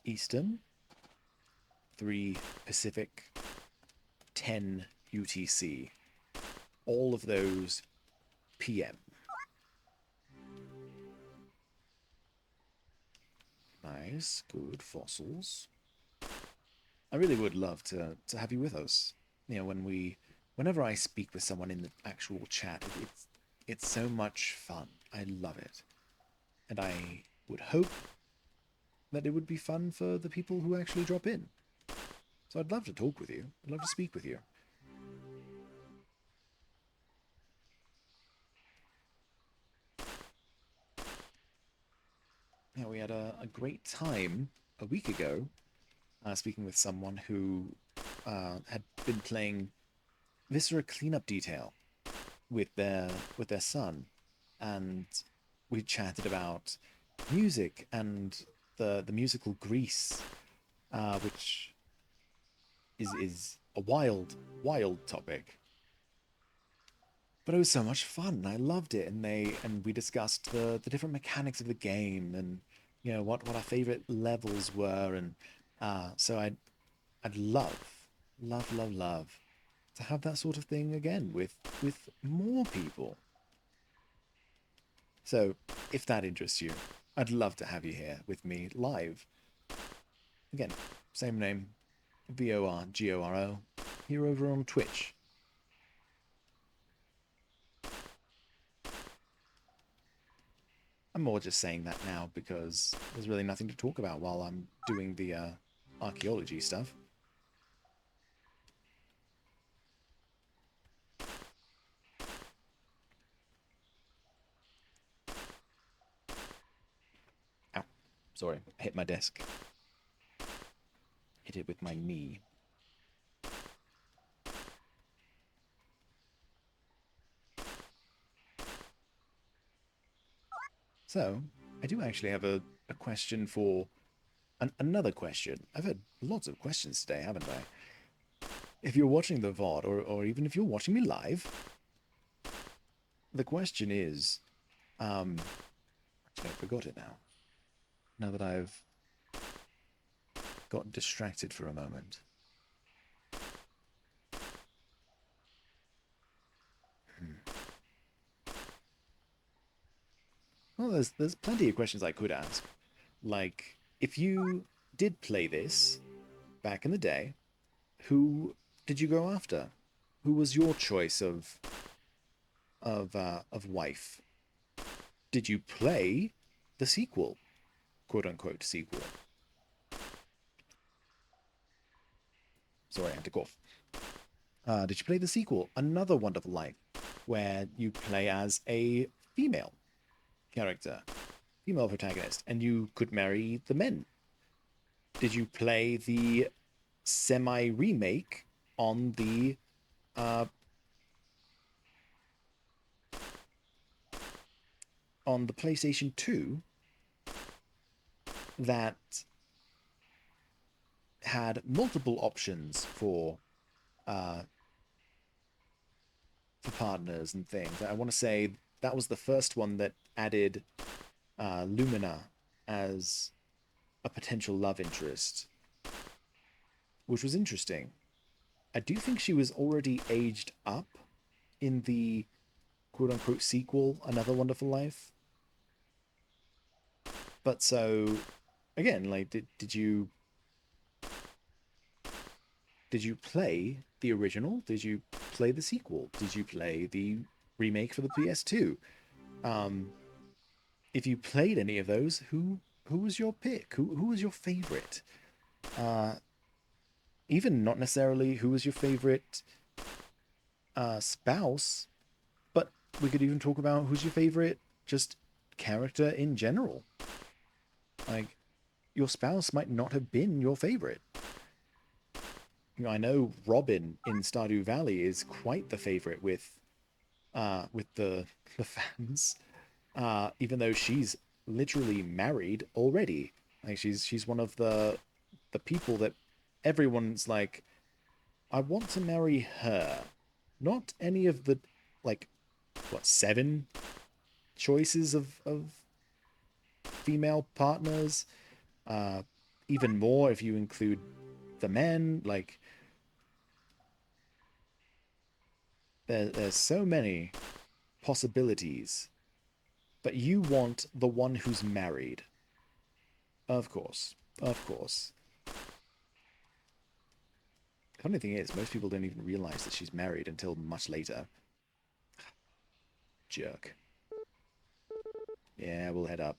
Eastern, 3 Pacific, 10 UTC. All of those PM. Nice, good fossils. I really would love to have you with us. Whenever I speak with someone in the actual chat, it's so much fun. I love it. And I would hope that it would be fun for the people who actually drop in. So I'd love to talk with you. I'd love to speak with you. Yeah, we had a great time a week ago speaking with someone who had been playing Viscera Cleanup Detail with their son, and we chatted about music and the musical Grease, which is a wild topic. But it was so much fun. I loved it, and we discussed the different mechanics of the game, and what our favorite levels were, and so I'd love to have that sort of thing again with more people. So if that interests you, I'd love to have you here with me live. Again, same name, Vorgoro, here over on Twitch. I'm more just saying that now because there's really nothing to talk about while I'm doing the archaeology stuff. Ow. Sorry, I hit my desk. Hit it with my knee. So, I do actually have a question for... another question. I've had lots of questions today, haven't I? If you're watching the VOD, or even if you're watching me live, the question is... Actually, I forgot it now. Now that I've got distracted for a moment. Well, there's plenty of questions I could ask. Like, if you did play this back in the day, who did you go after? Who was your choice of wife? Did you play the sequel, quote unquote sequel? Sorry, I had to cough. Did you play the sequel, Another Wonderful Life, where you play as a female character, female protagonist, and you could marry the men? Did you play the semi-remake on the PlayStation 2 that had multiple options for partners and things? I want to say that was the first one that added Lumina as a potential love interest, which was interesting. I do think she was already aged up in the quote-unquote sequel, Another Wonderful Life. But so, again, like, did you Did you play the original? Did you play the sequel? Did you play the remake for the PS2? If you played any of those, who was your pick? Who was your favorite? Even not necessarily who was your favorite spouse, but we could even talk about who's your favorite just character in general. Like, your spouse might not have been your favorite. You know, I know Robin in Stardew Valley is quite the favorite with the fans, even though she's literally married already. Like she's one of the people that everyone's like, I want to marry her, not any of the like what 7 choices of female partners. Even more if you include the men. Like there's so many possibilities, but you want the one who's married. Of course, of course. The funny thing is, most people don't even realize that she's married until much later. Jerk. Yeah, we'll head up.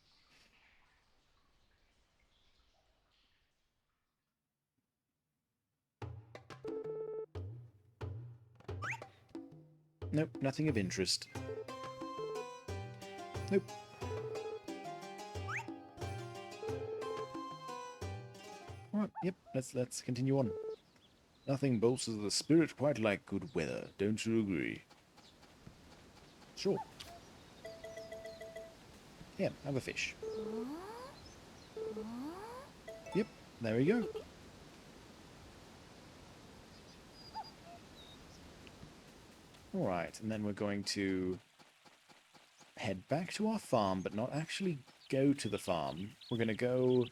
Nope, nothing of interest. Nope. Alright, yep, let's continue on. Nothing bolsters the spirit quite like good weather, don't you agree? Sure. Yeah, have a fish. Yep, there we go. Alright, and then we're going to head back to our farm, but not actually go to the farm. We're going to go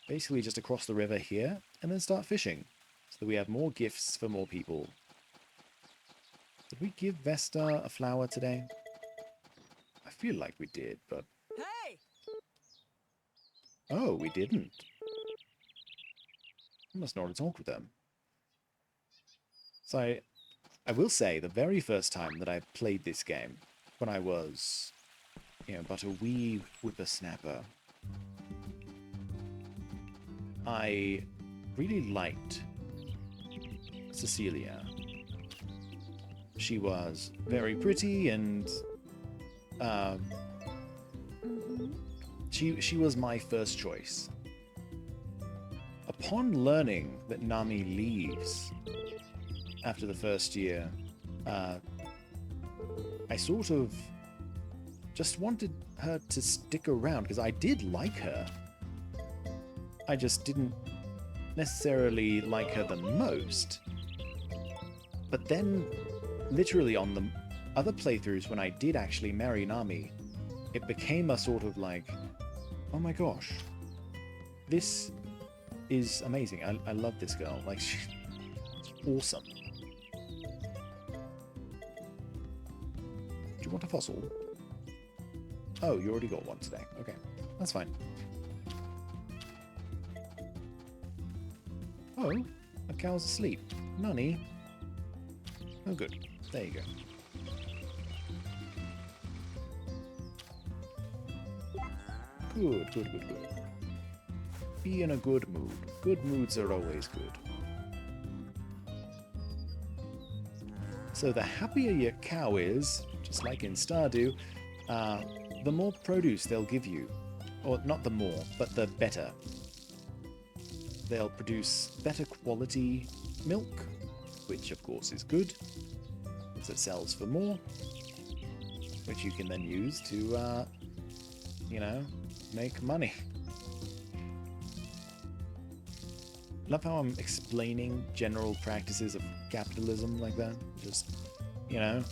basically just across the river here, and then start fishing, so that we have more gifts for more people. Did we give Vesta a flower today? I feel like we did, but... Hey! Oh, we didn't. I must know how to talk with them. So I will say, the very first time that I played this game, when I was, you know, but a wee whippersnapper, I really liked Cecilia. She was very pretty and she was my first choice. Upon learning that Nami leaves after the first year, I sort of just wanted her to stick around because I did like her. I just didn't necessarily like her the most. But then, literally on the other playthroughs, when I did actually marry Nami, it became a sort of like, oh my gosh, this is amazing. I love this girl. Like, she's awesome. Do you want a fossil? Oh, you already got one today. Okay, that's fine. Oh, a cow's asleep. Nani? Oh, good. There you go. Good, good, good, good. Be in a good mood. Good moods are always good. So the happier your cow is, just like in Stardew, the more produce they'll give you. Or not the more, but the better. They'll produce better quality milk, which of course is good, because it sells for more, which you can then use to, you know, make money. Love how I'm explaining general practices of capitalism like that. Just, you know,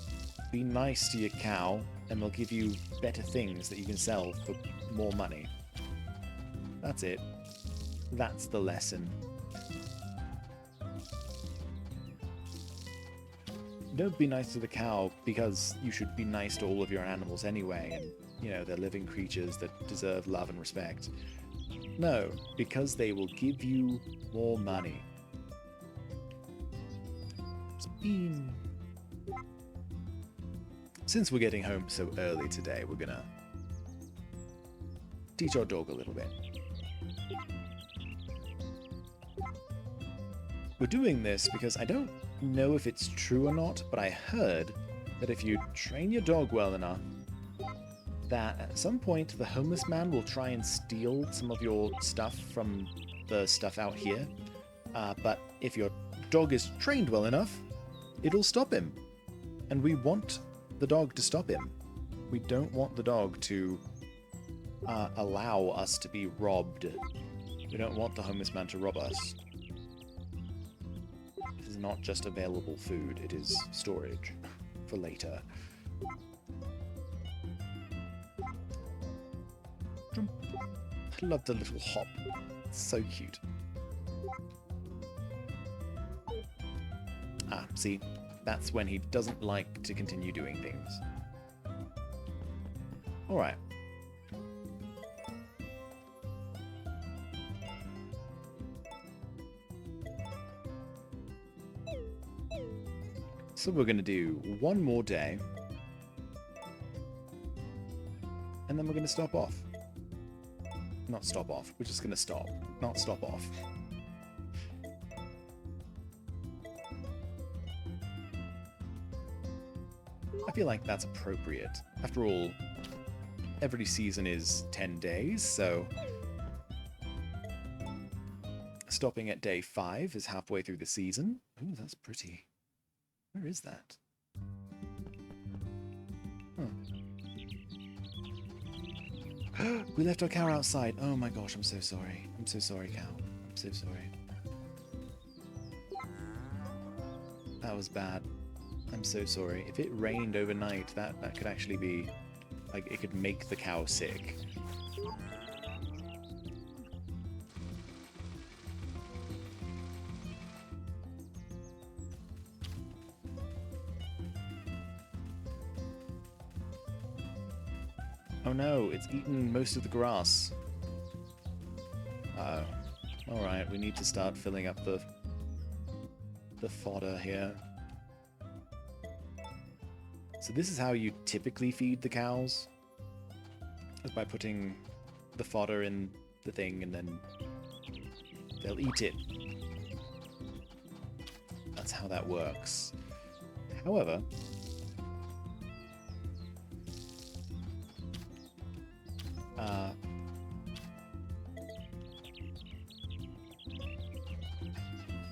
be nice to your cow, and they'll give you better things that you can sell for more money. That's it. That's the lesson. Don't be nice to the cow because you should be nice to all of your animals anyway, and, you know, they're living creatures that deserve love and respect. No, because they will give you more money. Bean. Since we're getting home so early today, we're gonna teach our dog a little bit. We're doing this because I don't know if it's true or not, but I heard that if you train your dog well enough, that at some point the homeless man will try and steal some of your stuff from the stuff out here. But if your dog is trained well enough, it'll stop him. And we want the dog to stop him. We don't want the dog to allow us to be robbed. We don't want the homeless man to rob us. This is not just available food, it is storage for later. I love the little hop. It's so cute. Ah, see, that's when he doesn't like to continue doing things. Alright. So we're going to do one more day. And then we're going to stop off. Not stop off. We're just going to stop. Not stop off. I feel like that's appropriate. After all, every season is 10 days, so stopping at day 5 is halfway through the season. Ooh, that's pretty. Where is that? Huh. We left our cow outside. Oh my gosh, I'm so sorry. I'm so sorry, cow. I'm so sorry. That was bad. I'm so sorry. If it rained overnight, that could actually be... like, it could make the cow sick. Oh no, it's eaten most of the grass. Uh-oh. Alright, we need to start filling up the fodder here. So this is how you typically feed the cows. Is by putting the fodder in the thing and then they'll eat it. That's how that works. However,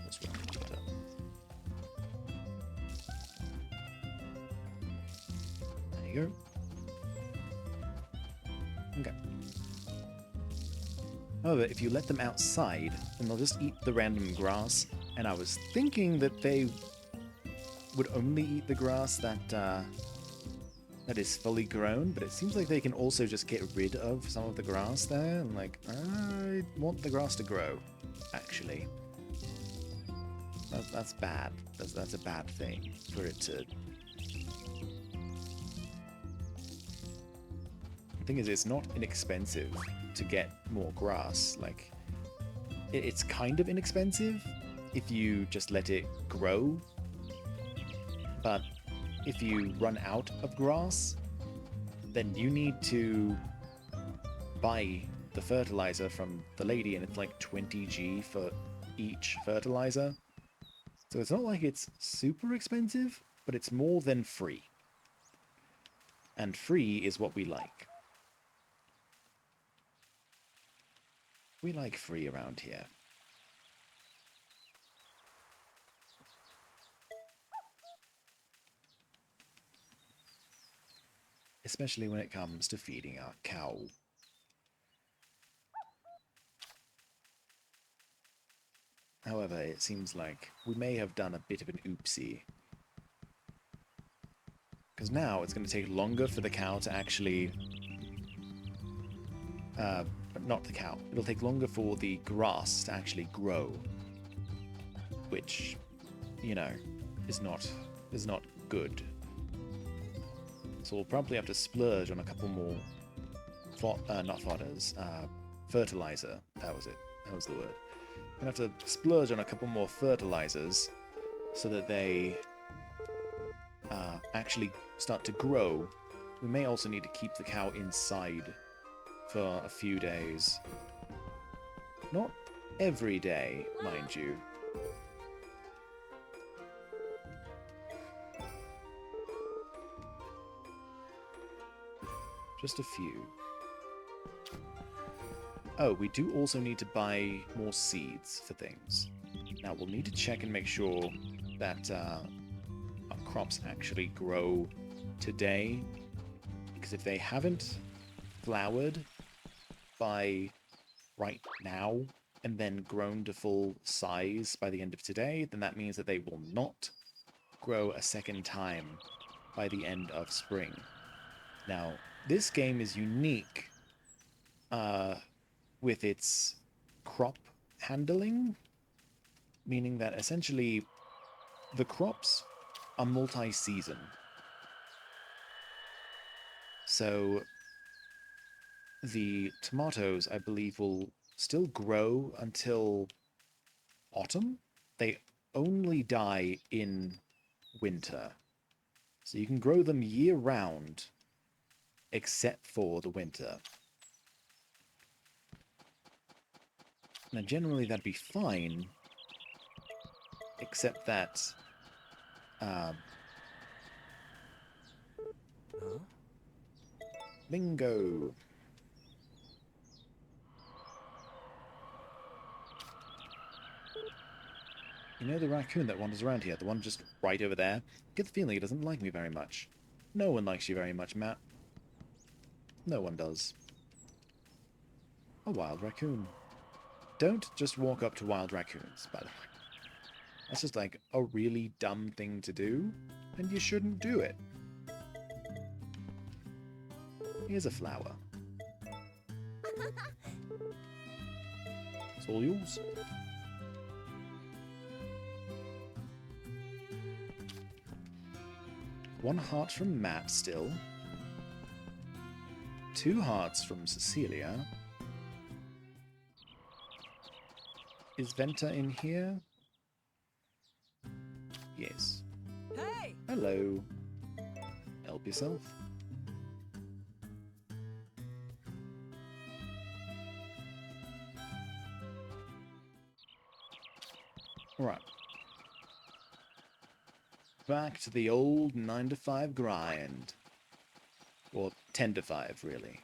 what's wrong with that? There you go. Okay. However, if you let them outside, then they'll just eat the random grass, and I was thinking that they would only eat the grass that that is fully grown, but it seems like they can also just get rid of some of the grass there, and like, I want the grass to grow, actually. That's bad. That's a bad thing for it to... The thing is, it's not inexpensive to get more grass. Like, it's kind of inexpensive if you just let it grow, but if you run out of grass, then you need to buy the fertilizer from the lady, and it's like 20G for each fertilizer. So it's not like it's super expensive, but it's more than free. And free is what we like. We like free around here. Especially when it comes to feeding our cow. However, it seems like we may have done a bit of an oopsie. Because now it's going to take longer for the cow to actually... not the cow. It'll take longer for the grass to actually grow. Which, you know, is not good. So we'll probably have to splurge on a couple more... not fodders. Fertilizer. That was it. That was the word. We're going to have to splurge on a couple more fertilizers so that they actually start to grow, we may also need to keep the cow inside for a few days. Not every day, mind you. Just a few. Oh, we do also need to buy more seeds for things. Now, we'll need to check and make sure that our crops actually grow today. Because if they haven't flowered by right now and then grown to full size by the end of today, then that means that they will not grow a second time by the end of spring. Now, this game is unique with its crop handling, meaning that essentially the crops are multi-season. So the tomatoes, I believe, will still grow until autumn. They only die in winter. So you can grow them year-round, except for the winter. Now, generally that'd be fine, except that bingo. You know the raccoon that wanders around here, the one just right over there? Get the feeling he doesn't like me very much. No one likes you very much, Matt. No one does. A wild raccoon. Don't just walk up to wild raccoons, by the way. That's just like a really dumb thing to do, and you shouldn't do it. Here's a flower. It's all yours. One heart from Matt still. 2 hearts from Cecilia. Is Venta in here? Yes. Hey! Hello. Help yourself. Right. Back to the old 9 to 5 grind. Or 10 to 5, really.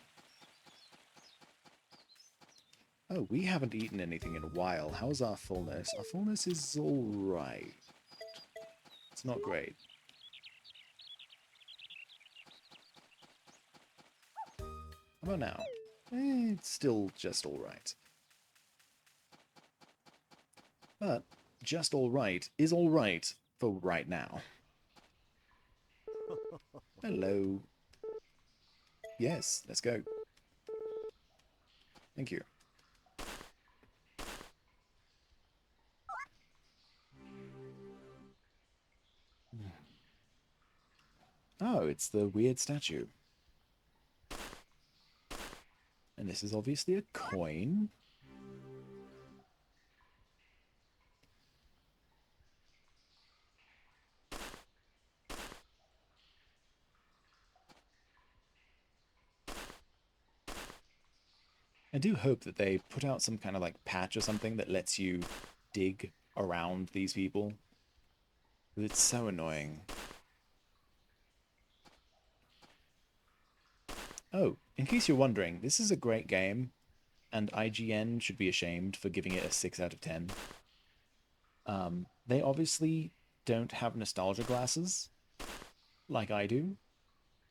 Oh, we haven't eaten anything in a while. How's our fullness? Our fullness is alright. It's not great. How about now? It's still just alright. But just alright is alright for right now. Hello. Yes, let's go. Thank you. Oh, it's the weird statue. And this is obviously a coin. I do hope that they put out some kind of like patch or something that lets you dig around these people. It's so annoying. Oh, in case you're wondering, this is a great game, and IGN should be ashamed for giving it a 6 out of 10. They obviously don't have nostalgia glasses, like I do,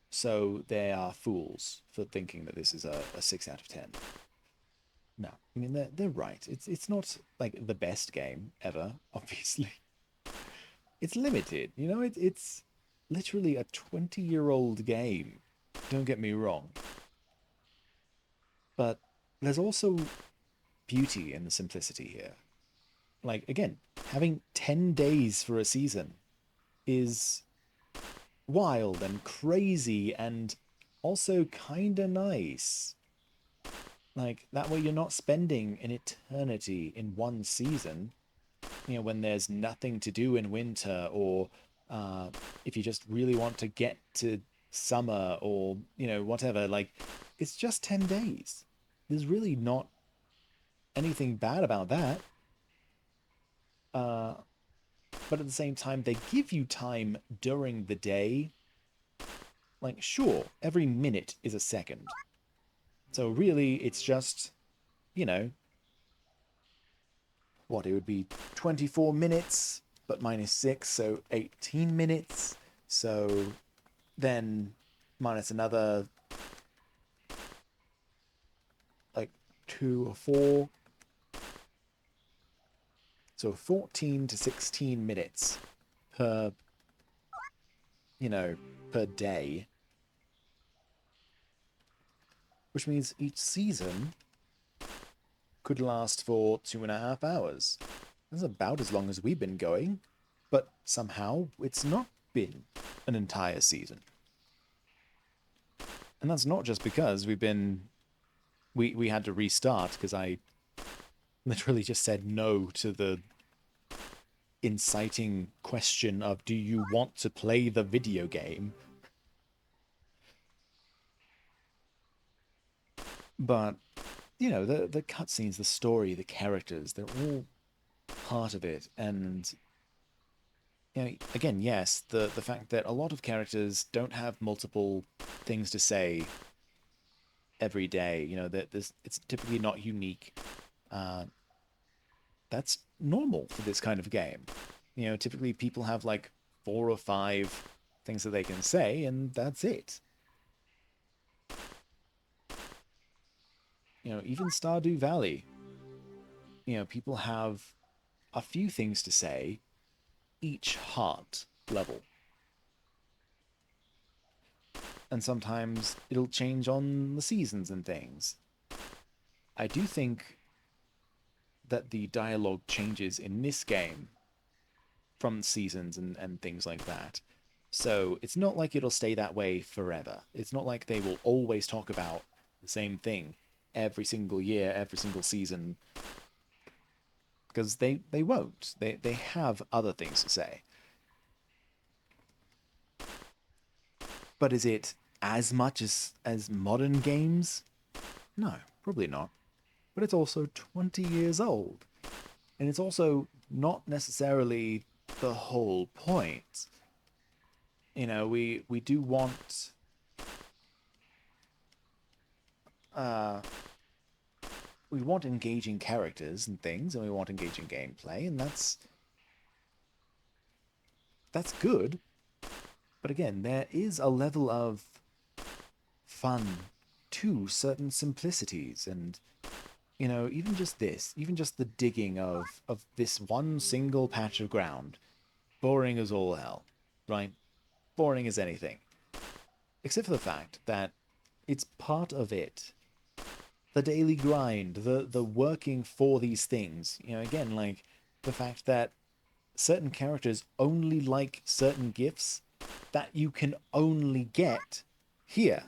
so they are fools for thinking that this is a 6 out of 10. No, I mean, they're right. It's not, like, the best game ever, obviously. It's limited, you know? It's literally a 20-year-old game. Don't get me wrong. But there's also beauty in the simplicity here. Like, again, having 10 days for a season is wild and crazy and also kinda nice. Like, that way you're not spending an eternity in one season, you know, when there's nothing to do in winter or if you just really want to get to summer or, whatever, like, it's just 10 days. There's really not anything bad about that. Uh, but at the same time, they give you time during the day. Like, sure, every minute is a second. So really, it's just, you know, what, it would be 24 minutes, but minus 6, so 18 minutes. So then minus another, like, 2 or 4. So 14 to 16 minutes per, per day. Which means each season could last for 2.5 hours. That's about as long as we've been going, but somehow it's not been an entire season. And that's not just because we had to restart because I literally just said no to the inciting question of, do you want to play the video game? But, the cutscenes, the story, the characters, they're all part of it. And, again, yes, the fact that a lot of characters don't have multiple things to say every day, that it's typically not unique. That's normal for this kind of game. Typically people have like 4 or 5 things that they can say, and that's it. Even Stardew Valley, people have a few things to say each heart level. And sometimes it'll change on the seasons and things. I do think that the dialogue changes in this game from seasons and things like that. So it's not like it'll stay that way forever. It's not like they will always talk about the same thing every single year, every single season. Because they won't. They have other things to say. But is it as much as modern games? No, probably not. But it's also 20 years old. And it's also not necessarily the whole point. We do want we want engaging characters and things, and we want engaging gameplay, and that's good. But again, there is a level of fun to certain simplicities, and even just this, even just the digging of this one single patch of ground, boring as all hell, right? Boring as anything, except for the fact that it's part of it. The daily grind, the working for these things. Again, like the fact that certain characters only like certain gifts that you can only get here.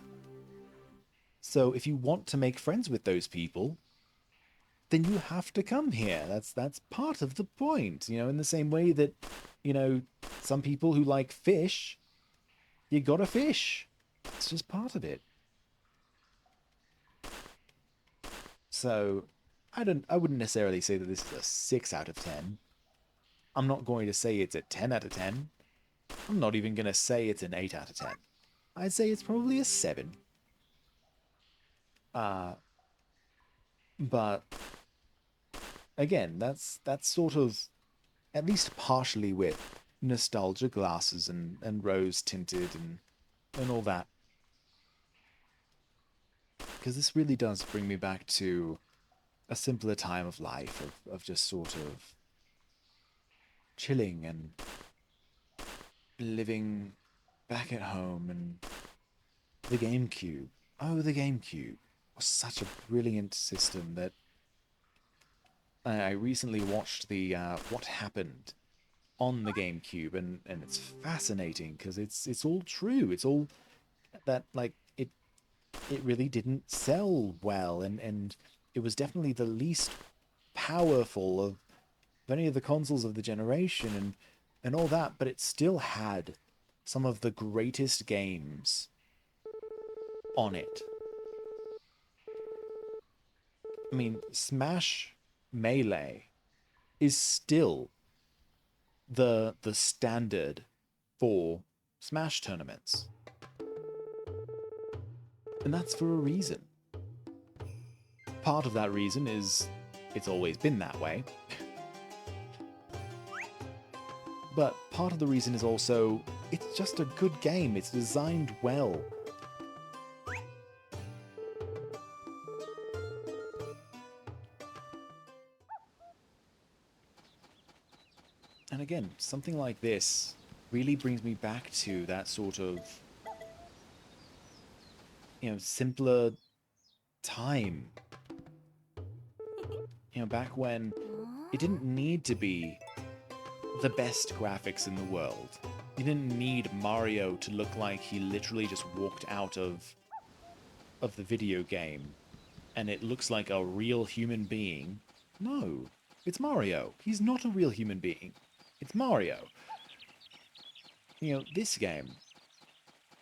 So if you want to make friends with those people, then you have to come here. That's part of the point. In the same way that, some people who like fish, you gotta fish. It's just part of it. So I wouldn't necessarily say that this is a 6 out of 10. I'm not going to say it's a 10 out of 10. I'm not even going to say it's an 8 out of 10. I'd say it's probably a 7. But again, that's sort of at least partially with nostalgia glasses and rose tinted and all that. Because this really does bring me back to a simpler time of life, of just sort of chilling and living back at home. And the GameCube. Oh, the GameCube was such a brilliant system that I recently watched the What Happened on the GameCube, and it's fascinating because it's all true. It's all that, like, it really didn't sell well, and it was definitely the least powerful of any of the consoles of the generation. And and all that, but it still had some of the greatest games on it. I mean, Smash Melee is still the standard for Smash tournaments. And that's for a reason. Part of that reason is it's always been that way. But part of the reason is also it's just a good game. It's designed well. And again, something like this really brings me back to that sort of, simpler time. Back when it didn't need to be the best graphics in the world. You didn't need Mario to look like he literally just walked out of the video game and it looks like a real human being. No, it's Mario. He's not a real human being. It's Mario. This game,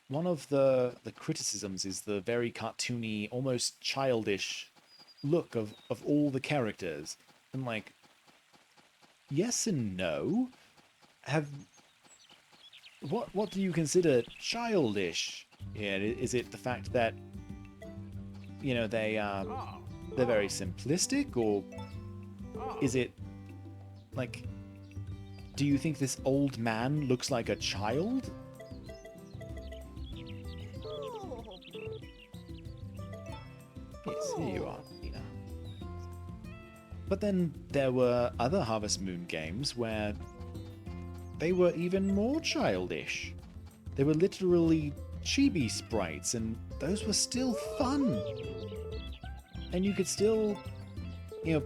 one of the criticisms is the very cartoony, almost childish look of all the characters. And like, yes and no. What do you consider childish? Yeah, is it the fact that they're very simplistic, or is it like, do you think this old man looks like a child? Yes, here you are, Nina. But then there were other Harvest Moon games where they were even more childish. They were literally chibi sprites, and those were still fun. And you could still,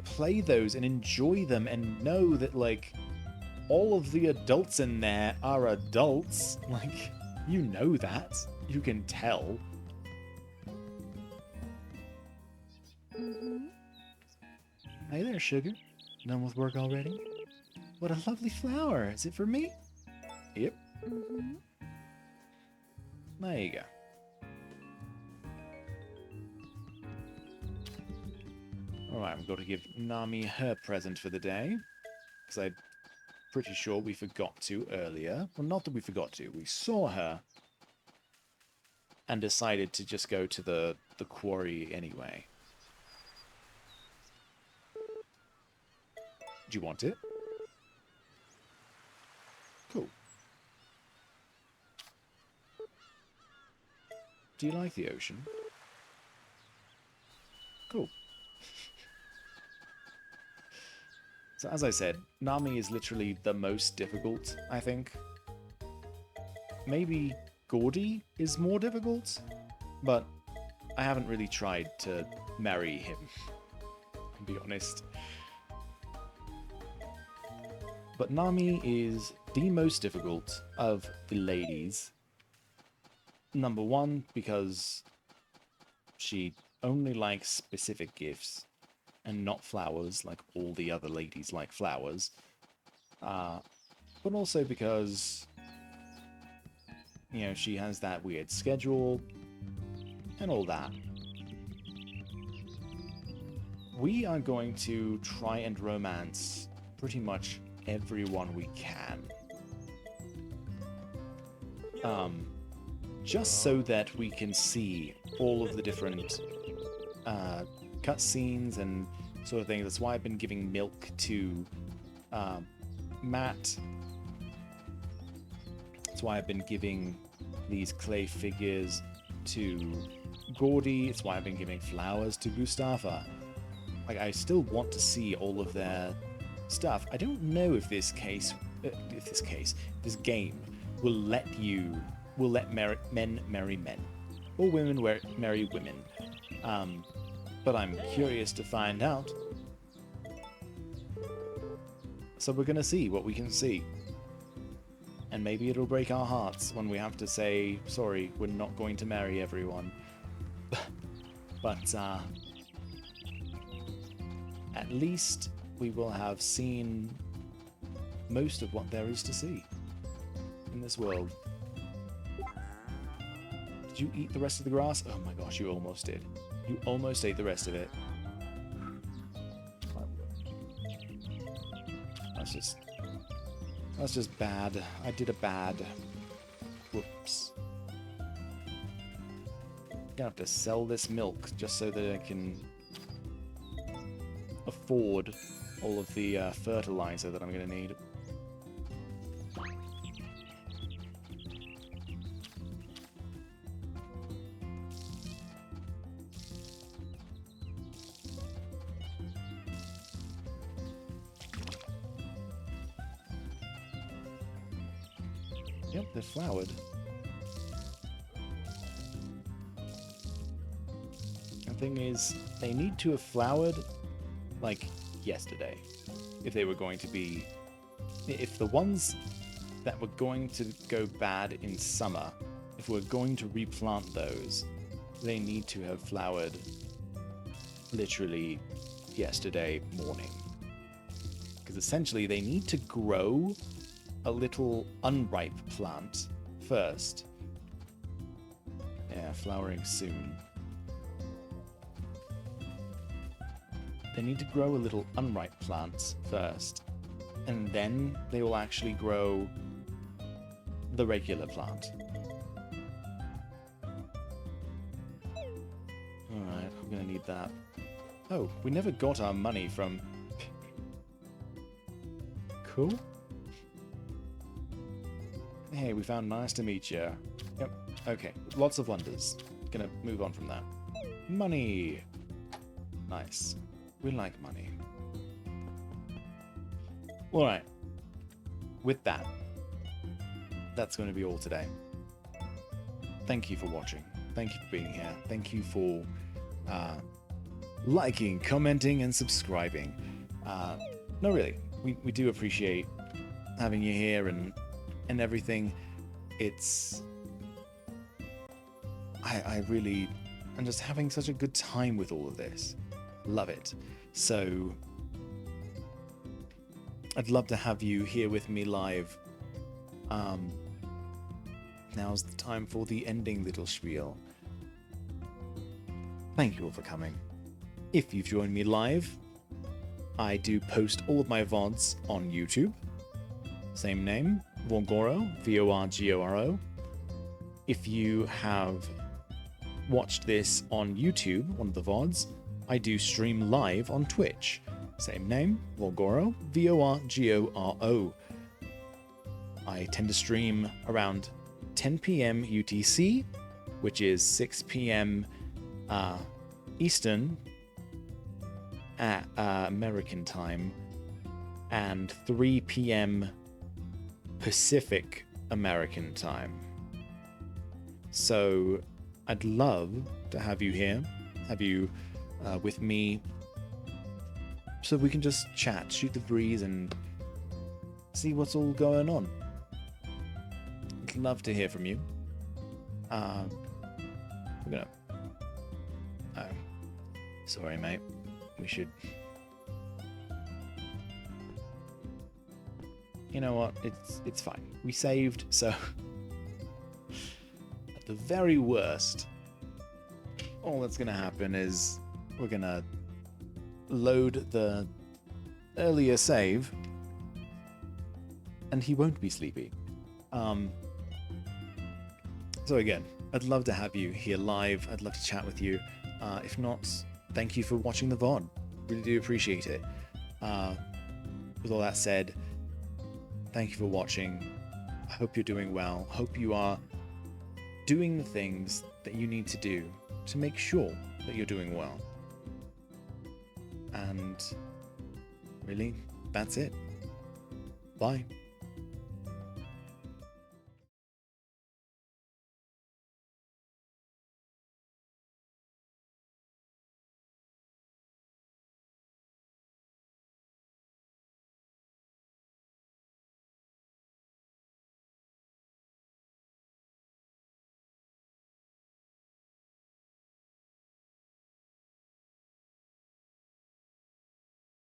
play those and enjoy them and know that, like, all of the adults in there are adults. Like, you know that. You can tell. Hey there, sugar. Done with work already? What a lovely flower. Is it for me? Yep. There you go. Alright, I'm going to give Nami her present for the day. Because I'm pretty sure we forgot to earlier. Well, not that we forgot to. We saw her and decided to just go to the quarry anyway. Do you want it? Cool. Do you like the ocean? Cool. So as I said, Nami is literally the most difficult, I think. Maybe Gordy is more difficult, but I haven't really tried to marry him, to be honest. But Nami is the most difficult of the ladies. Number one, because she only likes specific gifts and not flowers like all the other ladies like flowers. But also because, she has that weird schedule and all that. We are going to try and romance pretty much everyone we can. Just so that we can see all of the different cutscenes and sort of things. That's why I've been giving milk to Matt. That's why I've been giving these clay figures to Gordy. It's why I've been giving flowers to Mustafa. Like, I still want to see all of their stuff. I don't know if this game will let men marry men, or women marry women. But I'm curious to find out. So we're gonna see what we can see. And maybe it'll break our hearts when we have to say, sorry, we're not going to marry everyone. But at least we will have seen most of what there is to see in this world. Did you eat the rest of the grass? Oh my gosh, you almost did. You almost ate the rest of it. That's just bad. I did a bad. Whoops. Gonna have to sell this milk just so that I can afford all of the fertilizer that I'm gonna need. Yep, they're flowered. The thing is, they need to have flowered, like, yesterday. If they were going to be... If the ones that were going to go bad in summer, if we're going to replant those, they need to have flowered literally yesterday morning. Because essentially they need to grow a little unripe plant first. Yeah, flowering soon. They need to grow a little unripe plant first, and then they will actually grow the regular plant. Alright, I'm gonna need that. Oh, we never got our money from... Cool. Hey, we found nice to meet you. Yep, okay. Lots of wonders. Gonna move on from that. Money! Nice. We like money. Alright. With that, that's going to be all today. Thank you for watching. Thank you for being here. Thank you for liking, commenting, and subscribing. No, really. We do appreciate having you here and everything. It's... I'm just having such a good time with all of this. Love it. So I'd love to have you here with me live. Now's the time for the ending little spiel. Thank you all for coming. If you've joined me live, I do post all of my VODs on YouTube. Same name, Vorgoro, Vorgoro. If you have watched this on YouTube, one of the VODs, I do stream live on Twitch. Same name, Vorgoro, Vorgoro. I tend to stream around 10 p.m. UTC, which is 6 p.m. Eastern American time, and 3 p.m. Pacific American time. So I'd love to have you here, have you with me, so we can just chat, shoot the breeze, and see what's all going on. I'd love to hear from you. We're gonna... Oh. Sorry, mate. We should... You know what? It's fine. We saved, so... At the very worst, all that's gonna happen is we're gonna load the earlier save, and he won't be sleepy. So again, I'd love to have you here live. I'd love to chat with you. If not, thank you for watching the VOD. Really do appreciate it. With all that said, thank you for watching. I hope you're doing well. Hope you are doing the things that you need to do to make sure that you're doing well. And really, that's it. Bye.